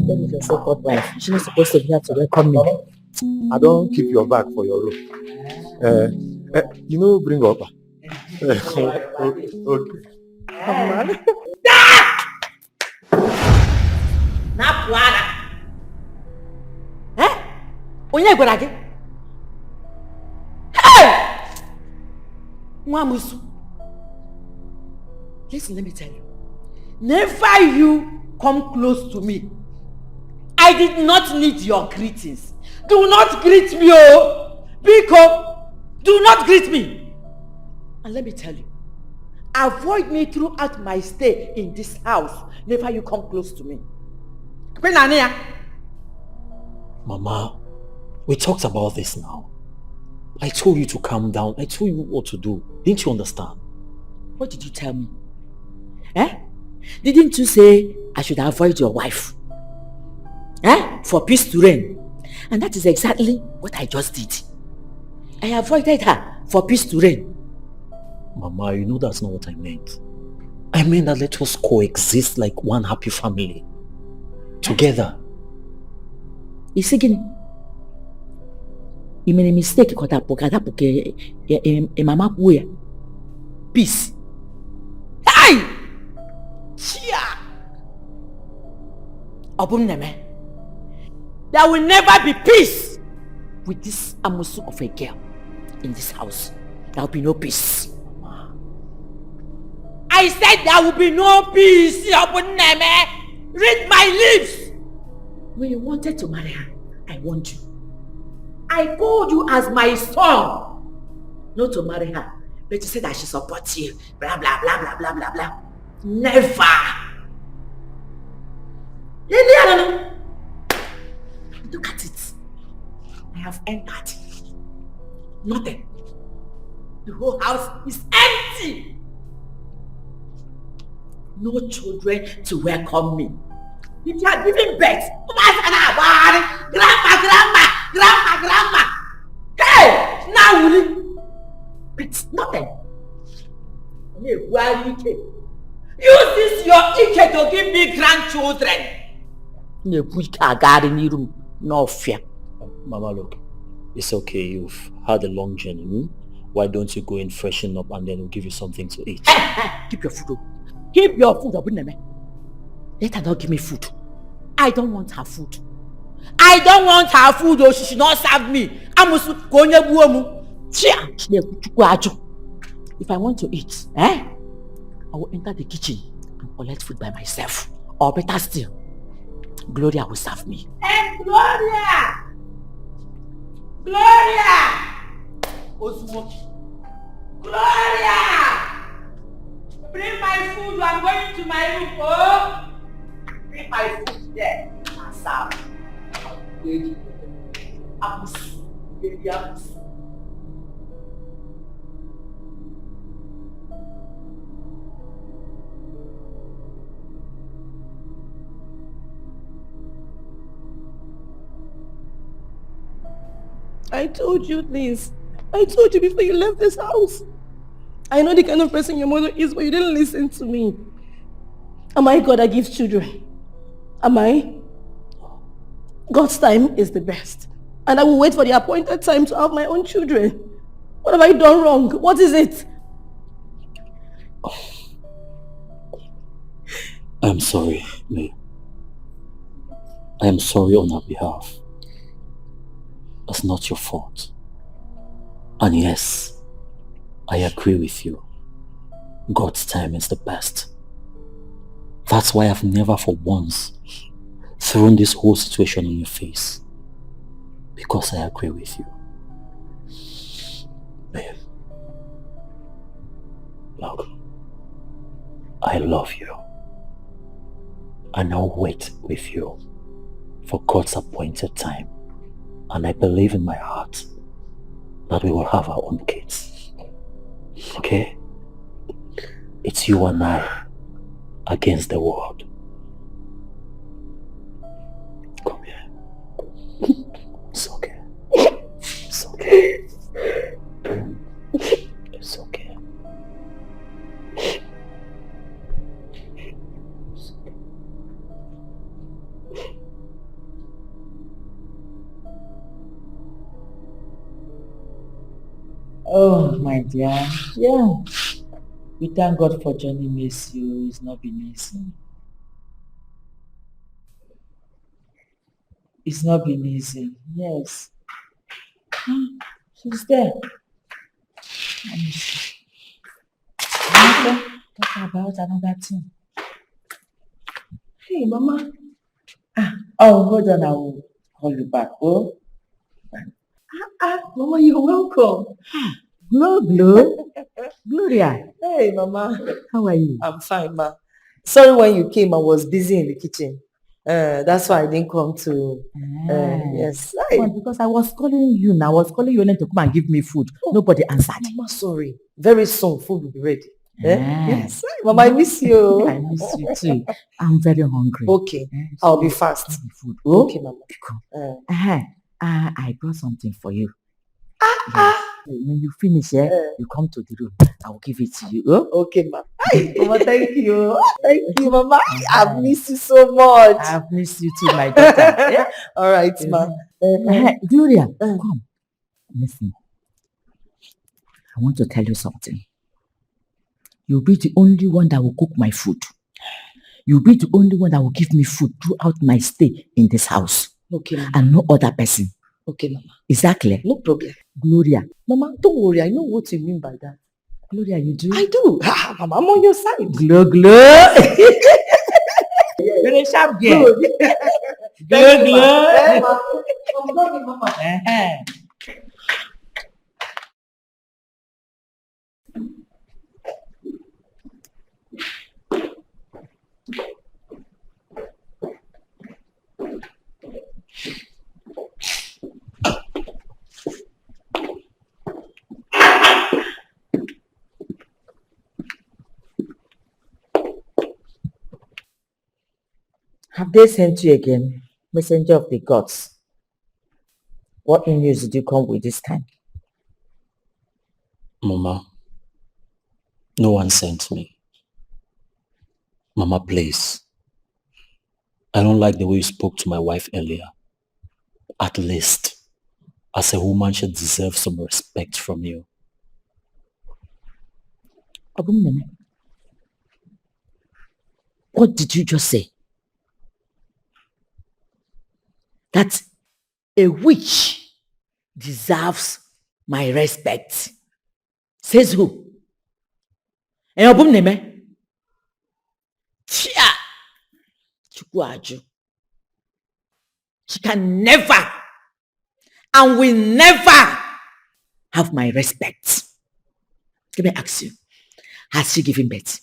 That is your so-called wife. She's not supposed to be here to welcome me. I don't keep your bag for your room. You know, bring up. Okay. Come on. Napuada. Onye gwara gị? Hey! Mwamusu. Listen, let me tell you. Never you come close to me. I did not need your greetings. Do not greet me, oh! Biko, do not greet me. And let me tell you, avoid me throughout my stay in this house. Never you come close to me. Mama, we talked about this now. I told you to calm down. I told you what to do. Didn't you understand? What did you tell me? Didn't you say I should avoid your wife? For peace to reign. And that is exactly what I just did. I avoided her for peace to reign. Mama, you know that's not what I meant. I meant that let us coexist like one happy family. Together. You see, you made a mistake. Peace. Hey! Chia! There will never be peace with this amusu of a girl in this house. There will be no peace. I said there will be no peace. Read my lips. When you wanted to marry her, I want you. I called you as my son, not to marry her. But you said I should support you. Blah, blah, blah, blah, blah, blah, blah. Never. Look at it. I have entered. Nothing. The whole house is empty. No children to welcome me. If you had given birth, grandma. Hey, now will you? But nothing. Use this your Ike to give me grandchildren. No fear. Mama, look, it's okay. You've had a long journey. Why don't you go and freshen up and then we'll give you something to eat? Keep your food. Keep your food. Let her not give me food. I don't want her food. I don't want her food, or she should not serve me. If I want to eat, I will enter the kitchen and collect food by myself. Or better still, Gloria will serve me. And Gloria! Gloria! Bring my food. I'm going to my room. Oh! Bring my food there. And serve. Lady. Apples. Baby apples. I told you this. I told you before you left this house. I know the kind of person your mother is, but you didn't listen to me. Am I God that gives children? Am I? God's time is the best. And I will wait for the appointed time to have my own children. What have I done wrong? What is it? I'm sorry, May. I am sorry on her behalf. It's not your fault. And yes, I agree with you. God's time is the best. That's why I've never for once thrown this whole situation in your face. Because I agree with you. Babe. Look, I love you. And I'll wait with you for God's appointed time. And I believe in my heart that we will have our own kids. Okay? It's you and I against the world. Come here. It's okay. It's okay. It's okay. Oh, my dear. Yeah. We thank God for Johnny miss you. It's not been easy. It's not been easy. Yes. She's there. Let me see. Okay. Talk about another thing. Hey, Mama. Oh, hold on. I will call you back. Oh. Mama, you're welcome. Glow. Gloria. Hey, Mama. How are you? I'm fine, Ma. Sorry when you came, I was busy in the kitchen. That's why I didn't come to... yes. Well, because I was calling you now. I was calling you to come and give me food. Nobody answered. Mama, sorry. Very soon, food will be ready. Yes. Mama, I miss you. I miss you too. I'm very hungry. Okay. I'll be fast. Food. Okay, Mama. I brought something for you. When you finish, you come to the room. I will give it to you. Okay, Ma. Hi, Mama, thank you. Thank you, Mama. I've missed you so much. I've missed you too, my daughter. All right, Ma. Gloria, come. Listen. I want to tell you something. You'll be the only one that will cook my food. You'll be the only one that will give me food throughout my stay in this house. Okay, Mama. And no other person. Okay, Mama. Is that clear? No problem. Gloria. Mama, don't worry. I know what you mean by that. Gloria, you do? I do. Mama, I'm on your side. Glow, glow. You're a sharp girl. Glow, glow. I'm loving Mama. Have they sent you again, messenger of the gods? What news did you come with this time? Mama, no one sent me. Mama, please. I don't like the way you spoke to my wife earlier. At least, as a woman, she deserves some respect from you. What did you just say? That a witch deserves my respect. Says who? Chia! She can never and will never have my respect. Let me ask you, has she given birth?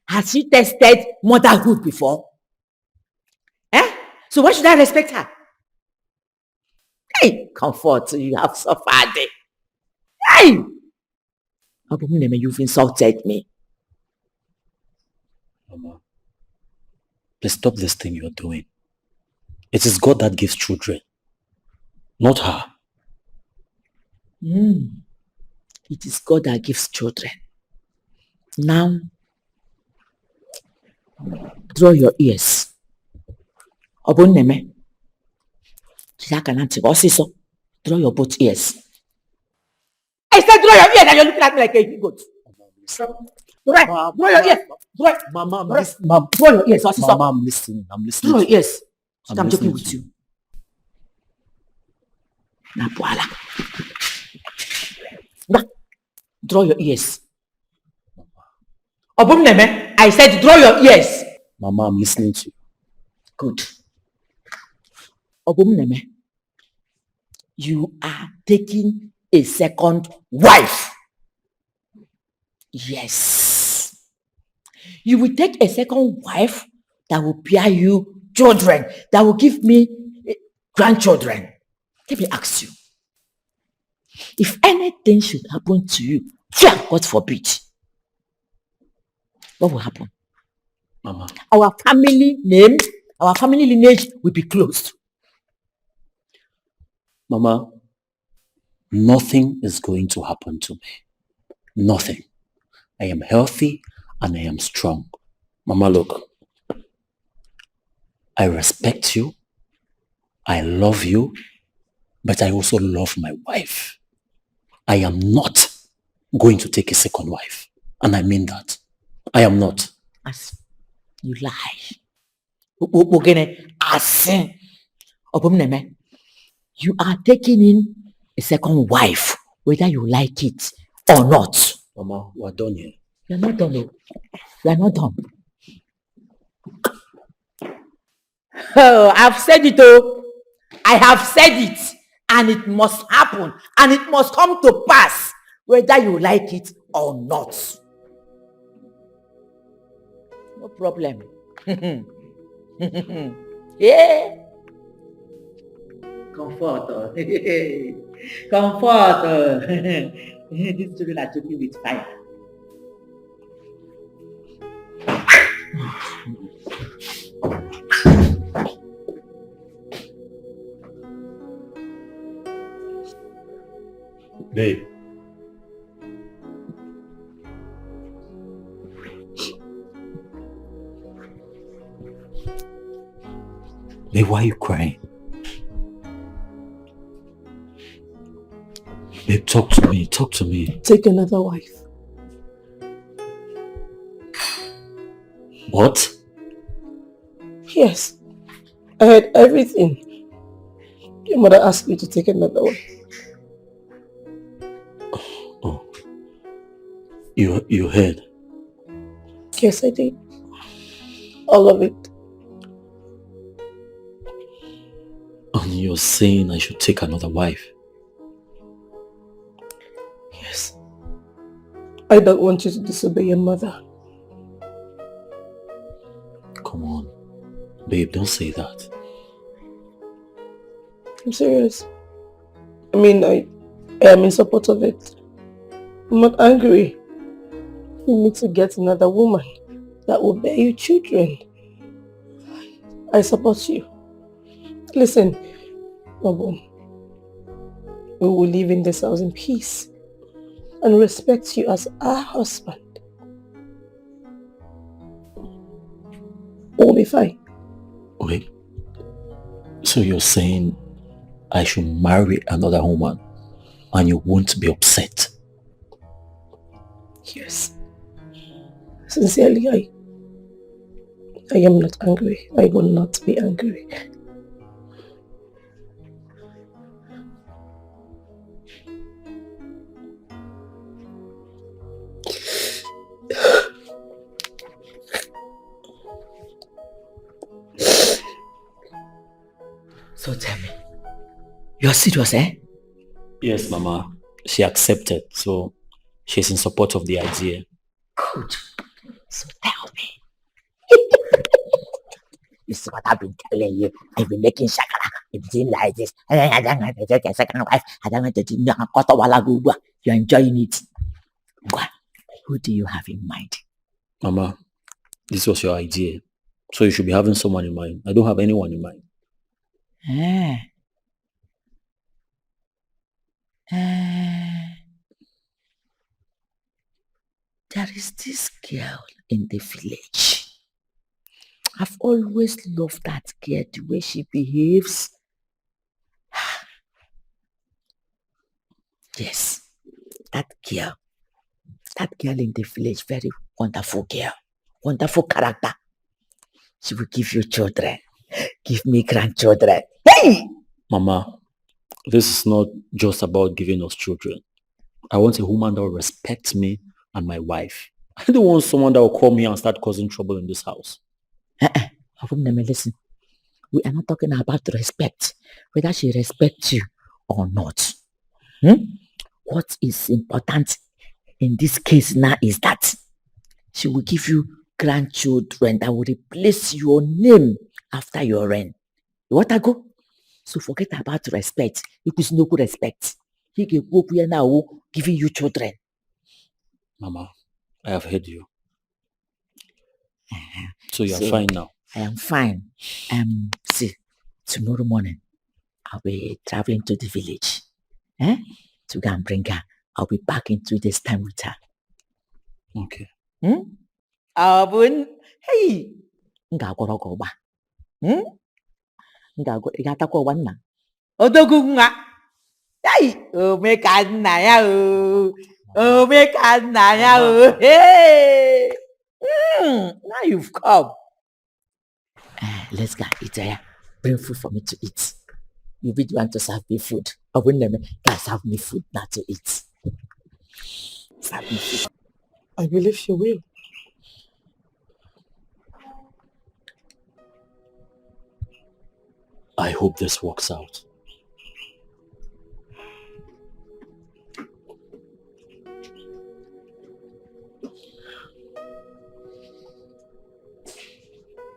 Has she tested motherhood before? So why should I respect her? Hey, comfort, you have suffered. Hey! You've insulted me. Mama, please stop this thing you're doing. It is God that gives children, not her. It is God that gives children. Now, draw your ears. Obuneme. Draw your both ears. I said draw your ears and you're looking at me like a goat. Draw your ears. Mama, draw your ears. Mama, I'm listening. Draw your ears. I'm joking with you. Draw your ears. Obumneme, I said draw your ears. Mama, I'm listening to you. Good. Obumneme, you are taking a second wife. Yes. You will take a second wife that will bear you children, that will give me grandchildren. Let me ask you. If anything should happen to you, God forbid, what will happen? Mama. Our family name, our family lineage will be closed. Mama, nothing is going to happen to me. Nothing. I am healthy and I am strong. Mama, look. I respect you. I love you. But I also love my wife. I am not going to take a second wife. And I mean that. I am not. As you lie. You are taking in a second wife, whether you like it or not. Mama, we're done here. You're not done, no. You're not done. Oh, I've said it, oh. I have said it. And it must happen. And it must come to pass, whether you like it or not. No problem. Yeah. Comfort. Comfort. These children are joking with fire. Babe. Babe, why are you crying? Babe, talk to me. Talk to me. Take another wife. What? Yes. I heard everything. Your mother asked me to take another one. Oh. You heard? Yes, I did. All of it. And you're saying I should take another wife? Yes. I don't want you to disobey your mother. Come on. Babe, don't say that. I'm serious. I mean, I am in support of it. I'm not angry. You need to get another woman that will bear you children. I support you. Listen, Bobo, we will live in this house in peace and respect you as our husband. We'll be fine. Wait. So you're saying I should marry another woman and you won't be upset? Yes. Sincerely, I am not angry. I will not be angry. So tell me, you're serious, eh? Yes, Mama. She accepted, so she's in support of the idea. Good. So tell me. You see what I've been telling you? I've been making shakara. It's been like this. I don't want to take a second wife. I don't want to do nothing. You're enjoying it. Who do you have in mind? Mama, this was your idea. So you should be having someone in mind. I don't have anyone in mind. There is this girl in the village. I've always loved that girl, the way she behaves. Yes, that girl in the village, very wonderful girl, wonderful character. She will give you children, give me grandchildren. Hey! Mama, this is not just about giving us children. I want a woman that will respect me and my wife. I don't want someone that will come here and start causing trouble in this house. Listen, we are not talking about respect, whether she respects you or not. What is important in this case now is that she will give you grandchildren that will replace your name after your reign. You want to go? So forget about respect. It is no good respect. He can go here now giving you children. Mama, I have heard you. So you are fine now? I am fine. See, tomorrow morning, I'll be traveling to the village. To go and bring her. I'll be back in 2 days' time with her. Okay. Abun, hey! Ngagoro goba. Ngatakwa wana. Odogu nga. Hey! Omeka nna ya o. Omeka nna ya o. Hey! Now you've come. Let's go eat here. Bring food for me to eat. You really want to serve me food. I wouldn't let me. Guys, have me food not to eat. Serve me food. I believe you will. I hope this works out.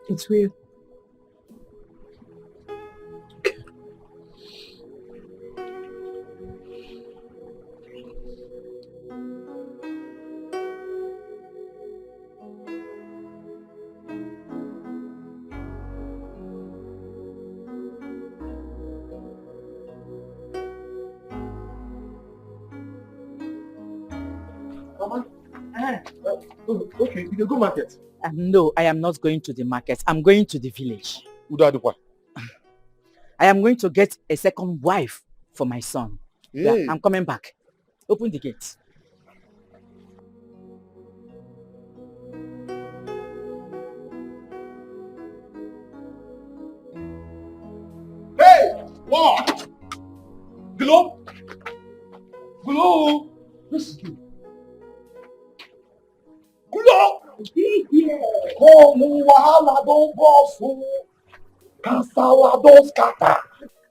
It's weird. Okay, you can go market. No, I am not going to the market. I'm going to the village. What? I am going to get a second wife for my son. Hey. Yeah, I'm coming back. Open the gate. Hey! What? Glow? Glow? Listen. Glow!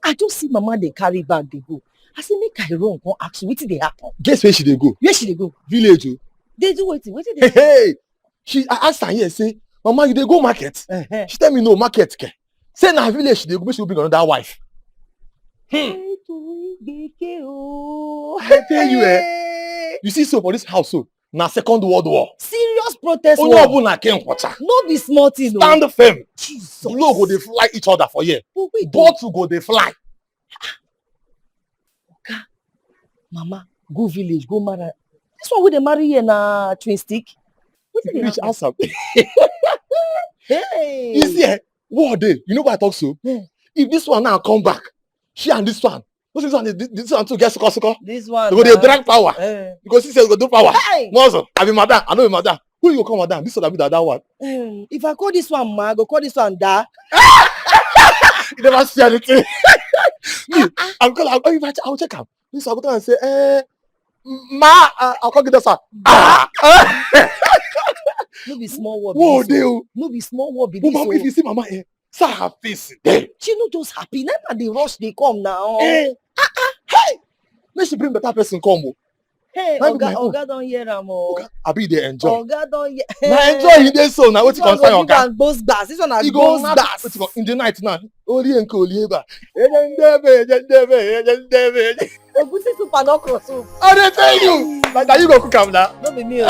I just see Mama they carry bag they go. I say make I run come ask you wetin dey happen. Guess where she dey go? Where she dey go? Village o. They do wetin dey happen. Hey! I asked her here say, Mama you dey go market? She tell me no market ke. Say na village she dey go make she go bring another wife. I tell you you see so for this house so na Second World War. Serious protest war. war. No be small thing o. Stand firm. Blow go dey fly each other for here. Bottle go dey fly. Mama, go village, go marry. This one wey dey marry here na twin stick. Reach answer. Hey! You see war dey. You know why I talk so? If this one now come back, she and this one, this one too get suko. This one. They go dey drag power. Because she says go do power. Hey! Muscle. I be madam. I know be madam. Who you go call madam? This one I be that one. If I call this one ma, I go call this one da. You never see anything. Me, I'll check am. This one I go tell am say, ma, I'll call this one. No be small word. Whoa, deal. No be small word. Be Mama, if you see Mama here, say her face there. She no just happy. Now they rush, they come now. Hey, let she bring better person come. Hey, Oga don hear am o. I be there enjoy. Oga don hear. Na enjoy he dey so. Now what you concern Oga? This one na goes gas. In the night now. Oli enko olieba. Egusi soup and okra soup. I dey tell you. Like that you go cook am now. No be me o.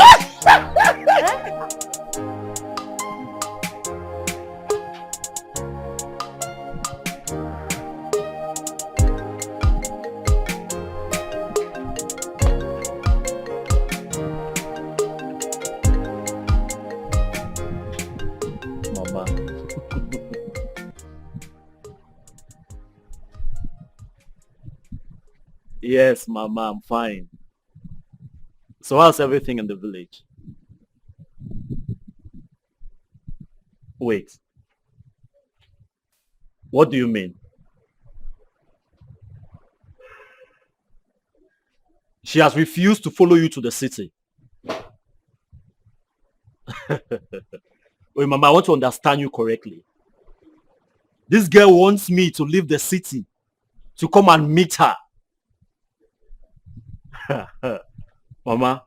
Yes, Mama, I'm fine. So how's everything in the village? Wait. What do you mean? She has refused to follow you to the city. Wait, Mama, I want to understand you correctly. This girl wants me to leave the city to come and meet her. Mama,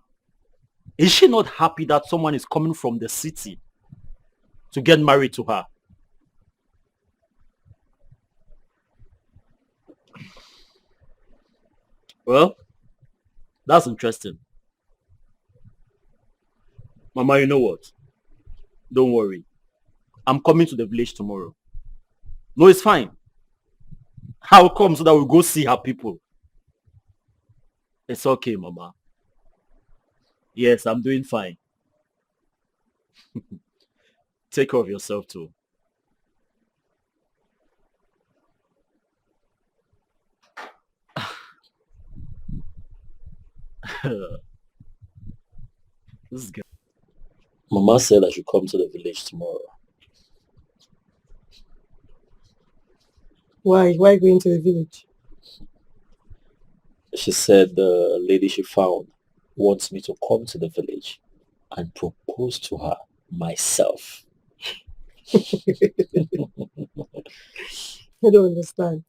is she not happy that someone is coming from the city to get married to her? Well, that's interesting. Mama, you know what? Don't worry. I'm coming to the village tomorrow. No, it's fine. I'll come so that we'll go see her people. It's okay, Mama. Yes, I'm doing fine. Take care of yourself too. This guy. Mama said I should come to the village tomorrow. Why? Why going to the village? She said the lady she found wants me to come to the village and propose to her myself. I don't understand.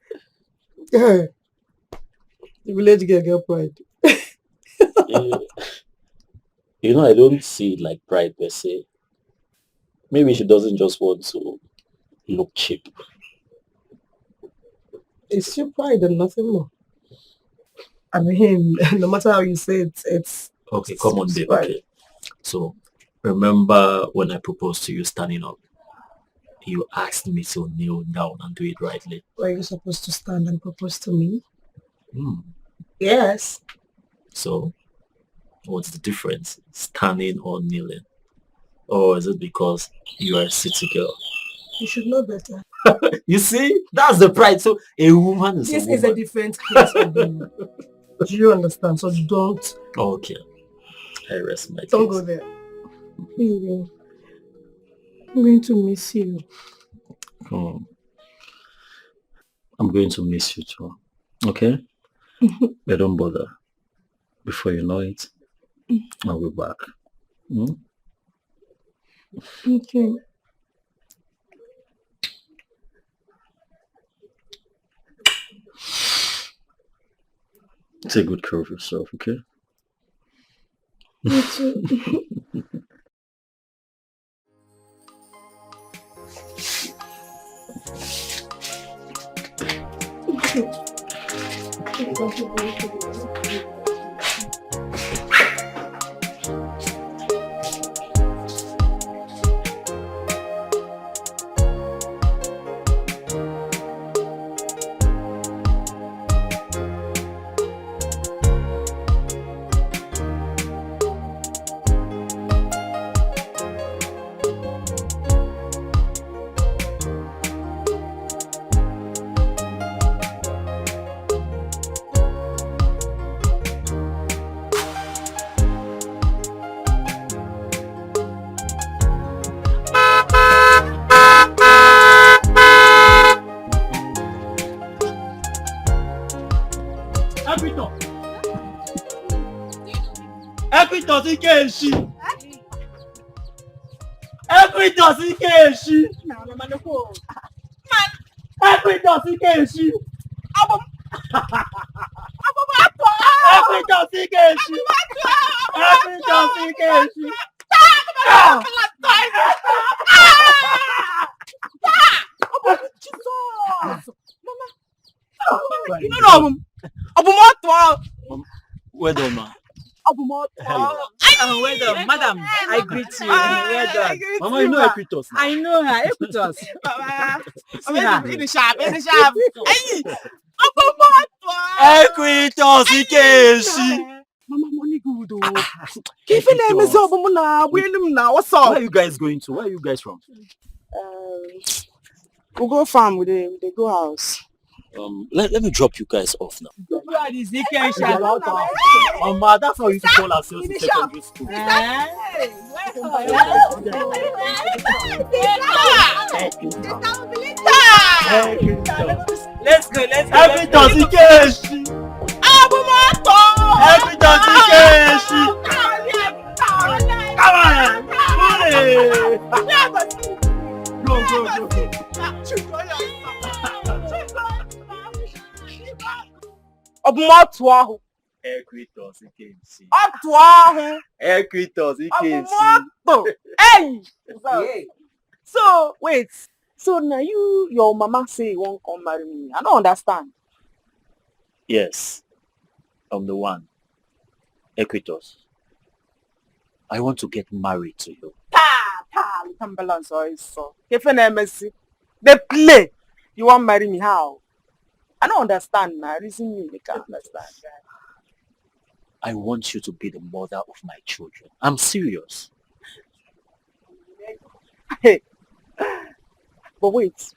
The village girl pride. You know, I don't see it like pride per se. Maybe she doesn't just want to look cheap. It's your pride and nothing more. I mean, no matter how you say it, it's... Okay, come on, babe. Okay. So, remember when I proposed to you standing up? You asked me to kneel down and do it rightly. Were you supposed to stand and propose to me? Hmm. Yes. So, what's the difference? Standing or kneeling? Or is it because you are a city girl? You should know better. You see? That's the pride. So, a woman is This a woman. is a different case of them. Do you understand? So don't... Okay. I rest my case. Don't go there. Baby, I'm going to miss you. Oh. I'm going to miss you too. Okay? But don't bother. Before you know it, I'll be back. Hmm? Okay. Take good care of yourself, okay? You too. Well done, ma. Well done, madam. I greet you. Well done. Mama, you know Equitos now. I know her. Equitos. See her. In the shop. Hey! Equitos, Ikeshi. Mama, money good. Keep your name is up. What's up? Where are you guys going to? Where are you guys from? We'll go farm with the go house. Let me drop you guys off now. Mama, that's how you used to call ourselves in secondary school. Let's go. Equitos, Ikeshi. Equitos, Ikeshi. Come on. Obumotuahu. Equitos, Ikensi. Otuahu. Equitos, Ikensi. Obumoto. Hey! So, wait. So now your mama say you won't come marry me. I don't understand. Yes, I'm the one. Equitos. I want to get married to you. We can balance all so. If an MSC, they play. You want marry me how? I don't understand now. Reason me, I can't understand. I want you to be the mother of my children. I'm serious. Hey. But wait,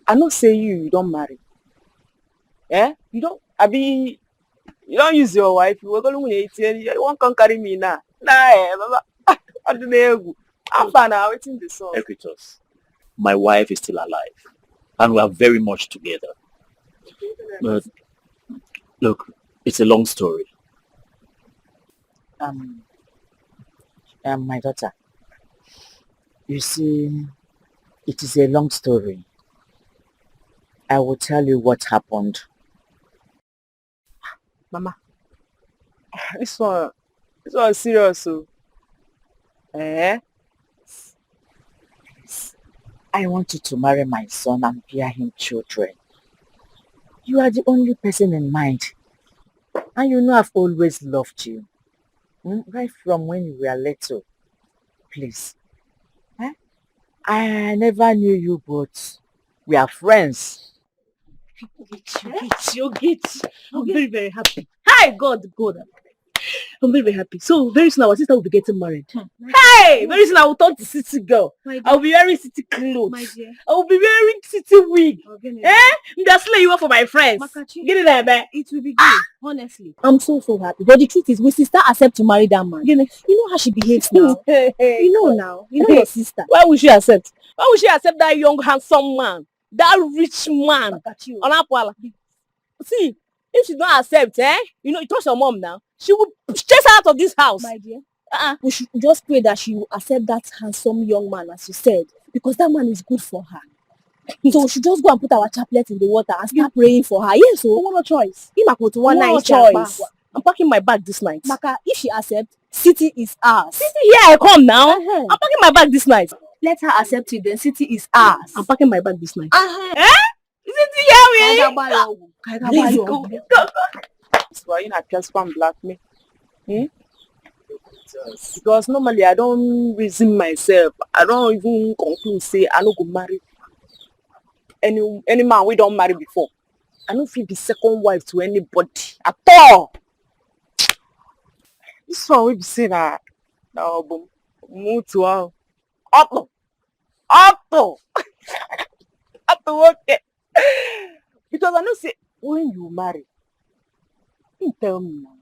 I not say you don't marry. Eh? You don't. You don't use your wife. You won't come carry me now. Nah, I don't know. I'm fine now. Waiting the song. Equitos, my wife is still alive, and we are very much together. But look, it's a long story. My daughter, you see, it is a long story. I will tell you what happened. Mama, this one is serious. So. Eh? I want you to marry my son and bear him children. You are the only person in mind. And you know I've always loved you. Right from when you were little. Please. Eh? I never knew you, but we are friends. You get. I'm very, very happy. Hi, God. I'm very, very happy. So very soon our sister will be getting married. Hey! Very soon I will turn to city girl. I will be wearing city clothes. I will be wearing city wig. Eh? That's like you are for my friends. Get it there, man. It will be good, honestly. I'm so happy. But the truth is, will sister accept to marry that man? You know how she behaves now. You know now. You know your sister. Why would she accept? Why would she accept that young, handsome man? That rich man? See, if she don't accept, you trust your mom now. She will chase her out of this house. My dear. We should just pray that she will accept that handsome young man, as you said, because that man is good for her. So we should just go and put our chaplet in the water and start praying for her. Yes, so no choice. No choice. I'm packing my bag this night. Maka, if she accepts, city is ours. City, here I come now. I'm packing my bag this night. Let her accept it, then city is ours. I'm packing my bag this night. City, here we Let's go. That's why you not just one black me. Because normally I don't reason myself. I don't even conclude say I don't go marry any man we don't marry before. I don't feel the second wife to anybody at all. This one we be saying that now boom move to Otto okay. Because I know say when you marry, you tell me now.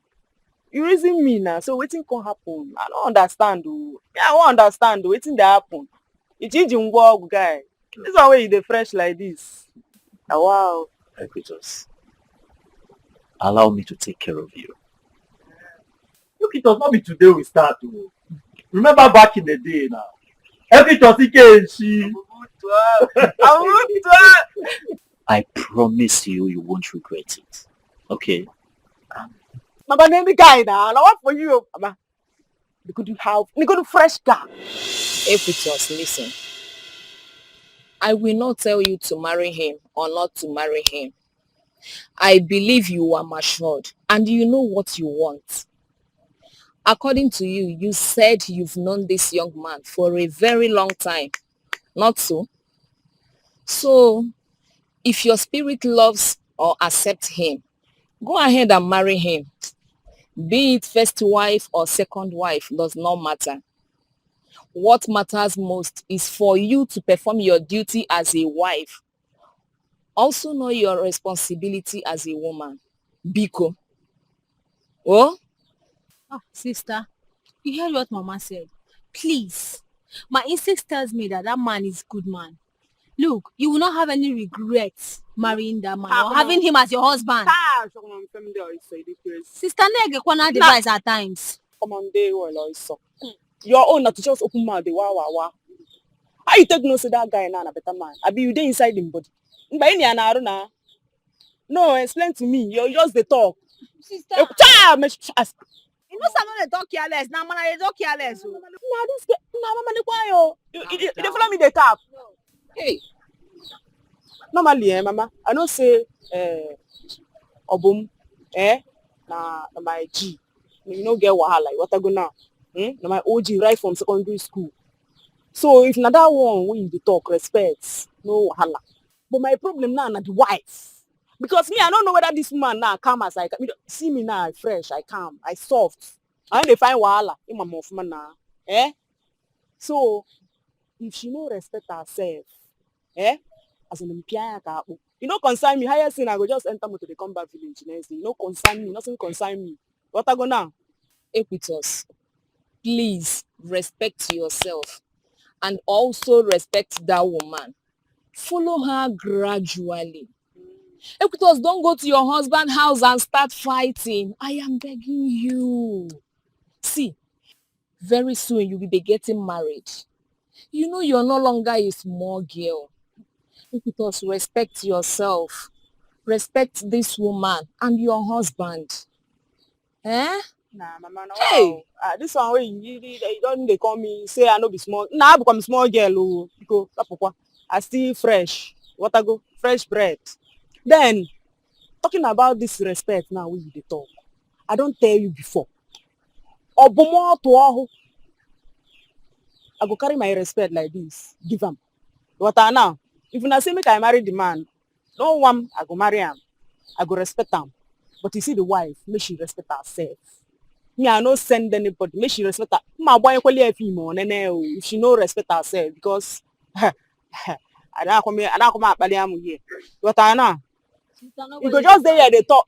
You reason me now, so wetin can happen? I don't understand. I won't understand. Wetin dey happen? It didn't work, guy. This one way you dey fresh like this. Wow. Equitos, allow me to take care of you. Look, it was not be today we start. Remember back in the day now. Equitos, Ikensi. I promise you won't regret it. Okay? Mama, name the guy now. Now what for you? Mama, we could do fresh guy. Equitos, listen. I will not tell you to marry him or not to marry him. I believe you are matured and you know what you want. According to you, you said you've known this young man for a very long time. Not so? So, if your spirit loves or accepts him, go ahead and marry him. Be it first wife or second wife does not matter. What matters most is for you to perform your duty as a wife. Also know your responsibility as a woman. Biko. Oh? Sister, you heard what Mama said. Please. My instinct tells me that man is good man. Look, you will not have any regrets marrying that man or having him as your husband. Sister Nege Kwana advice at times. Come on, your own not to just open mouth. Wow. How you take no say that guy now a better man? I be you dey inside him body. No, explain to me. You just the talk. Sister. You know someone they talk careless. Now man, they talk careless. Nah, this girl, mama, they quiet. You follow me the tap. Hey. Normally, mama, I don't say obum, na my G. You know get wahala. What I go now? Na my OG right from secondary school. So if na that one when you talk respect, no wahala. But my problem now na the wife. Because me, I don't know whether this woman now calm as I can. See me now, fresh, I calm, I soft. I ain't dey find wahala in my mouth now. So if she no respect herself, as an you know concern me, highest thing I go just enter motor, they come back village next day. You know concern me, nothing concern me. What I go now? Equitos, please respect yourself and also respect that woman. Follow her gradually. Equitos, don't go to your husband's house and start fighting. I am begging you. See, very soon you will be getting married. You know you're no longer a small girl. Equitos, respect yourself. Respect this woman and your husband. Nah, mama, no. Hey! This one way you don't they call me, say I know be small. Nah, I become small girl. Because I still fresh. What I go? Fresh bread. Then, talking about this respect now, we dey talk. I don't tell you before. Obomo to aho. I go carry my respect like this. Give am. What I now? If you say make I marry the man, no one I go marry him. I go respect him. But you see the wife, make she respect herself. Me, I no send anybody. Make she respect her. My boy if she no respect herself, because I don't come out here. What I know? You go just there they talk.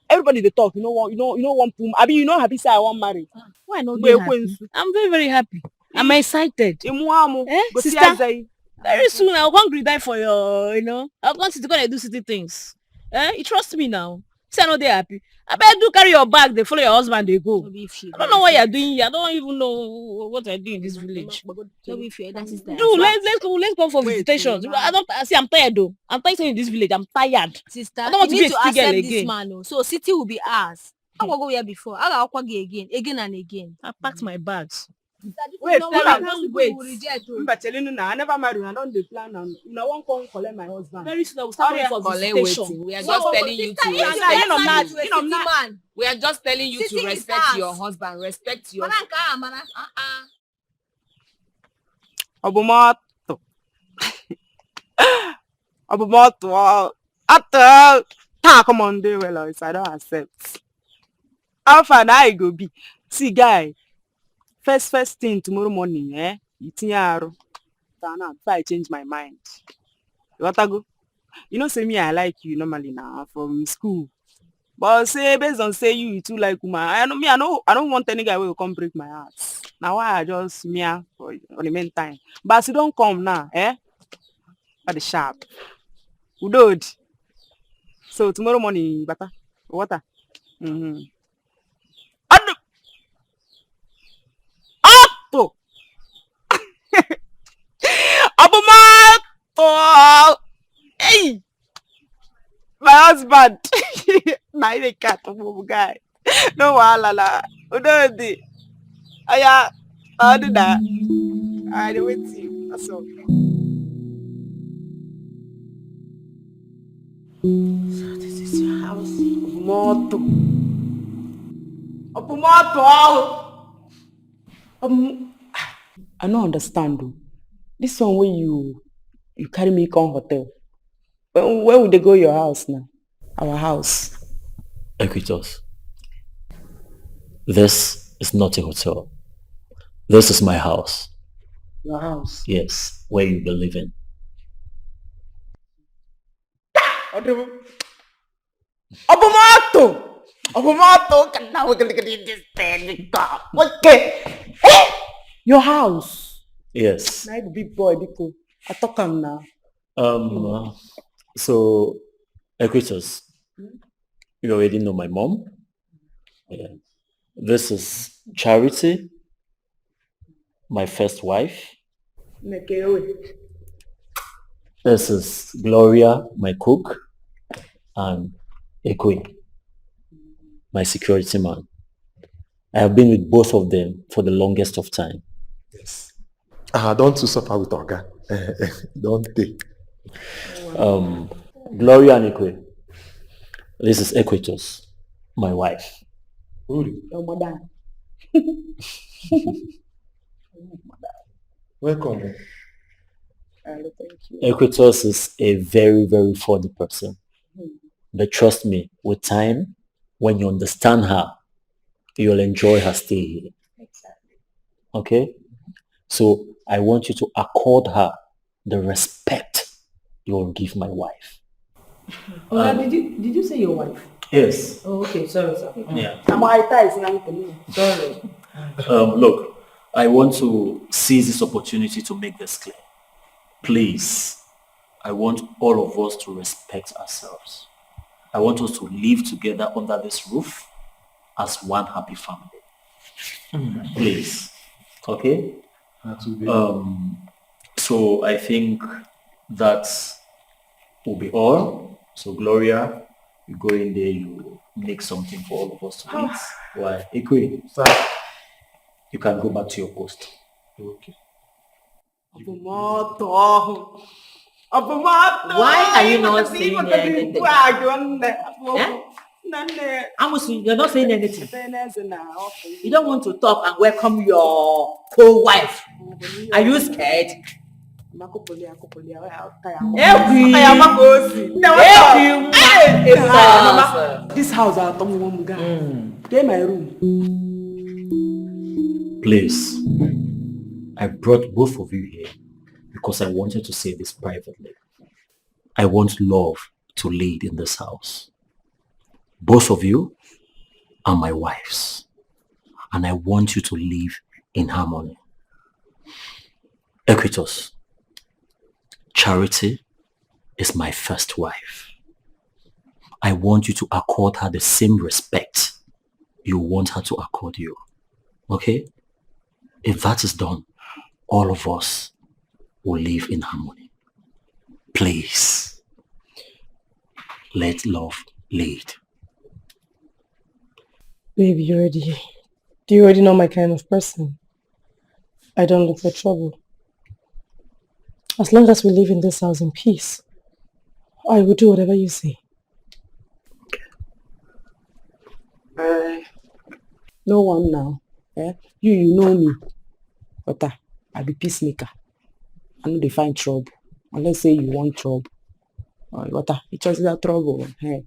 Everybody they talk. You know one pum. I mean, you know happy say I want marry. Why not be happy? I'm very, very happy. I'm excited. Sister, very soon I'll go and die for your, I'll go to go and do city things. You trust me now. See, I know they're happy. I better do carry your bag. They follow your husband. They go. I don't know what you're doing here. I don't even know what I do in this village. Do let's go for visitations. I don't see. I'm tired though. I'm tired in this village. I'm tired. Sister, I don't want to be a accept girl this again. man. So city will be ours. I will go here before. I will go again and again. I packed my bags. Wait, No, don't wait. reject. I'm telling you now, I never married. I don't plan on. No one come collect my husband. Very soon I will start waiting for visitation. We are just telling you to respect. We are just telling you to respect your husband. Respect your. Obumoto. Obumoto. After come on, day well, I don't accept. How far now I go be? See, guy. First thing tomorrow morning, before I change my mind. What I go? You know, say me, I like you normally now from school. But say based on say you too like woman. I don't want any guy who will come break my heart. Now why I just for the meantime. But as you don't come now, for the sharp. Udod. So tomorrow morning, bata. Water. To Abumato! Hey! My husband! Now the cat of guy. No wahala. Udodi. Aya, I'll do that. I wait to you. That's all. So this is your house. Abumato! I don't understand though. This one where you carry me come hotel. Where would they go your house now? Our house. Equitos, this is not a hotel. This is my house. Your house? Yes, where you be living. Obumato! Now we're gonna get this thing. Okay. Your house? Yes. Now you big boy, Dikeh. I talk him now. So, Equitos, you already know my mom. Yeah. This is Charity, my first wife. This is Gloria, my cook. And Ekwe, my security man. I have been with both of them for the longest of time. Yes. Don't you suffer with Oga. Don't take. Gloria and Ekwe. This is Equitos, my wife. Really? Your mother. Welcome. Thank you. Equitos is a very, very funny person. But trust me, with time, when you understand her, you'll enjoy her stay here. Exactly. Okay? So I want you to accord her the respect you will give my wife. Did you say your wife? Yes. Oh, okay. Sorry, sir. Yeah. Sorry. Look, I want to seize this opportunity to make this clear. Please, I want all of us to respect ourselves. I want us to live together under this roof as one happy family. Please. Okay? So I think that will be all. So Gloria, you go in there, you make something for all of us to eat. Why? Ekwe, you can go back to your post. Okay. Why are you not saying anything? You're not saying anything. You don't want to talk and welcome your co-wife. Are you scared? This house are Get my room. Please, I brought both of you here because I wanted to say this privately. I want love to lead in this house. Both of you are my wives, and I want you to live in harmony. Equitos, Charity is my first wife. I want you to accord her the same respect you want her to accord you. Okay? If that is done, all of us will live in harmony. Please, let love lead. Baby, do you already know my kind of person? I don't look for trouble. As long as we live in this house in peace, I will do whatever you say. No one now. You know me. But I be peacemaker. I know they find trouble. Unless say you want trouble. But it just that trouble. Hey,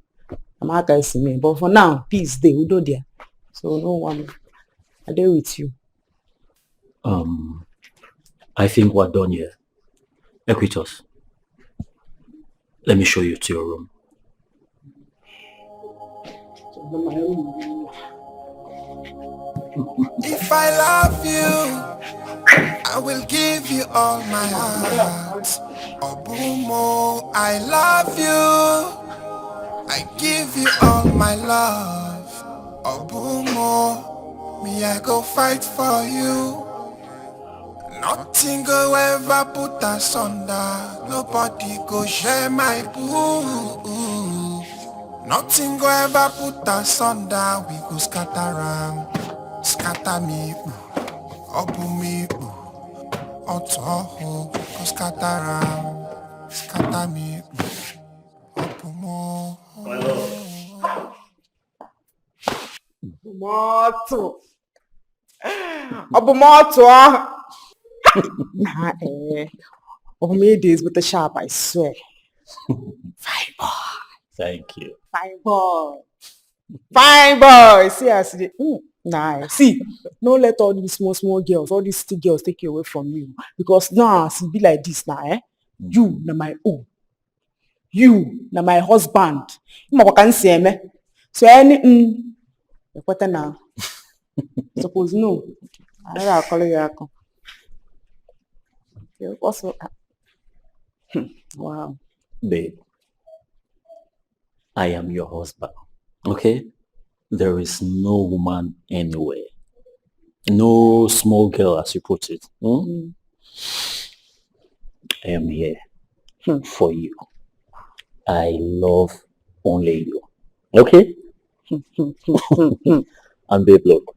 I'm not going to me. But for now, peace they will do there. So no one. I deal with you. I think we're done here. Equitos, let me show you to your room. If I love you, I will give you all my heart. Obumo, I love you. I give you all my love. Obumo, me I go fight for you. Nothing go ever put us under. Nobody go share my boo. Nothing go ever put us under. We go scatter around. Scatter me, obu me, otoho, go scatter around. Scatter me, obu mo. Obumoto. Only days with the sharp, I swear. Fine boy. Thank you. Fine boy. Fine boy. See, I see. Nice. See, don't let all these small girls, all these city girls take you away from you. Because now, see, be like this now, You, na my own. You, na my husband. You can see me. So, what now? Suppose no. I call you. Also, wow. Babe, I am your husband. Okay? There is no woman anywhere. No small girl, as you put it. I am here for you. I love only you. Okay? And babe, look,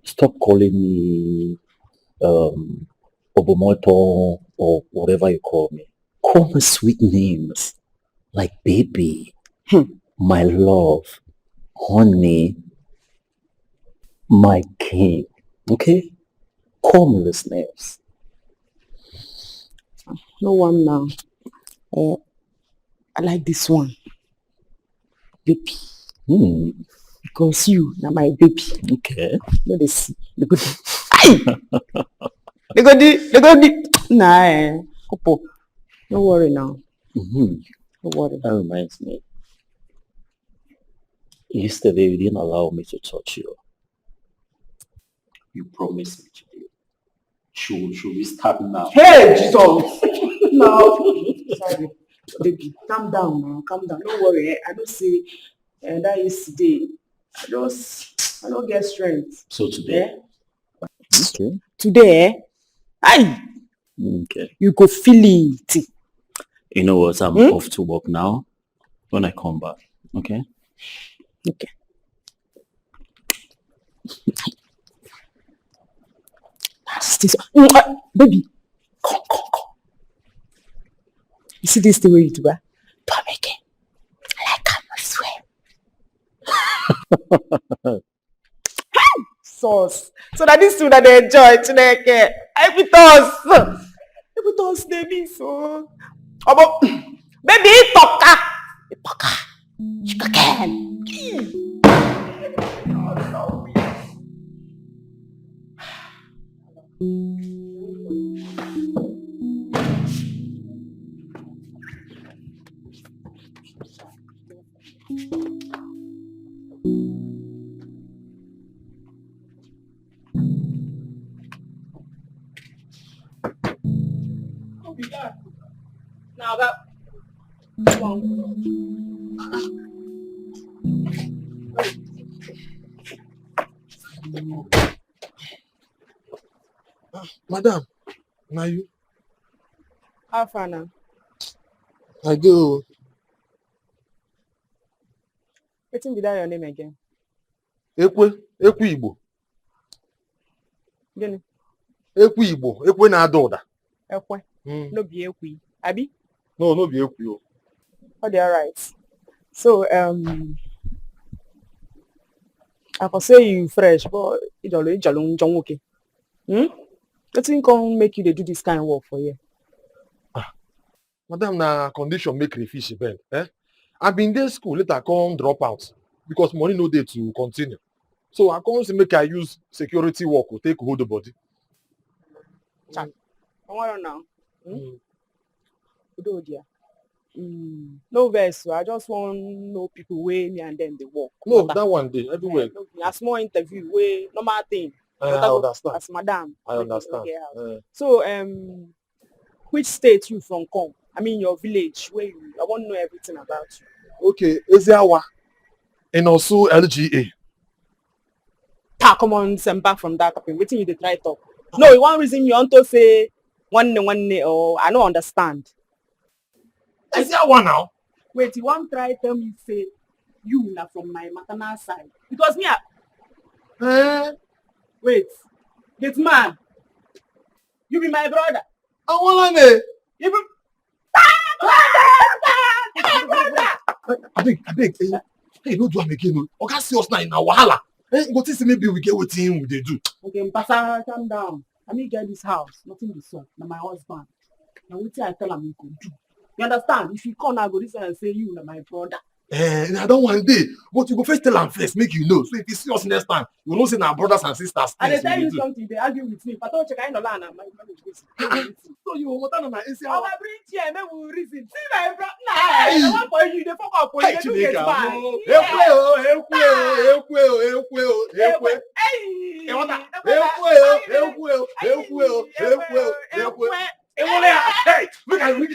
stop calling me Obomoto or whatever you call me. Call me sweet names like baby, my love, honey, my king. Okay? Call me these names. No one now. I like this one. Baby. Because you are my baby. Okay. Let us see. The good. Nah, Opo. Don't worry now. Don't worry. That reminds me. Yesterday you didn't allow me to touch you. You promised me today. Should we start now? Hey, Jesus! No. Sorry. Baby, calm down now. Calm down. Don't worry. I don't say that yesterday. I don't get strength. So today? Okay. Today, Okay. you go feel it. You know what? I'm off to work now. When I come back. Okay? Okay. Baby, come. You see this the way you do that? Don't make it. I like how I swear. Sauce. So that this two that they enjoy today, I with us, they mean so. Baby, Itoka. Sugar cane. Now that Madam, now you? How far now? I go. Wetin be that your name again? Ekwe Igbo. Gini? Ekwe Igbo. Ekwe na-ada ụda. Ekwe? No be Ekwe. Abi? No be Ekwe. Oh, they are right. So, I can say you fresh, but it already okay. Wetin come make you dey do this kind of work for you? Madam, na condition make crayfish bend. I been there school, later come drop out because money no dey to continue. So I come say make I use security work to take hold the body. Chan, I want now. No verse, so I just want know people wey me and them they work. No, that one day everywhere. A small interview wey normal thing. I understand. As madam. I understand. So which state you from come? I mean your village where you. I want to know everything about you. Okay, Ezeawa, and also LGA. Come on, send back from that. Waiting you to try talk. No, one reason you want to say one day, or I don't understand. Ezeawa now. Wait, you want try tell me say you na from my maternal side because me. Wait, this man, you be my brother. I want to. You be. I beg. Hey, don't do am again. Okay, see us now in our wahala. Go see maybe we get what we dey do. Okay, Mpasa, calm down. I mean, get this house. Nothing be so. Now my husband. Now what I tell him he could do. You understand? If you come now, go this and say you na my brother. I don't want day, but you go first tell am first, make you know. So if you see us next time, you will know say na brothers and sisters. And they tell you something, they argue with me. If I don't check, I know land. So you want to know my AC? I'll bring chair, maybe we'll reason. See my brother. Nah, I want for you. They fuck up. You do get bad. Hey, look at me.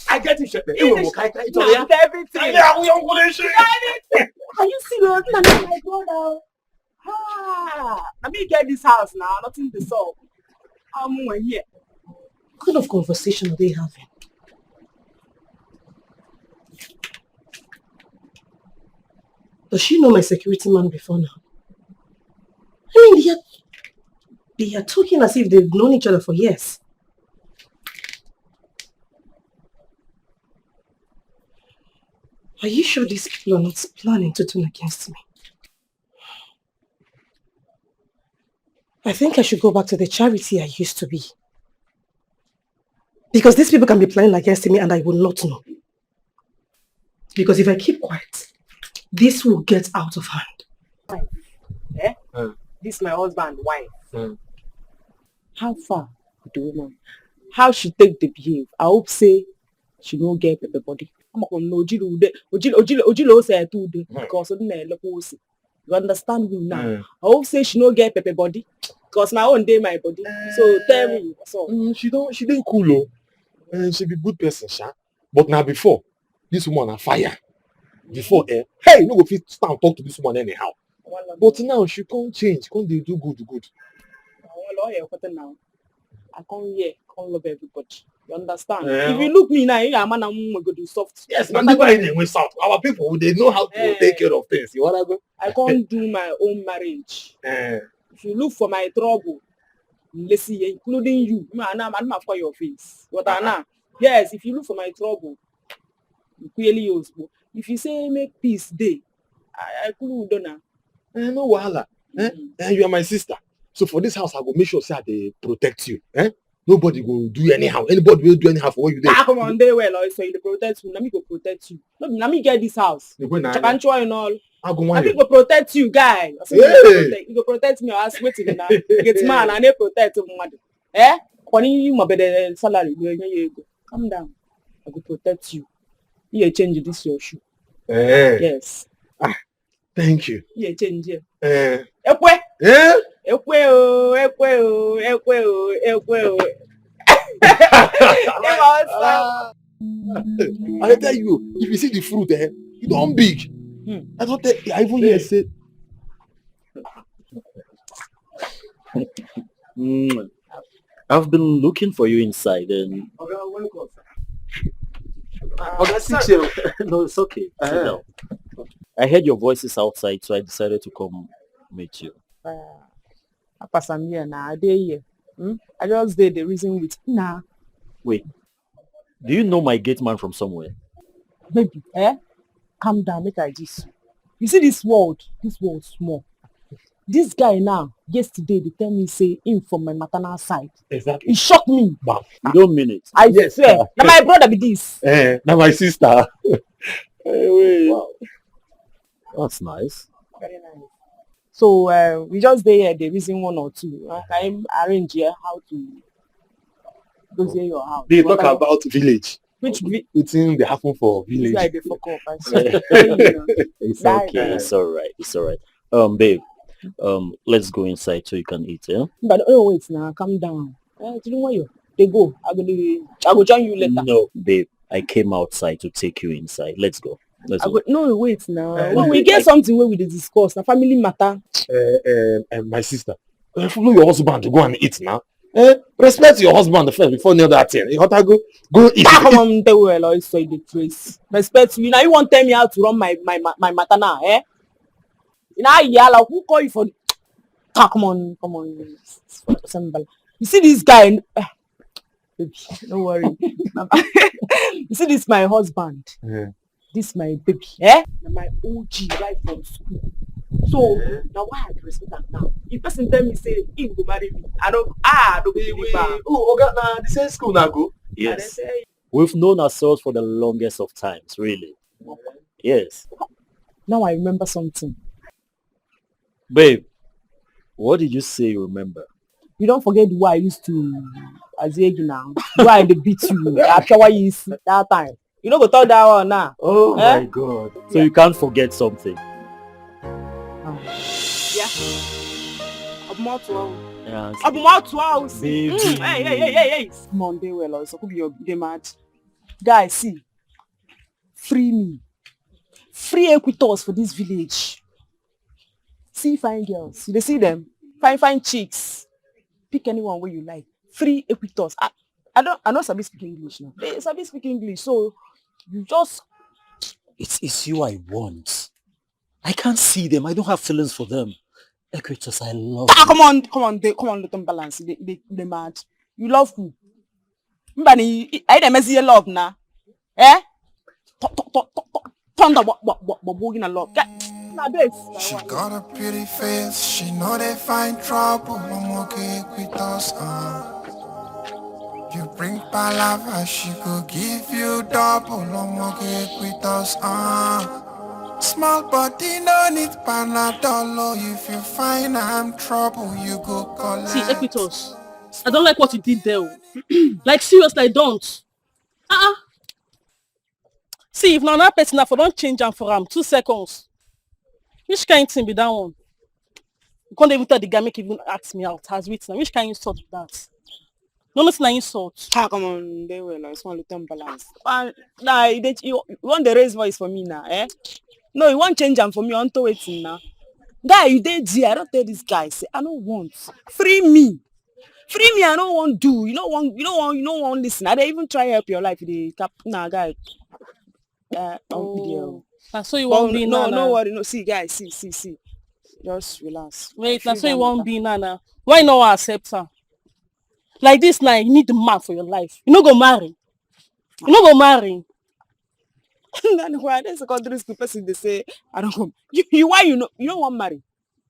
I get it, Shepe. Everything. Are you serious? My brother. Let me get this house now. Nothing to solve. I'm here. What kind of conversation are they having? Does she know my security man before now? I mean, they are talking as if they've known each other for years. Are you sure these people are not planning to turn against me? I think I should go back to the charity I used to be. Because these people can be planning against me and I will not know. Because if I keep quiet, this will get out of hand. Eh? This is my husband, wife. How far with the woman? How she take the behave? I hope say she don't get the body. You understand me now? I hope say she don't get pepper body. Because my own day my body. So tell me what's up. She didn't cool, and she be good person, sha. But now before, this woman on fire. Before, hey, no go fit stand talk to this woman anyhow. But now she can't change, can't they do good. Now I come here, come love everybody. You understand? If you look me now, you are man and go do soft. Yes, man, they went south. Our people, they know how to take care of things. You wanna go? I can't do my own marriage. If you look for my trouble, let's see, including you, I'm not for your face. What I know? Yes, if you look for my trouble, clearly use. If you say make peace day, I could do now. No wahala. You are my sister. So for this house, I will make sure say they protect you. Nobody will do anyhow. Anybody will do anyhow for what you do. Come on, they well, so you protect you. Let me go protect you. Let me get this house. You go and all. Let me go protect you, guy. You go protect me. I swear to you now. Get man and they protect you. When you my better salary, calm down. I go protect you. You change this your shoe. Yes. Thank you. You change it. Ekwe. I tell you, if you see the fruit, it don't big. I don't tell. I even hear say. I've been looking for you inside and. No, it's okay. Sit down. I heard your voices outside, so I decided to come meet you. I'm here now. I did here. I just did the reason with nah. Wait. Do you know my gate man from somewhere? Baby, calm down, make I this. You see this world small. This guy now, yesterday, they tell me say him from my maternal side. Exactly. He shocked me. You don't mean it. I swear. Now my brother be this. Now my sister. Wow. That's nice. Very nice. So we just there the reason one or two. Can I arrange here how to go to your house? They talk about village. Which thing they happen for village? This guy they fuck up. I swear. It's okay. It's alright. It's alright. Babe. Let's go inside so you can eat, yeah? But wait now, calm down. Do you know where they go? I will join you later. No, babe. I came outside to take you inside. Let's go. Let's go. No, wait now. When we get something where we discuss, a family matter. My sister, follow your husband to go and eat now. Respect your husband first before the other thing. You have to go eat. Come on, tell well, I saw the trace. Respect you. Now you want to tell me how to run my matter now, Now yalla, who call you for? Come on. You see this guy? Baby, don't worry. You see this my husband. This my baby. My OG right from school. So now why I respect that now? If person tell me say he go marry me, I don't believe it. Oh, okay, now the same school now go. Yes. We've known ourselves for the longest of times, really. Yes. Now I remember something. Babe, what did you say you remember? You don't forget why I used to Azegi now. Why I beat you after what you see that time. You don't go talk that one now. Oh my God. So you can't forget something. Yeah. I'm more to Baby. Hey. Monday well also could be your day mad. Guys, see. Free me. Free equitors for this village. See fine girls. You see them? Fine chicks. Pick anyone where you like. Free equitors. I don't sabi speak English now. They sabi speak English, so you just It's you I want. I can't see them. I don't have feelings for them. Equitos, I love Ah, you. come on, let them balance. They mad. You love who? Mbani, I dem see love na. Eh? Thunder, what, love. Now this. She got a pretty face, she know they find trouble. I'm okay with us, You bring palava, she go give you double. I'm okay with us, Small body no need panadol. If you find I'm trouble, you go collect. See, Equitos, I don't like what you did there. Like seriously, I don't. See, if not that person, I don't change am for 2 seconds. Which kind of thing be that one? You can't even tell the guy make even ask me out. Has written. Which kind of insult be that? No, it's not insult. Ah, come on, they will. It's one little balance. Nah, you want the raise voice for me now, eh? No, you want change them for me. On to waiting now. Guy, you did here. I don't tell this guy. Say, I don't want. Free me. I don't want do. You don't want listen. I don't even try help your life. The cap nah, guy. So you won't be no, Nana. no worry. No, see, guys, see. Just relax. Wait, that's so you won't be Nana. Why not accept her? Like this now, you need the man for your life. You not go marry. Then why there's secondary school person they say I don't come. You why you don't want marry?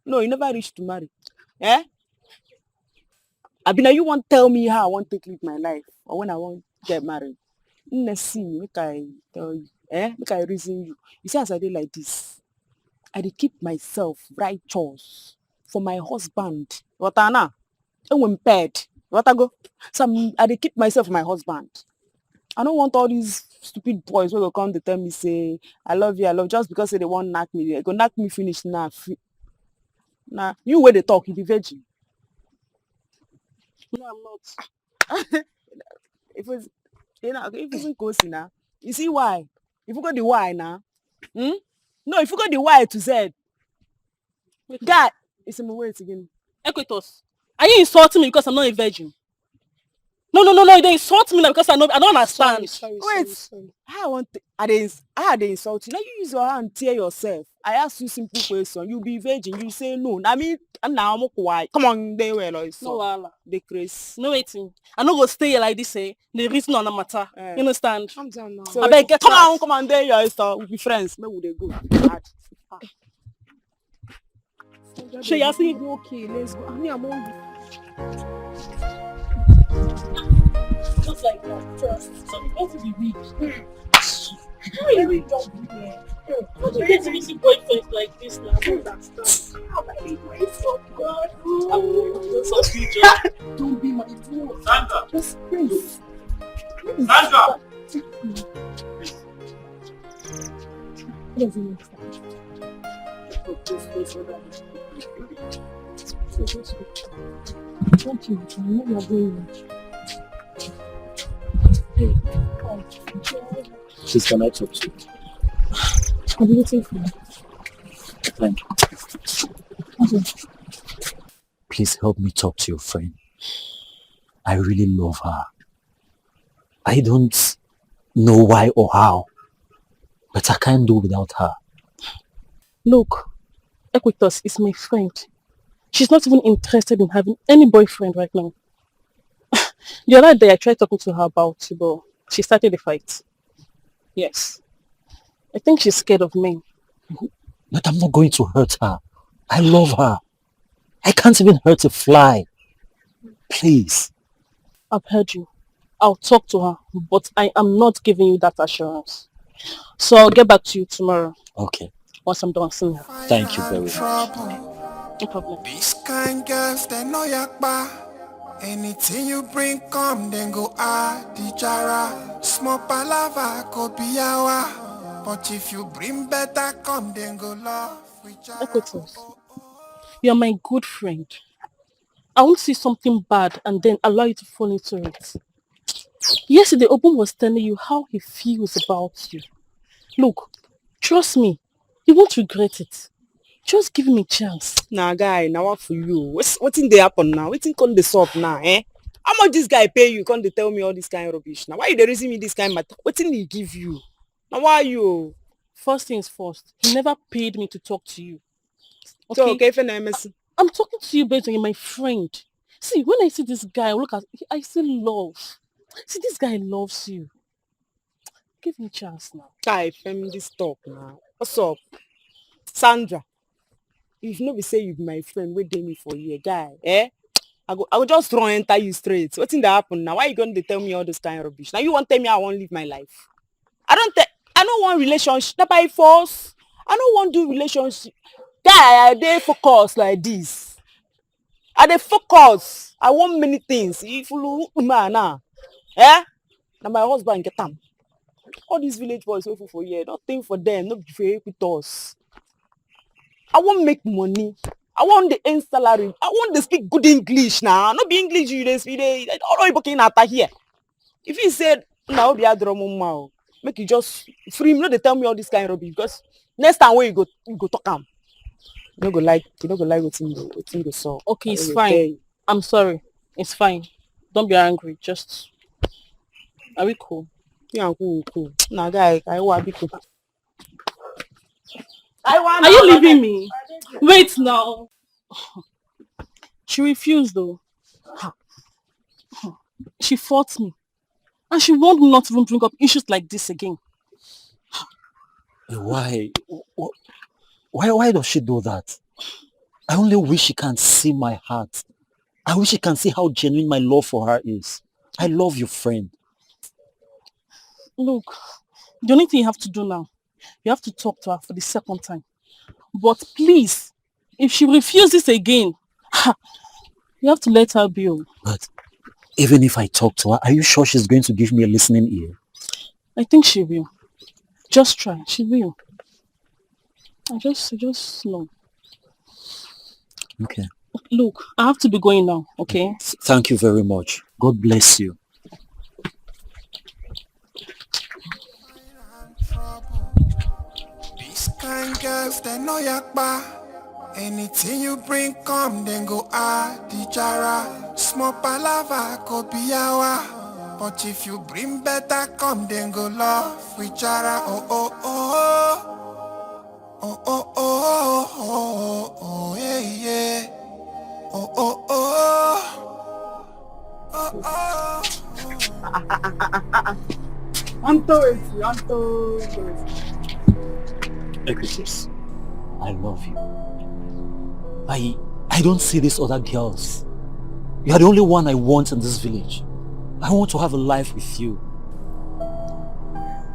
No, you never reach to marry. Eh? Abina, you want tell me how I want to live my life or when I want get married? Let's see, make I tell you. Make I reason you. You see, as I did like this, I did keep myself righteous for my husband. What Anna? And when paired. What I go? So I did keep myself for my husband. I don't want all these stupid boys who will come to tell me say I love you just because they won't knock me. They go knock me finish now. Nah, you where they talk, you be virgin. No, I'm not. If it's in Kosi now, you see why? If you got the Y now, No, if you got the Y to Z, God, it's in my words again. Equitos, are you insulting me because I'm not a virgin? No, you don't insult me now because I don't understand. Sorry. I didn't insult you. Now you use your hand tear yourself. I ask you simple question. You be virgin. You say no. I mean, and now I'm quiet. Come on, they were like no wala. The craze. No waiting. I'm not gonna stay here like this. The reason on the matter. You understand? Calm down now. So I beg, come on, there you are. We'll be friends. Where would they go? She has seen. Okay, let's go. I'm on. Just like that, trust. So we go to the beach. How are you really don't do here? How do you get to meet boyfriends like this now? That stuff. How am I grace of God? I'm so future. Don't be my fool. Sandra! Just please. Sandra! What does it make sense? Thank you. I know you're going. Please, can I talk to you? I'm waiting for you. Thank you. Okay. Please help me talk to your friend. I really love her. I don't know why or how, but I can't do without her. Look, Equitos is my friend. She's not even interested in having any boyfriend right now. The other day I tried talking to her about it, but she started a fight. Yes. I think she's scared of men. But I'm not going to hurt her. I love her. I can't even hurt a fly. Please. I've heard you. I'll talk to her, but I am not giving you that assurance. So I'll get back to you tomorrow. Okay. Once I'm done seeing her. Thank you very much. No problem. These kind girls, they know yakba. Anything you bring, come, then go the jara. Small palava, go be yawa. But if you bring better, come, then go love. Equitos, you're my good friend. I won't see something bad and then allow you to fall into it. Yesterday, Obun was telling you how he feels about you. Look, trust me, you won't regret it. Just give him a chance. Nah, guy, now what for you? What's in the happen now? What's in con the sub now, eh? How much this guy pay you? Can't they tell me all this kind of rubbish? Now, why you they raising me this kind of matter? What's in he give you? Now, why you? First things first, he never paid me to talk to you. So, okay, if I'm talking to you based on you're my friend. See, when I see this guy, I see love. See, this guy loves you. Give me a chance now. Guy, this talk now. What's up? Sandra, if no be say you be my friend, wait me for you, guy. I go just run enter you straight. What's in the happen now? Why you going to tell me all this kind of rubbish? Now you want to tell me I won't live my life? I don't want relationship. Not by force. I don't want to do relationship. Guy, they focus like this. They focus. I want many things. If you look man now, now my husband get them. All these village boys waiting for you. Nothing for them. Not be with us. I want make money. I want the end salary. I want to speak good English now. Not be English you dey speak. All you can atta here. If you said now be a drum mouth, make you just free me. No, they tell me all this kind of rubbish because next time when you go talk am. You don't go like what you saw. Okay, it's fine. I'm sorry. It's fine. Don't be angry. Just are we cool? Yeah, cool. Nah, guy, I want to be cool. Are you leaving me? Wait now. She refused though. She fought me. And she won't not even bring up issues like this again. Why? Why does she do that? I only wish she can see my heart. I wish she can see how genuine my love for her is. I love you, friend. Look, the only thing you have to do now, you have to talk to her for the second time. But please, if she refuses again, you have to let her be. But even if I talk to her, are you sure she's going to give me a listening ear? I think she will. Just try. She will. I just know. Okay. Look, I have to be going now, okay? Thank you very much. God bless you. These kind girls, they know yakba. Anything you bring, come, then go the jara. Small palava, go be yawa. But if you bring better, come, then go love with jara. Oh, oh, oh. Oh, oh, oh, oh, oh, yeah, yeah. Oh, oh, oh. Oh, oh. Anto. Equities, I love you. I don't see these other girls. You are the only one I want in this village. I want to have a life with you.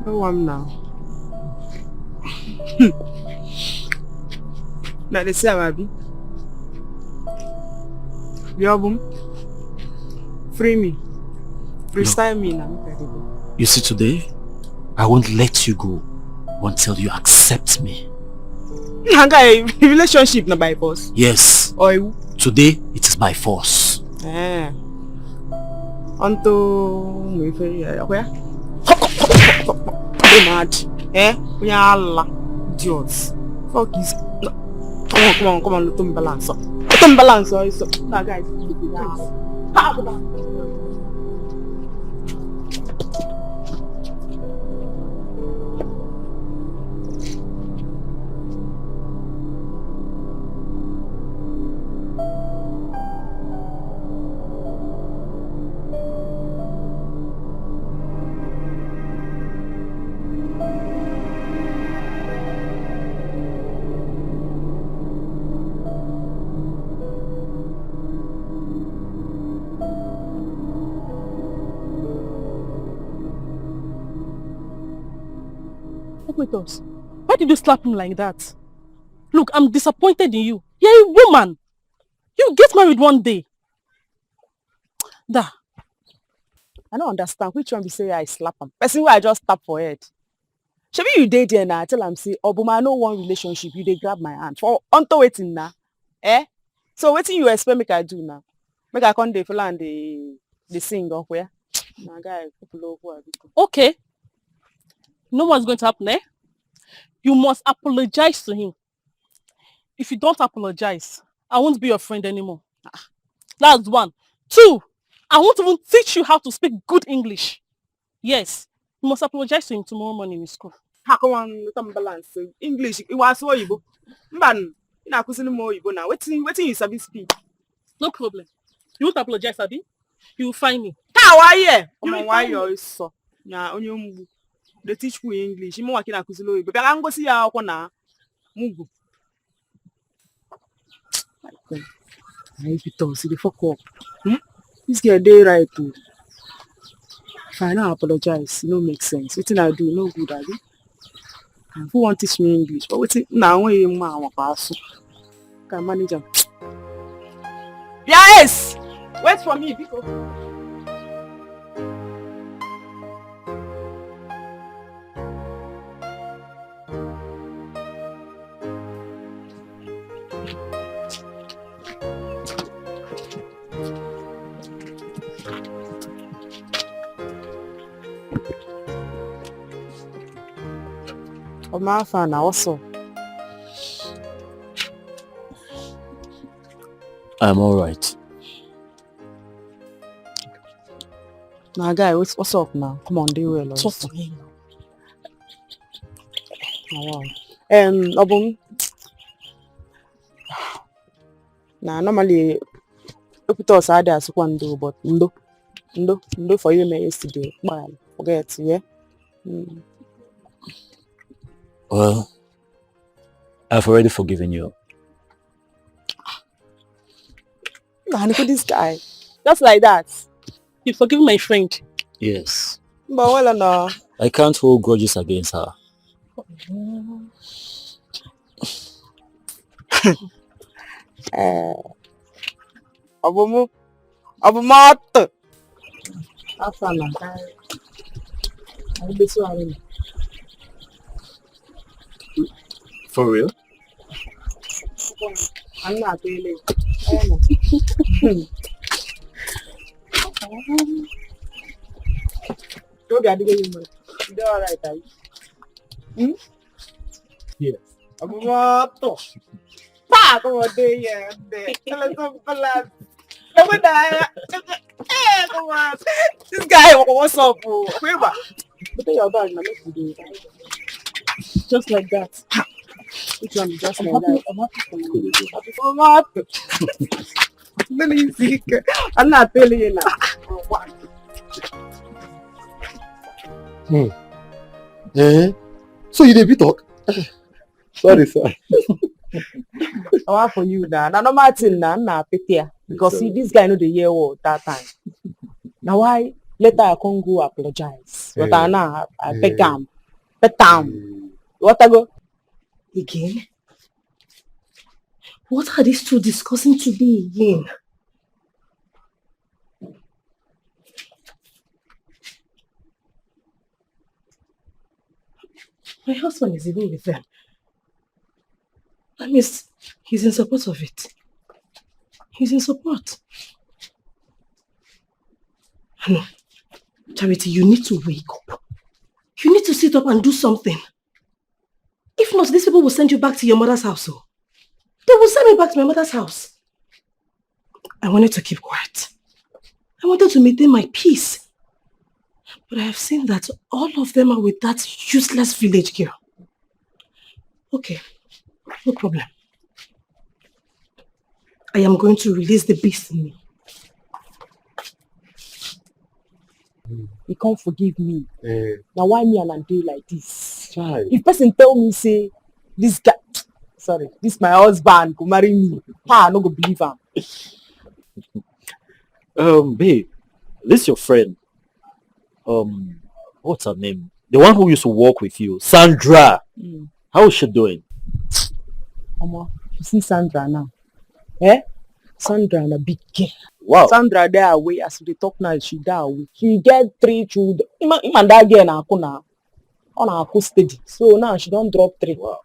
No one now. Like they say, Abi. Yobum. Free me. Freestyle me now. You see, today, I won't let you go until you accept me. Hanga, relationship na by force. Yes. Or today, it is by force. Onto me very okay. Mad. We are Allah. Idiots. Fuck is. Come on, let them balance. Let them balance. Nah, guys. With us. Why did you slap him like that? Look, I'm disappointed in you. You're a woman. You get married one day. I don't understand which one we say I slap him. Person where I just tap for head. Should you date there now? Tell him say, Obuma, I know one relationship. You they grab my hand for onto waiting now. So waiting you expect me I do now? Make I come the fella and the sing up where? My guy, Okay. You know what's going to happen, You must apologize to him. If you don't apologize, I won't be your friend anymore. That's one. Two, I won't even teach you how to speak good English. Yes, you must apologize to him tomorrow morning in school. come on, some balance. English, it was Oyibo. Man, you know, cousin Oyibo now. Waiting you sabi speak. No problem. You won't apologize, Abi? You will find me. How are you? You Come will on, why find me. you so? Na onye Mugu. They teach you English. You want to cousin Oyibo. But I'm going to see ya na Mugu. If you talk, see the fuck up. This girl dey right too. If I don't apologize, it no make sense. Wetin I do no good, Abi. Who want teach me English? But wetin now when you man want pass? Can manage am. Yes! Wait for me, because my fan also. I'm alright. Now, guy, what's up now? Come on, do well. Talk to me now. Oh, wow. Obum. Nah, normally, put us out there as one do, but no for you me yesterday. Man, forget, yeah. Well, I've already forgiven you. Nah, look at this guy. Just like that. You forgive my friend. Yes. But well, no. I can't hold grudges against her. Abumat. Afana. I'll be sorry. For real? I'm not really. Don't be adding you. You're all right, are you? Yes. Abumat. Pa, come on, there, yeah. Tell us some balance. Come on. This guy, what's up, bro? Put your bag, now let's do it. Just like that. Which one? Just I'm like happy. that. I'm happy for you. I'm not telling you now. So you did talk? Sorry. I want for you now. Now no matter now, Petia. Because see, this guy know the year word that time. Now why later I can't go apologize. But I now I beg him. What I go? Again? What are these two discussing today again? My husband is even with them. That means he's in support of it. He's in support. No. Charity, you need to wake up. You need to sit up and do something. If not, these people will send you back to your mother's house. So. They will send me back to my mother's house. I wanted to keep quiet. I wanted to maintain my peace. But I have seen that all of them are with that useless village girl. Okay, no problem. I am going to release the beast in me. You can't forgive me. Now why me and do like this? If person tell me say this guy, sorry, this my husband go marry me, I no go believe him. Babe, this your friend. What's her name? The one who used to work with you, Sandra. How is she doing? Mama, you see Sandra now? Sandra na big girl. Wow. Sandra there away as we talk now. She there away. She get 3 children. Even that girl na kuna on her steady. So now she don't drop 3. Wow.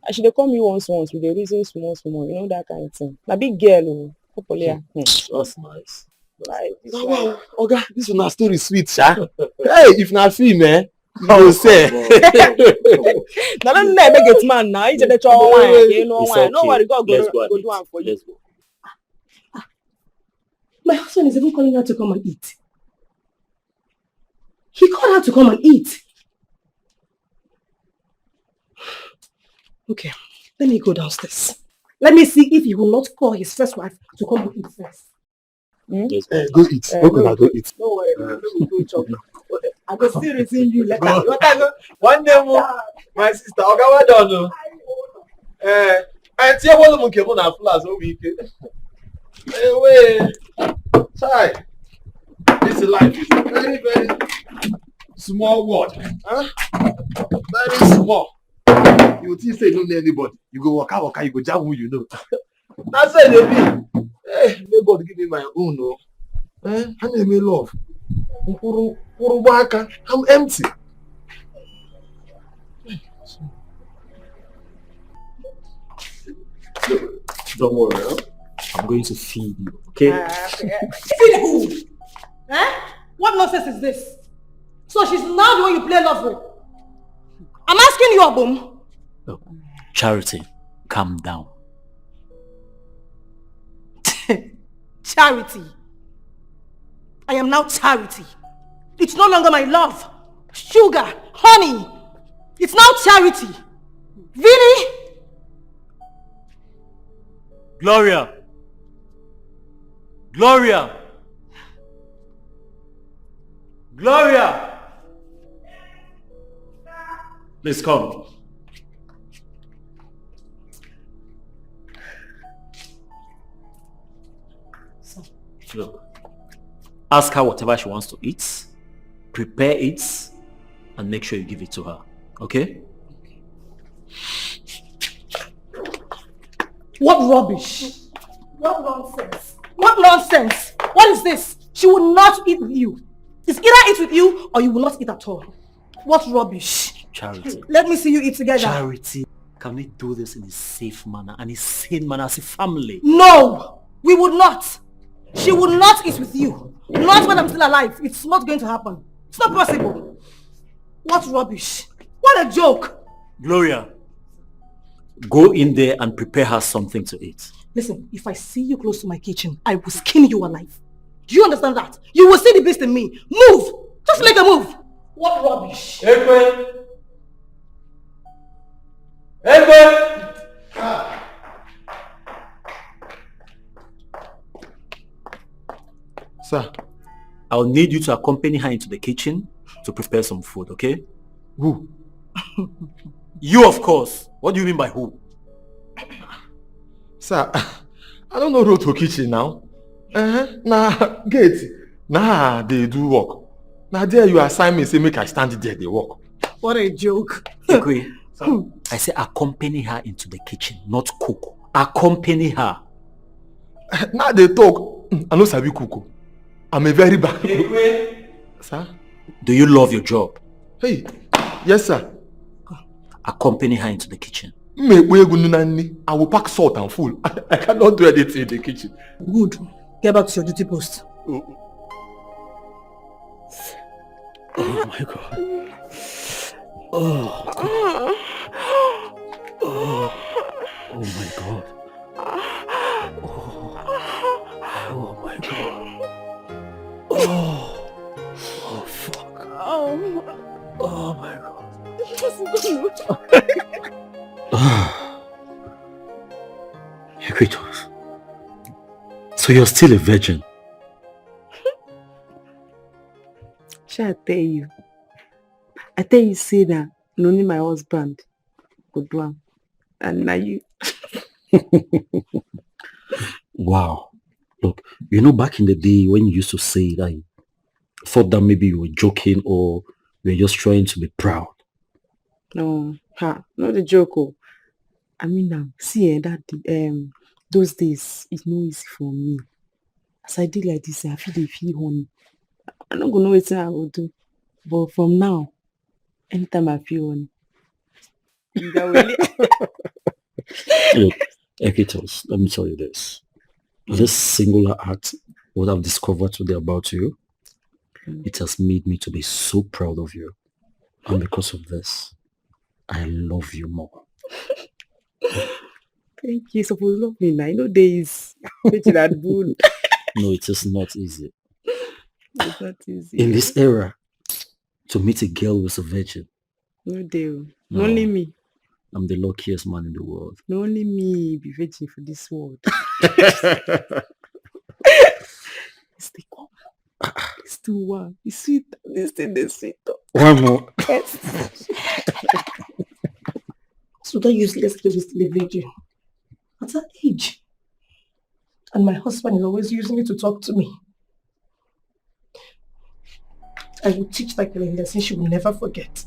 And she dey call me once with the reason small, you know that kind of thing. Na big girl, That's nice. Like, Wow. Okay, this one story sweet, sha. Hey, if not free, man. You go say. Now let me get man now. He's the child wine. You know why? No worry, God go do one for you. My husband is even calling her to come and eat. He called her to come and eat. Let me go downstairs. Let me see if he will not call his first wife to come and eat first. Yes. Go eat. Okay, go eat. Don't worry, we go eat up. I go still resume you later. One day more, my sister, I'll go down. I tell one of them came on our flowers over weekend. Wait, sorry. This life is a very, very small world. Huh? Very small. You think say you know anybody. You go waka, you go jam who you know. That's it, baby. Hey, may God give me my own, no. I need me love. I'm empty. Don't worry, huh? I'm going to feed you, okay? Feed who? Eh? What nonsense is this? So she's now the one you play love with? I'm asking you, Abum. Look, Charity, calm down. Charity. I am now Charity. It's no longer my love. Sugar, honey. It's now Charity. Really? Gloria! Gloria! Gloria! Please come. Look, ask her whatever she wants to eat, prepare it, and make sure you give it to her, okay? What rubbish? What nonsense? What nonsense? What is this? She will not eat with you. It's either eat with you or you will not eat at all. What rubbish? Charity. Let me see you eat together. Charity, can we do this in a safe manner and a sane manner as a family? No! We would not. She will not eat with you. Not when I'm still alive. It's not going to happen. It's not possible. What rubbish? What a joke. Gloria, go in there and prepare her something to eat. Listen, if I see you close to my kitchen, I will skin you alive. Do you understand that? You will see the beast in me. Move! Just make a move. What rubbish? Ekwe! Ekwe! Sir, I'll need you to accompany her into the kitchen to prepare some food, okay? Who? You, of course. What do you mean by who? Sir, I don't know road to kitchen now. Nah, gate. Nah, they do work. Now there you assign me, say make I stand there, they work. What a joke. Okay. I say accompany her into the kitchen, not cook. Accompany her. Now they talk. I know sabi cook. I'm a very bad. Sir? Do you love your job? Hey, yes sir. Accompany her into the kitchen. I will pack salt and food. I cannot do anything in the kitchen. Good. Get back to your duty post. Oh my God. Oh. Oh. Oh my God. Oh. Oh my God. Oh. Oh fuck. Oh my God. Equitos. So you're still a virgin? Shall I tell you? I tell you, say that only my husband could do am. And now you. Wow. Look, you know back in the day when you used to say that, I thought that maybe you were joking or you were just trying to be proud. No, not the joke. Oh. I mean now, see that those days it's no easy for me. As I did like this, I feel honey. I'm not gonna know what I will do. But from now, anytime I feel honey. Look, Equitos, let me tell you this. This singular act, what I've discovered today about you, it has made me to be so proud of you. And because of this, I love you more. Thank you. Supposed to love me now. I know days. No, it is not easy. It's not easy. In this era, to meet a girl who's a virgin. No deal. No. Only me. I'm the luckiest man in the world. No, only me be waiting for this world. Etiko. It's too one. It's sweet. This thing is sweet. One more. Yes. So that useless girl is still a virgin. At her age. And my husband is always using it to talk to me. I will teach that girl a lesson she will never forget.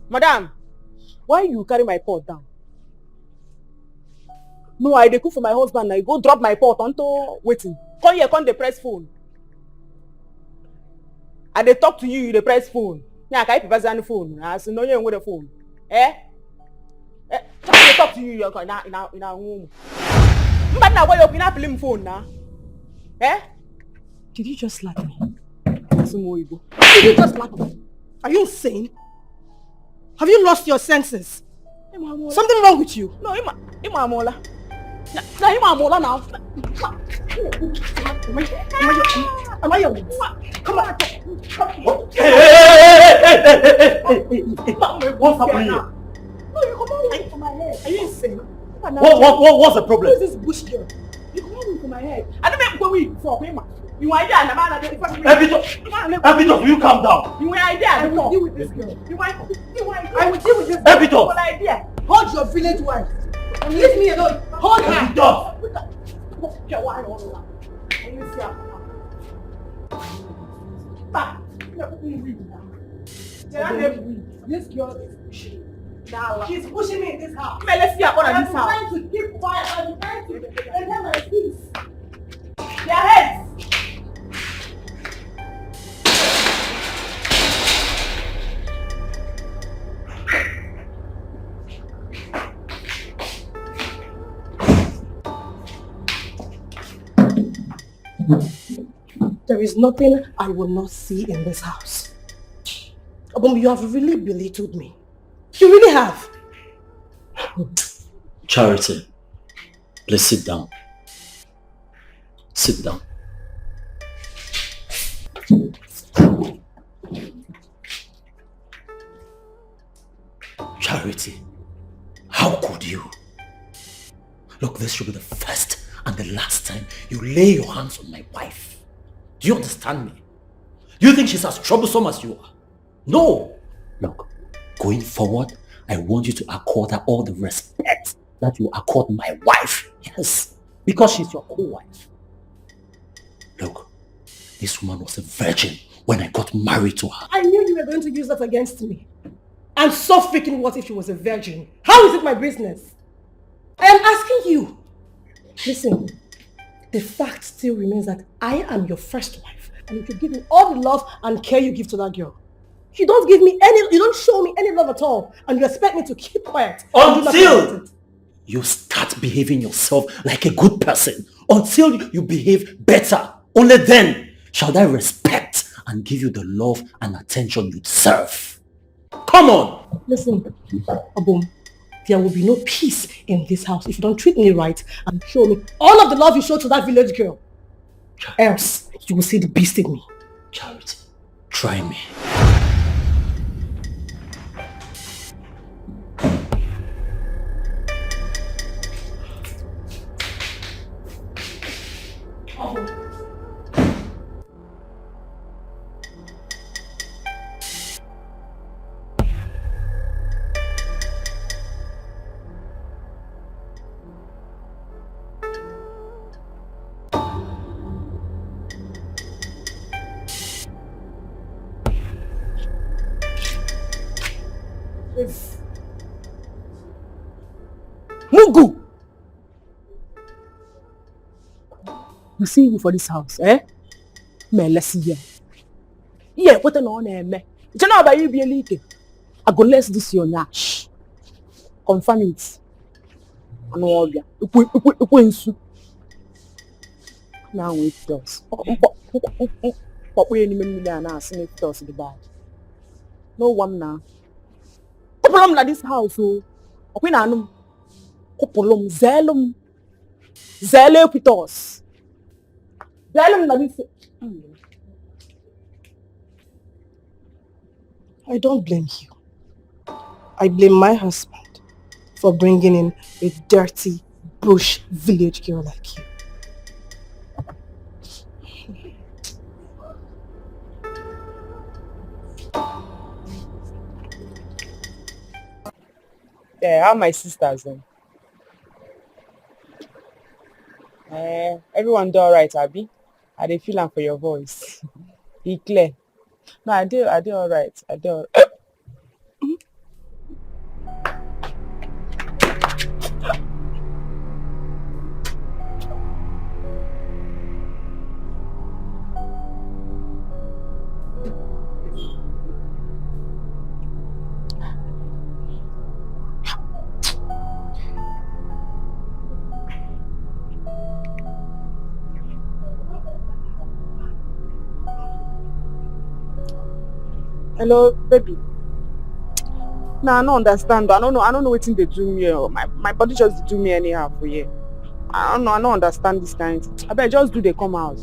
Madam, why you carry my pot down? No, I dey cook for my husband. I go drop my pot onto waiting. Come here, come the press phone. I dey talk to you, you dey press phone. Yeah, I can't pass on the phone. I say no, you ain't with the phone. Eh? I dey talk to you, you're in a room. But now why you open up the phone now? Eh? Did you just slap me? Did you just slap me? Are you insane? Have you lost your senses? Something wrong with you? No, Ima Amola. No, Ima Amola now. Am I your Come on. Hey. What's happening here? No, you come on from my head. Are you insane? What's the problem? Who is this bush girl? You come on from my head. I don't make go with for him. You idea and the man Epitos, will you calm down? You idea. I will deal with this girl. I will deal with this girl. Epitos. Idea. Hold your village wife. And leave me alone. Hold her. Epitos. This girl is pushing. She's pushing me in this house. Let's see about I'm this house. trying to keep quiet. I'm trying to get my peace. Their heads. There is nothing I will not see in this house. Obum, you have really belittled me. You really have. Charity, please sit down. Sit down. Charity, how could you? Look, this should be the first and the last time you lay your hands on my wife. Do you understand me? Do you think she's as troublesome as you are? No. Look, going forward, I want you to accord her all the respect that you accord my wife. Yes, because she's your co-wife. Look, this woman was a virgin when I got married to her. I knew you were going to use that against me. And so freaking what if she was a virgin? How is it my business? I am asking you. Listen, the fact still remains that I am your first wife. And you should give me all the love and care you give to that girl. You don't give me any, you don't show me any love at all. And you expect me to keep quiet. Until you start behaving yourself like a good person. Until you behave better. Only then shall I respect and give you the love and attention you deserve. Come on! Listen, Obum, there will be no peace in this house if you don't treat me right and show me all of the love you show to that village girl. Else, you will see the beast in me. Charity, try me. Mugu! You see you for this house, eh? Me let's see here. Yeah, what an on me. You know about you be a leaking. I go less this your nyash. Confirm it. I know all ya. Now it does. What we any million and seen it does the bad. No one now. Couple na this house oh. Okay na no. Couple zelum. Zele pitos. Zelum na this. I don't blame you. I blame my husband for bringing in a dirty bush village girl like you. Yeah, how my sisters then? Everyone do alright, Abby. I dey feel am for your voice. Be clear. No, I do alright. I do. Hello, baby. No, I don't understand. I don't know what they do me. My body just do me anyhow for you. I don't understand this kind. I bet just do they come out.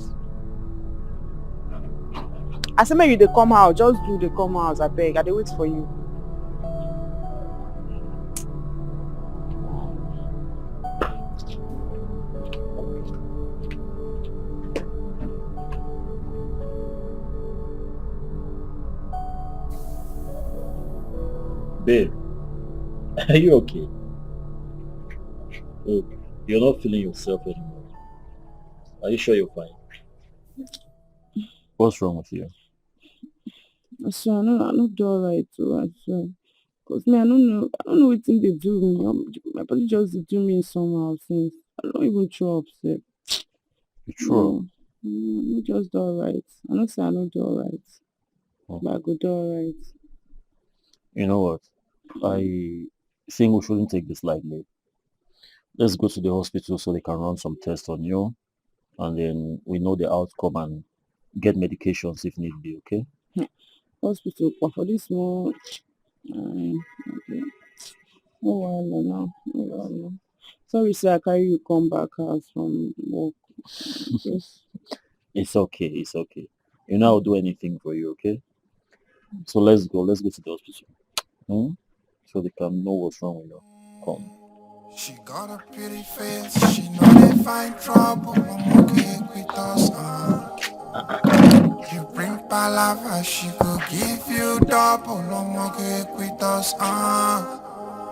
I say maybe they come out, just do they come out. I beg. I dey wait for you. Babe, are you okay? Oh, you're not feeling yourself anymore. Are you sure you're fine? What's wrong with you? I swear, I know do alright too, I swear. Cause me, I don't know what thing they do me. My body just dey do me somehow since. I don't even throw up sef. You throw up? No, I just do alright. I know say I no do alright. But I go do alright. You know what? I think we shouldn't take this lightly. Let's go to the hospital so they can run some tests on you, and then we know the outcome and get medications if need be, okay? Hospital for this small okay. No wahala now. No wahala. Sorry say I carry you come back house from work. Yes. It's okay, it's okay. You know I'll do anything for you, okay? So let's go to the hospital. So they can know what's wrong with you. Come. She got a pretty face, she know they find trouble. I'm okay with us, You bring palava, she go give you double. I'm okay with us,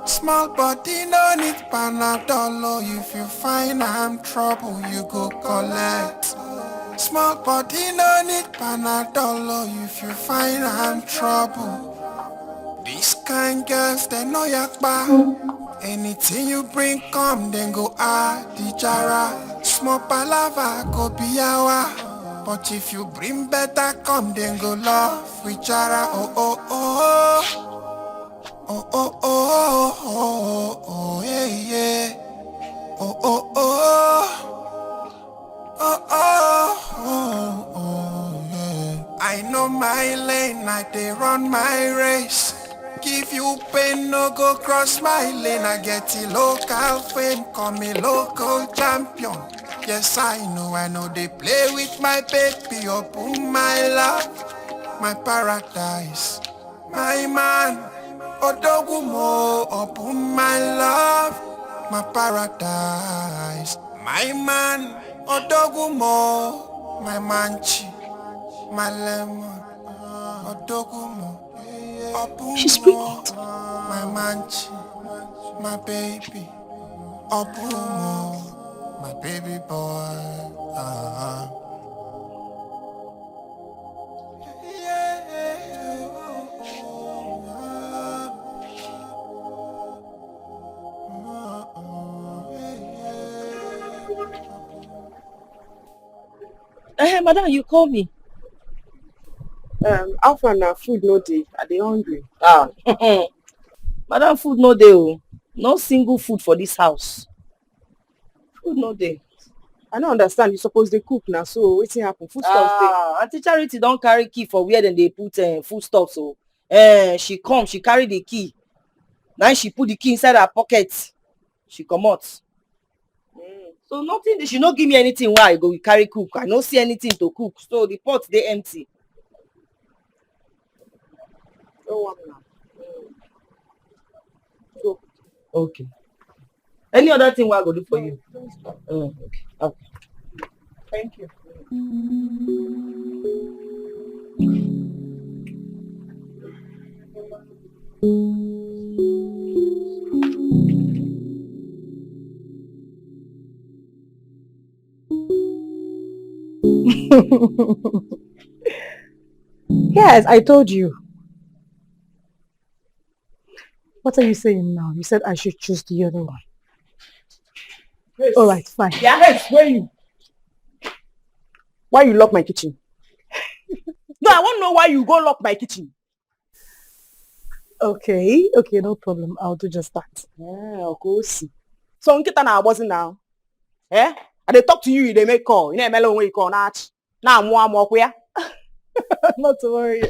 Small body no need panadol. If you find I'm trouble, you go collect. Small body no need panadol. If you find I'm trouble. These kind girls, they know yakba. Anything you bring come, then go the jara. Small palava go be yawa. But if you bring better come, then go love with jara. Oh oh oh. Oh oh oh oh oh yeah yeah. Oh oh oh. Oh oh oh oh yeah. I know my lane, I they run my race. Give you pain, no go cross my lane. I get a local fame, call me local champion. Yes, I know they play with my baby. Open my love, my paradise, my man. Odogumo, open my love, my paradise, my man. Odogumo, my manchi, my lemon. Odogumo. She's pregnant. My manchi, my baby. Opumo, my baby boy. Madam, you call me. Alpha na food no dey. Are they hungry? Ah, madam, food no dey o. No single food for this house. Food no dey. I don't understand. You suppose they cook now, so wetin happen? Food stuff dey. Auntie Charity don't carry key for where then they put food stuff. So she come, she carry the key. Now she put the key inside her pocket. She come out. So nothing, she no give me anything why I go we carry cook. I no see anything to cook. So the pot they empty. No one now. Okay. Any other thing I go do for you? Okay. Okay. Thank you. Yes, I told you. What are you saying now? You said I should choose the other one. Yes. All right, fine. Yeah, yes, where you? Why you lock my kitchen? No, I want to know why you go lock my kitchen. Okay, no problem. I'll do just that. Yeah, I'll go see. So nkita na wasn't now. Eh? And they talk to you, they make call. You know, melon way call now. Now I'm more queer. Not to worry.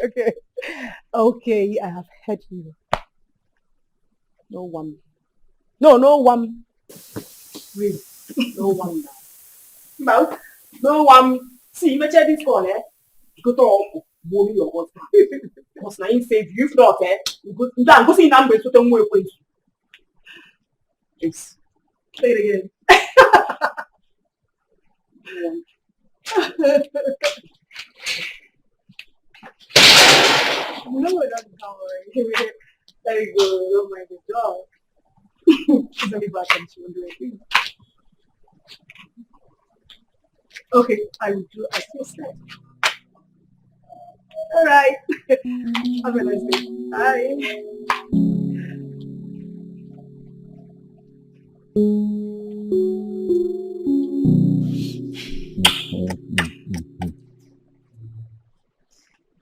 Okay, I have heard you. No one. No one. Really? No one now. No one. See, you check this call, eh? You go to money your husband. Because now you save you. If not, eh? You go see number so tell me where you. Please. Say it again. No, that's not worry. There you go. Oh my God. She's only back and she won't do anything. Okay, I will do as you said. All right. Have a nice day. Bye.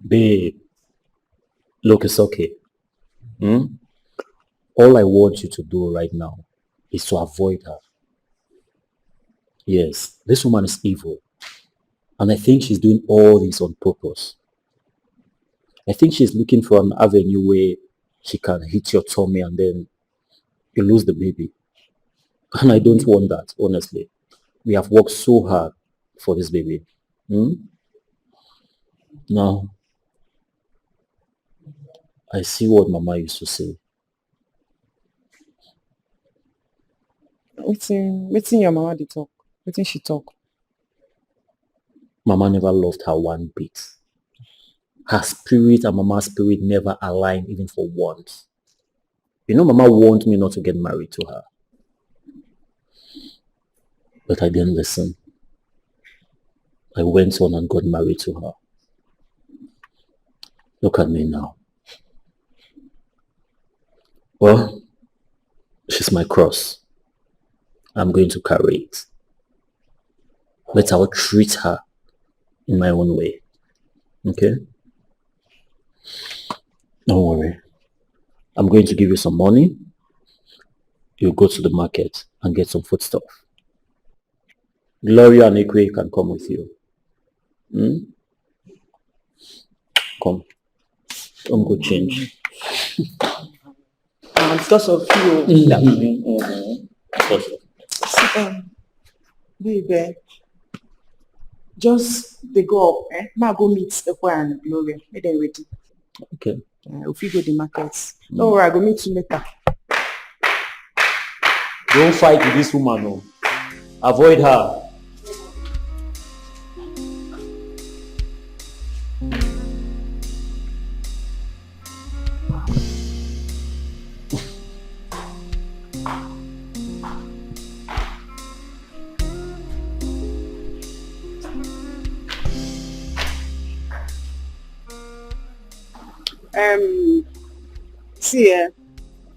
Babe, look, it's okay. All I want you to do right now is to avoid her. Yes, this woman is evil. And I think she's doing all this on purpose. I think she's looking for an avenue where she can hit your tummy and then you lose the baby. And I don't want that, honestly. We have worked so hard for this baby. Now, I see what Mama used to say. Wetin your mama dey talk? Wetin she talk? Mama never loved her one bit. Her spirit and Mama's spirit never aligned even for once. You know, Mama warned me not to get married to her. But I didn't listen. I went on and got married to her. Look at me now. Well, she's my cross. I'm going to carry it. But I'll treat her in my own way. Okay? Don't worry. I'm going to give you some money. You go to the market and get some foodstuff. Gloria and Ikwe can come with you. Come. Don't go change. Because of you. Sit down. Baby. Just they go up, eh? Ma go meet Ekwe and Gloria. Make them ready. Okay. If you go to the markets. Don't worry, I go meet you later. Don't fight with this woman, no. Avoid her. See,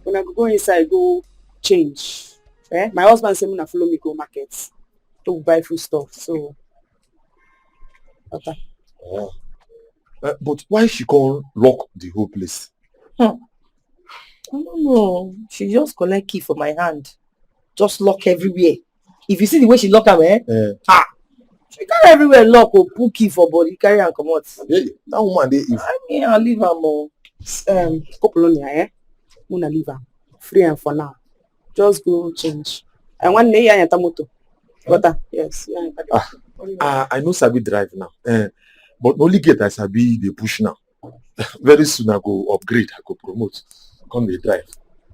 when I go inside, go change. My husband said, "Muna follow me go market to buy food stuff." So, okay. Oh. But why she can't lock the whole place? I don't know. She just collect key for my hand. Just lock everywhere. If you see the way she lock am, she carry everywhere lock or put key for body, carry and come out. Yeah, that woman dey if. I mean, I'll leave her more. Couple on here, Muna leave her. Free and for now. Just go change. And one day I moto. Water, yes. I know Sabi drive now. But only get I Sabi they push now. Very soon I go upgrade, I go promote. Come they drive.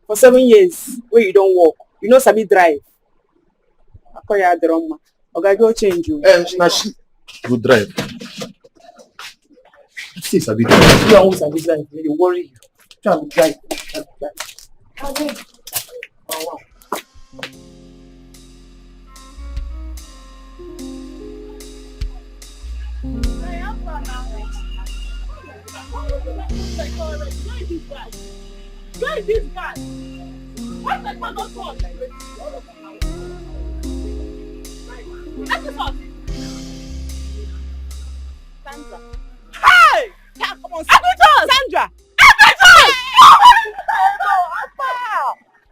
For 7 years, where you don't walk, you know Sabi drive. I call you the wrong man. Okay, go change you. Now she go drive. See Sabi drive. You don't want Sabi drive. They worry you. Try to drive. Okay. Oh wow. Where is this guy? Why that man not come? That's the fault. Sandra. Hey! Yeah, come on, Sandra! Everything!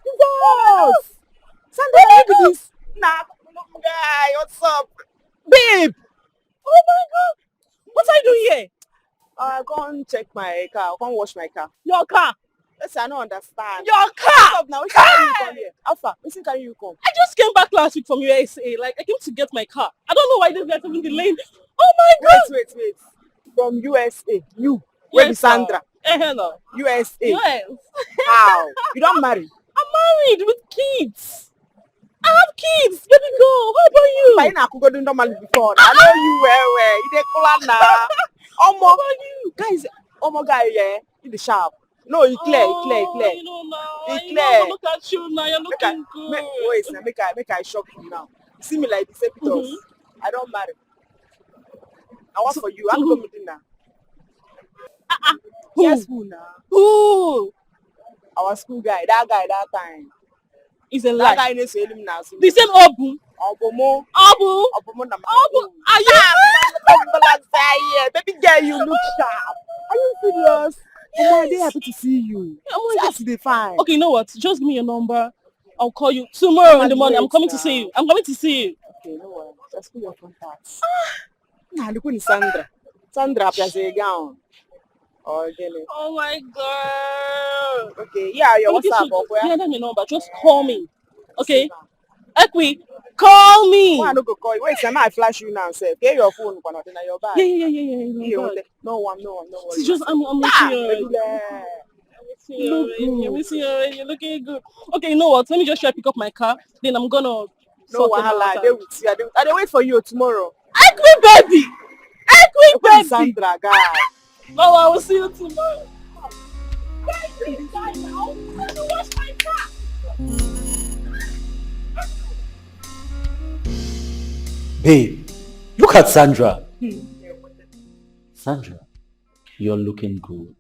Jesus! Sandra, look at this. Nah, guy, what's up? Babe! Oh my God! What are you doing here? Go and check my car. Go and wash my car. Your car? Yes, I don't understand. Your car! What's up now? Which carry you come here? Alpha, which carry you come? I just came back last week from USA. Like, I came to get my car. I don't know why this guy's having the lane. Oh my God! Wait. From USA. You. Where is Sandra? Hello. USA. Yes. How? You don't marry? I'm married with kids. I have kids. Baby girl. How about you? I know go do normally before. I know you well. You dey call now. Omo. Guys, guy, yeah. In the shop. No, you clear. You know now. It You know, look at you now. You're looking good. Wait, make I shock you now. See me like this, because I don't marry. I want for you. I'm going to dinner. Yes, who now? Who? Our school guy. That guy that time. He's a lie. That guy needs to him now. The same Obu. Obomo. Are you? Baby girl, you look sharp. Are you serious? Oh, I'm happy to see you. Yes, they fine. Okay, you know what? Just give me your number. I'll call you tomorrow in the morning. I'm coming to see you. Okay, no worries. Just put your contacts. Nah, look at Sandra. Sandra, appears a gown. Oh my God. Okay, yeah, your WhatsApp. Yeah, that's your number. Just call me. Okay? Ekwi, call me. Why I don't go call you? Wait, I flash you now and say, get your phone. Your bag. Yeah. No one. It's just, I'm missing you. You're missing you. You're looking good. Okay, you know what? Let me just try to pick up my car. Then I'm gonna. No wahala. I wait for you tomorrow. Ekwi baby. Sandra, guy. No, I will see you tomorrow. Wash my car. Babe, look at Sandra. Sandra, you're looking good.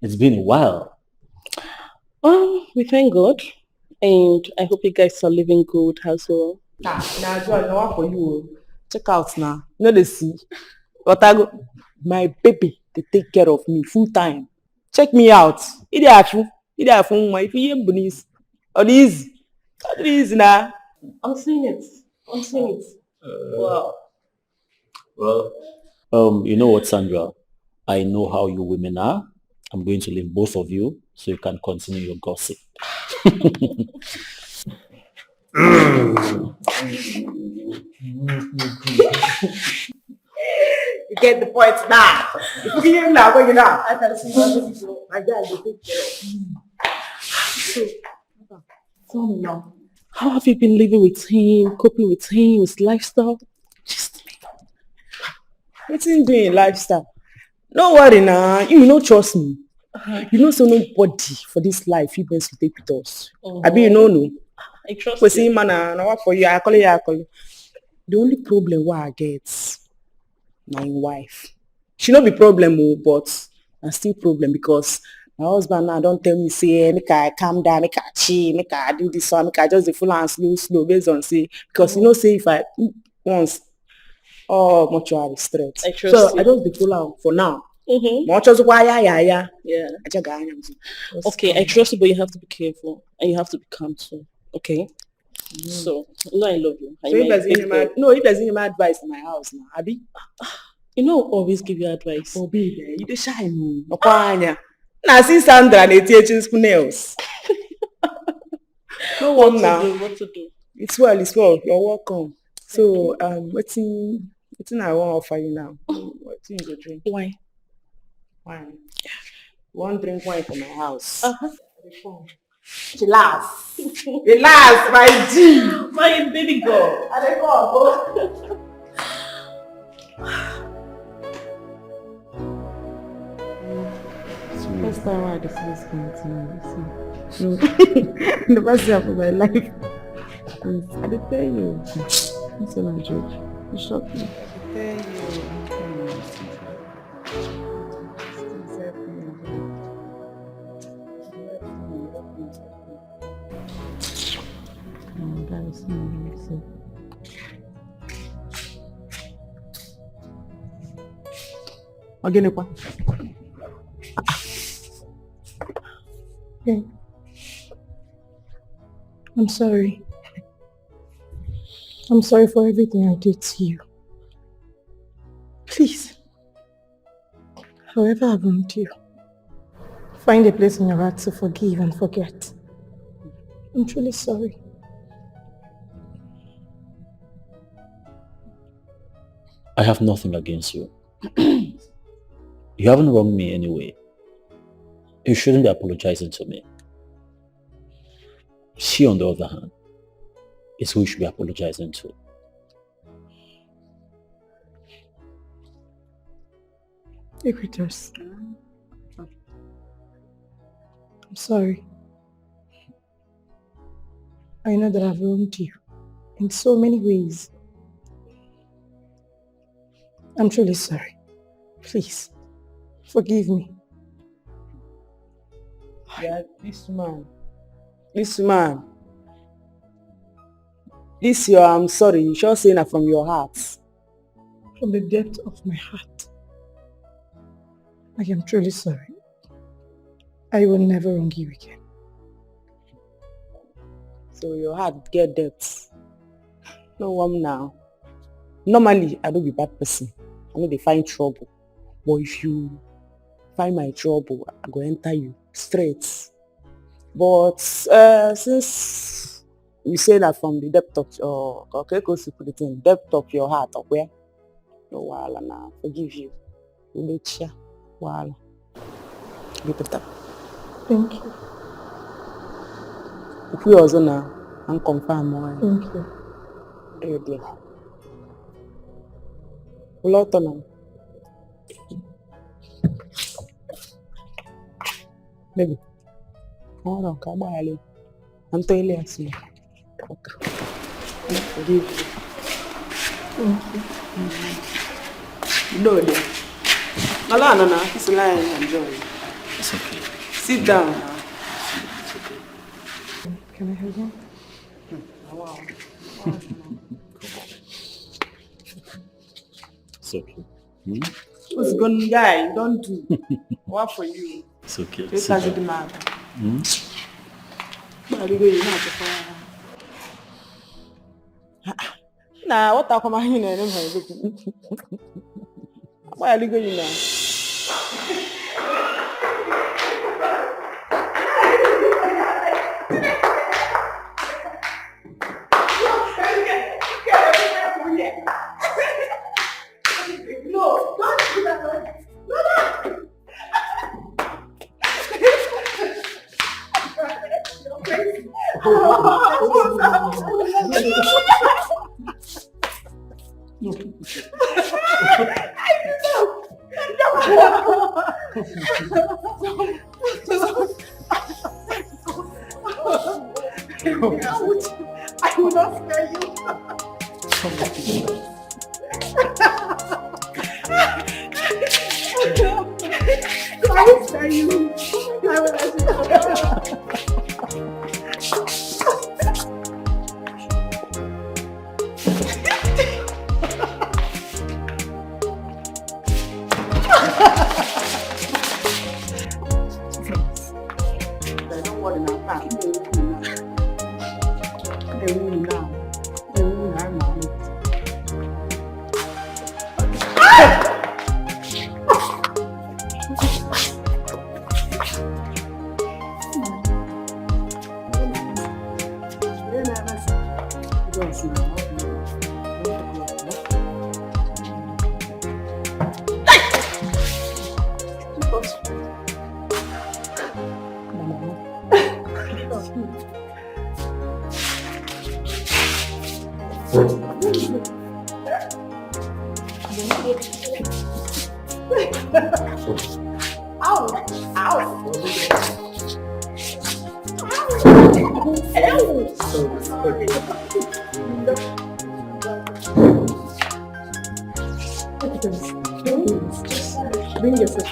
It's been a while. We thank God. And I hope you guys are living good as well. Now, Joy, no for you. Check out now. You know they see. But I go, my baby, they take care of me full time. Check me out. If you hear bunnies, or these now. I'm seeing it. Wow. Well, you know what, Sandra? I know how you women are. I'm going to leave both of you so you can continue your gossip. You get the point now. If you hear now, go now. I can see my dad will take care of me. Tell me now. How have you been living with him, coping with him, his lifestyle? Just me. What's in doing lifestyle? No worry now. You don't trust me. You know so nobody for this life you best to take with us. I be no. I trust you. Man, I work for you. I call you. The only problem what I get, my wife. She not be problem, but I still problem because my husband now don't tell me say make I calm down, make I chill, make I do this one, make I just the full and slow based on say because you know say if I once Oh, mortuary straight. I trust So you. I just dey follow am for now. Mm-hmm. Ma ọchọzikwa ya. Yeah. Aja ga-anya m. Okay, I trust you, but you have to be careful and you have to be calm too. Okay? So, you know I love you. So if there's any advice in my house now, Abi? You know I'll always give you advice. Oh, baby, you dey shy me. Ọkwa anya. Na see Sandra na-eti echinsku nails. No one now. What to do? It's well. You're welcome. So, wetin I wan offer you now? Wetin you go drink? Wine. Wine. You wan drink wine for my house? Relax. Relax, my G. My baby girl. I dey come. First time I see this continue. The first time of my life. I dey tell you. It's not a joke. You shocked me. I dey tell you. Ogenekwa. Okay. I'm sorry. I'm sorry for everything I did to you. Please, however I've wronged you, find a place in your heart to forgive and forget. I'm truly sorry. I have nothing against you. You haven't wronged me anyway. You shouldn't be apologizing to me. She, on the other hand, is who you should be apologizing to. Equitas. I'm sorry. I know that I've wronged you in so many ways. I'm truly sorry. Please, forgive me. Yeah, this man. This your I'm sorry, you sure saying that from your heart. From the depth of my heart. I am truly sorry. I will never wrong you again. So your heart get depth. No one now. Normally, I don't be bad person. I know they find trouble. But if you find my trouble, I go enter you straight. But since you say that from the depth of your depth of your heart, or where? No wahala now. Forgive you. Wahala. Be better. Thank you. If we also now and confirm more. Thank you. Ready. Lot on. Baby. Hold on, come on, I'm telling you. Forgive you. Thank you. No, dear. No, it's a lie. Enjoy. It's okay. Sit down now. It's okay. Can I help you? Wow. It's okay. What's going on, guy? Don't do. What for you? It's okay. Just as the man. Nah, what come on here? Why are you going now? No, don't do that. No. I will not spare you. I will spare you. I will let you go. Bring yourself.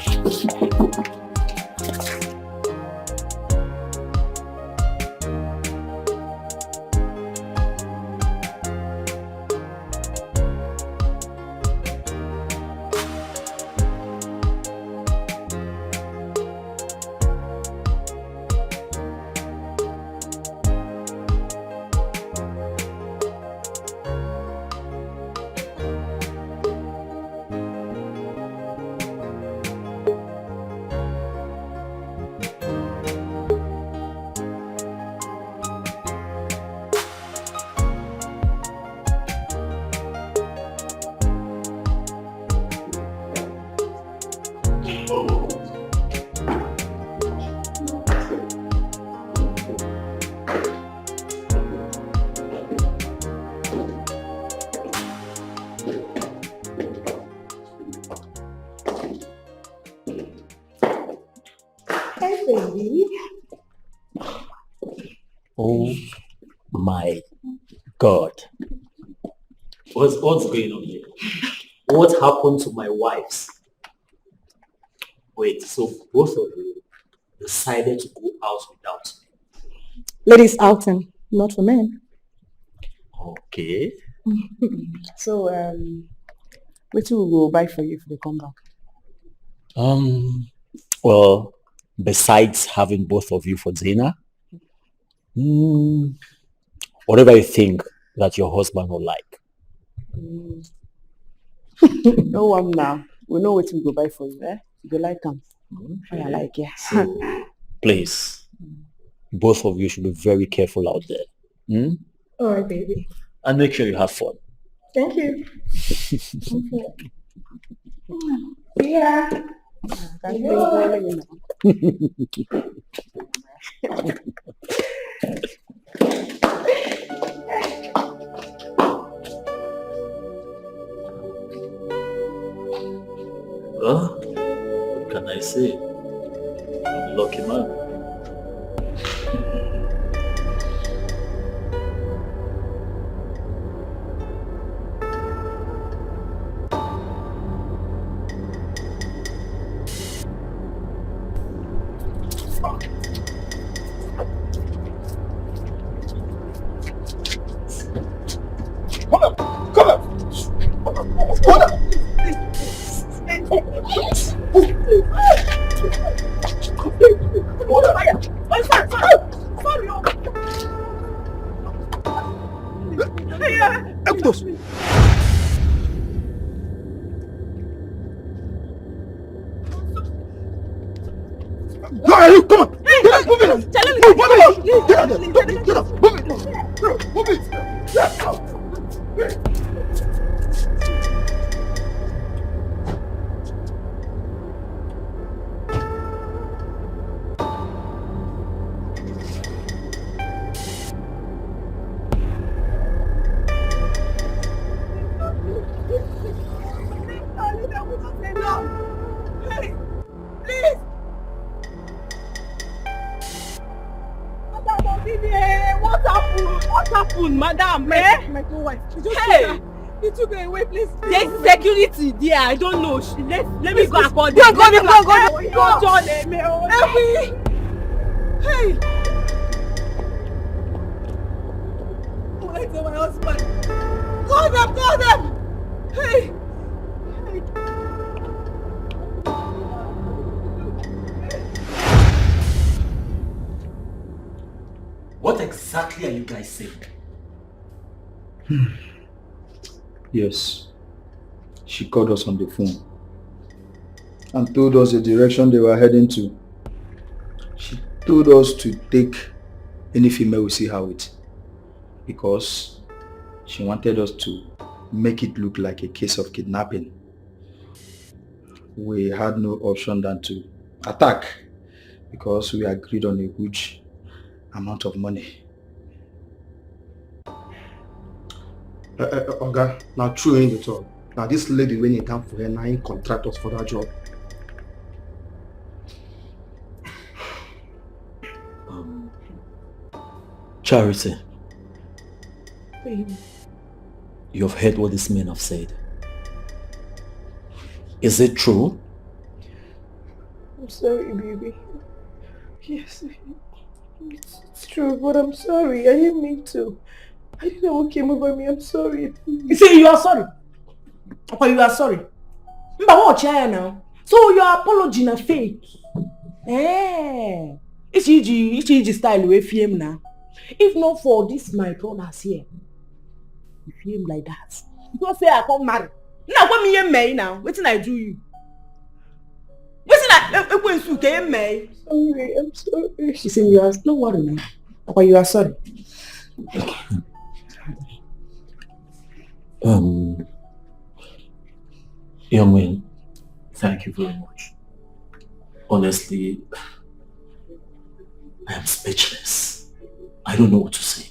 Oh my God. What's going on here? What happened to my wives? Wait, so both of you decided to go out without me? Ladies outing, not for men. Okay. So, what will we go buy for you if they come back? Well, besides having both of you for dinner, whatever you think that your husband will like. No one now. We know what we go buy for you, eh? You go like them. I like, yeah. So, please, both of you should be very careful out there. All right, baby. And make sure you have fun. Thank you. Yeah. Well, what can I say? I'm a lucky man. There, I don't know. Let me go accord. Go. John, hey. Where's my husband? Call them. Hey. What exactly are you guys saying? Yes. She called us on the phone and told us the direction they were heading to. She told us to take any female we see her with because She wanted us to make it look like a case of kidnapping. We had no option than to attack because we agreed on a huge amount of money. Oga, now true in the talk. Now this lady when it come for her, now contract us for that job. Charity, Baby. you've heard what these men have said. Is it true? I'm sorry, baby. Yes, it's true, but I'm sorry. I didn't mean to. I didn't know what came over me. I'm sorry. You say you are sorry? Papa, you are sorry. But what now? So your apology na fake? Eh? It's easy style way film now. If not for this, my brothers here, you film like that. You don't say I come marry. Now what me may now? What did I do you? What's that? When you came May? Sorry, I'm sorry. She said you are no worry, man. Papa, you are sorry. Young man, thank you very much. Honestly, I am speechless. I don't know what to say.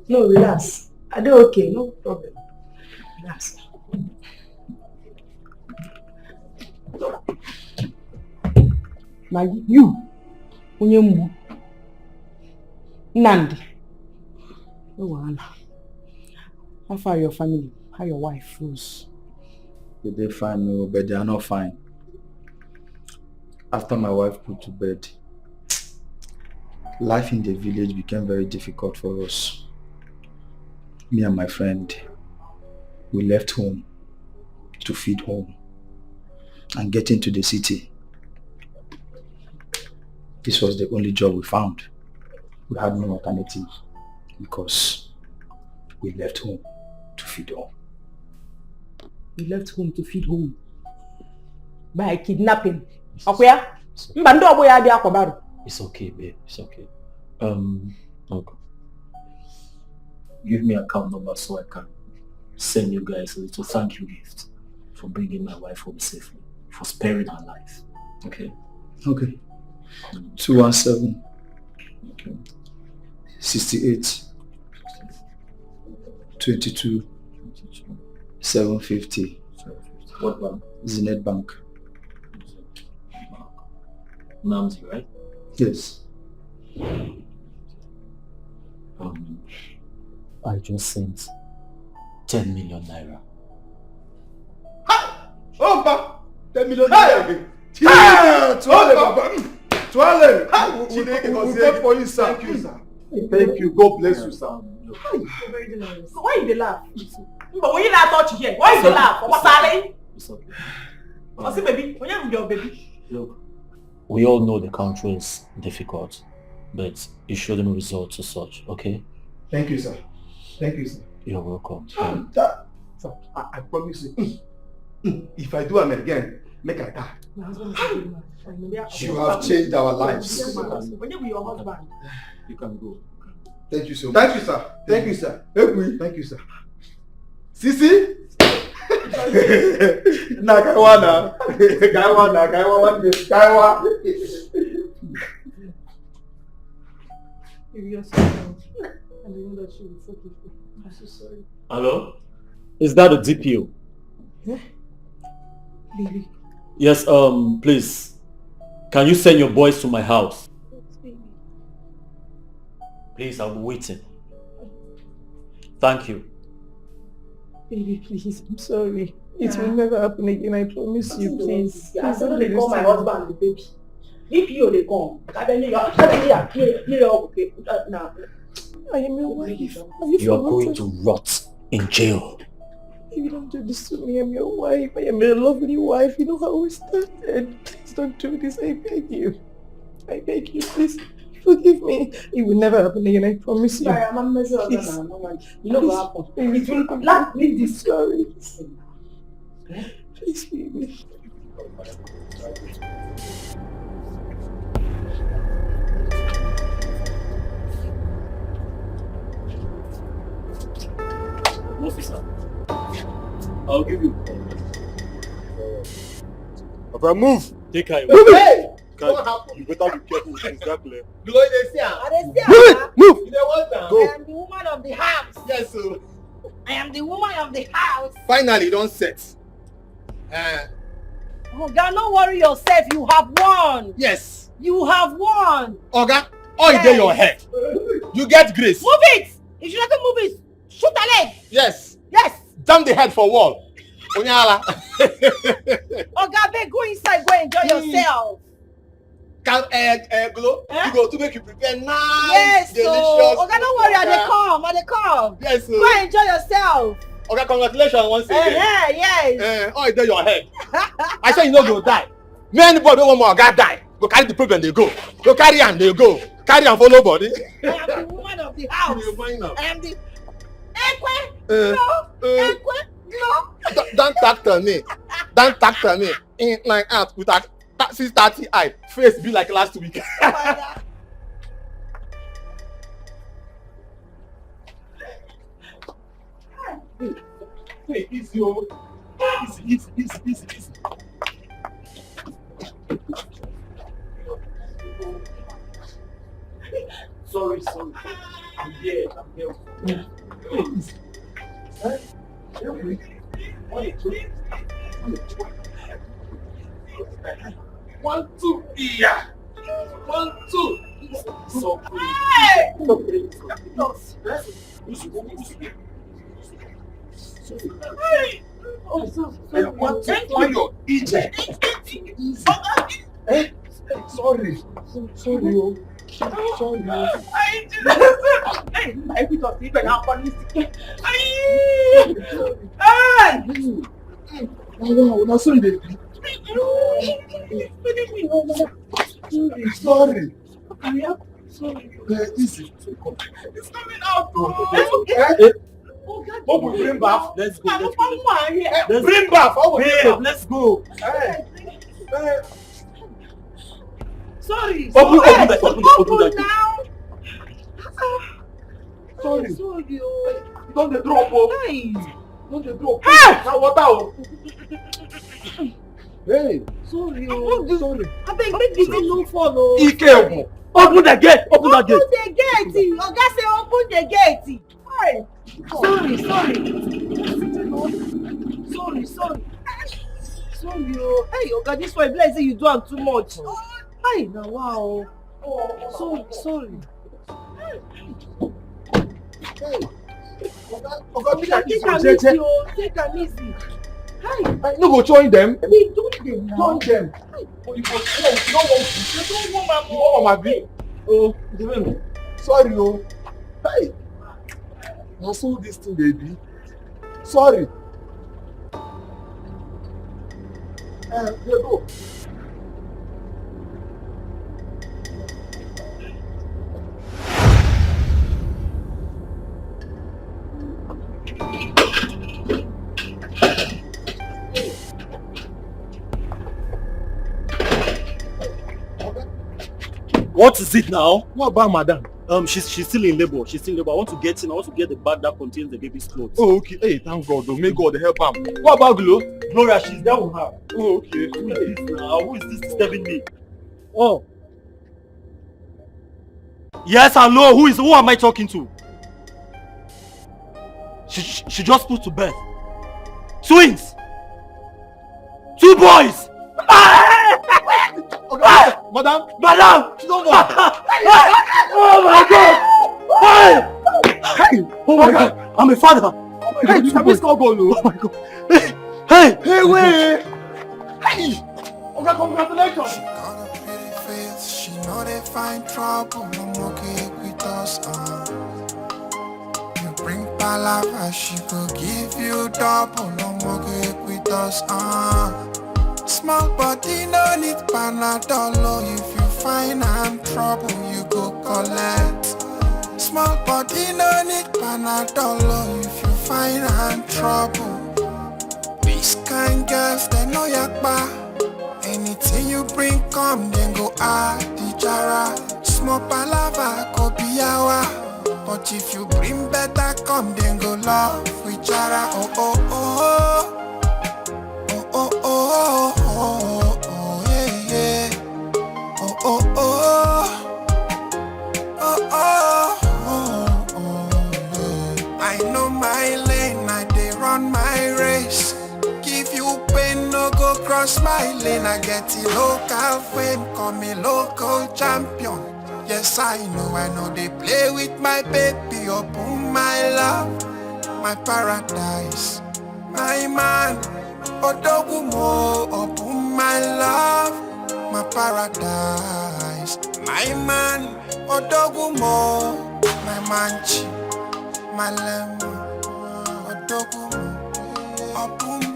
No, relax. I do okay, no problem. Relax. Now you, Unyembu, Nandi. No, how far your family? How your wife, Rose? They fine, no, but they are not fine. After my wife put to bed, life in the village became very difficult for us. Me and my friend, we left home to feed home and get into the city. This was the only job we found. We had no alternative because we left home to feed home. You left home to feed home by kidnapping. Okay? It's okay, babe. It's okay. Okay. Give me an account number so I can send you guys a little thank you gift for bringing my wife home safely, for sparing her life. Okay? Okay. 217 68 22 750. What bank? Zenith Bank. Namzi, right? Yes. I just sent 10 million naira. Oh, ma! 10 million naira again. We'll vote for you, sir. Thank you, sir. Thank you. God bless you, sir. Why you laugh? But when you not touch here, why you laugh? What's that? It's okay. What's it, baby? When you your baby? Look, we all know the country is difficult, but it shouldn't resort to such, okay? Thank you, sir. Thank you, sir. You're welcome. Sir, I promise you, if I do it again, make I die. You have changed our lives. When you be your husband. You can go. Thank you so much. Thank you, sir. Thank you, sir. Thank you, sir. Sisi? Na Kaiwana. If you're sorry, I know that you will forgive me. I'm so sorry. Hello? Is that a DPO? Yeah? Baby. Yes, please. Can you send your boys to my house? Please, I'll be waiting. Thank you. Baby, please, I'm sorry. It will never happen again, I promise you, please. I don't they call my husband the baby. If you they come, I am your wife. You are going to rot in jail. You don't do this to me. I'm your wife. I am a lovely wife. You know how we started. Please don't do this. I beg you. I beg you, please. Forgive me. It will never happen again. I promise you. I am a mess of you know what happened. It will not be this story. Please, baby. I'll give you. Okay, move. Take care. Hey! What happened? You better be careful with this, that clear. You go dey see am. I dey see Move am. it! Move! You dey want am? I am the woman of the house. Yes, sir. I am the woman of the house. Finally, you don set. Oga, no worry yourself. You have won. Yes. You have won. Oga, all yes. Dey your head. You get grace. Move it. If you don't move it, shoot a leg. Yes. Yes. Jam the head for wall. Onyala. Oga, babe, go inside. Go enjoy yourself. Can Glo, you go to make you prepare nice, yes, delicious. Oga, don't worry, I dey come. Yes, sir. Go enjoy yourself. Okay, congratulations once again. Yes. Oh, it's there your head. I say you no go die. Me anybody don't want more God die. Go carry the problem, they go. Go carry am, they go. Carry am follow body. I am the woman of the house. I am the Ekwe. Ekwe. No. Don't talk to me. Don't talk to me. In like out with that 630 eye. Face be like last week. Hey, easy, oh. Easy. Sorry. I'm here. Easy. One, two, yeah. 1, 2. So hey! Hey! Oh, so I want to fly your Egypt. Sorry. Sorry. I put up even now on this. No, sorry. Sorry. Easy. It's coming out. What will bring bath? Let's go. Bring bath. Let's go. Sorry. Open now. Sorry. Don't the drop. Don't the drop. Now water. Hey. Sorry. I beg, make this no follow. Ike. Open the gate. Open the gate. Oga say open the gate. Hey. Sorry. Hey, Oga, this one like say you do am too much. Hey, now wow. Sorry. Hey. Oga, take am easy. Hey. No go join them. Join them. Oh, you go oh, sorry, oh. Hey. I saw this thing, baby. Sorry. There go. What is it now? What about madam? She's still in labor. I want to get the bag that contains the baby's clothes. Oh, okay. Hey, thank God. Though. May God help him. What about Glo? Gloria, she's there with her. Oh, okay. Who is this now? Who is this disturbing me? Oh. Yes, hello. Who am I talking to? She just put to bed. Twins. 2 boys. Okay, madam, she don't know. Oh my God! Hey! Oh my God! I'm a father. Oh my God! Hey, call goal. Oh my God! Hey! Wait! Hey! Okay, congratulations. She know they find trouble. No more cake with us. You bring palava, she go give you double. No more cake with us. Small body no need Panadol. If you find I'm trouble, you go collect. Small body no need Panadol. If you find I'm trouble. These kind girls, they know yakba. Anything you bring come, then go add the jara. Small palava, go be yawa. But But if you bring better come, then go love with Jara. Oh, oh, oh. Oh, oh, oh, oh, oh, yeah, yeah. Oh, oh, oh. Oh, oh, oh, oh, yeah. I know my lane, I dey run my race. Give you pain, no go cross my lane. I get the local fame, call me local champion. Yes, I know they play with my baby. Open my love, my paradise, my man. Odogumo, open my love, my paradise, my man. Odogumo, my manchi, my lemon. Odogumo, open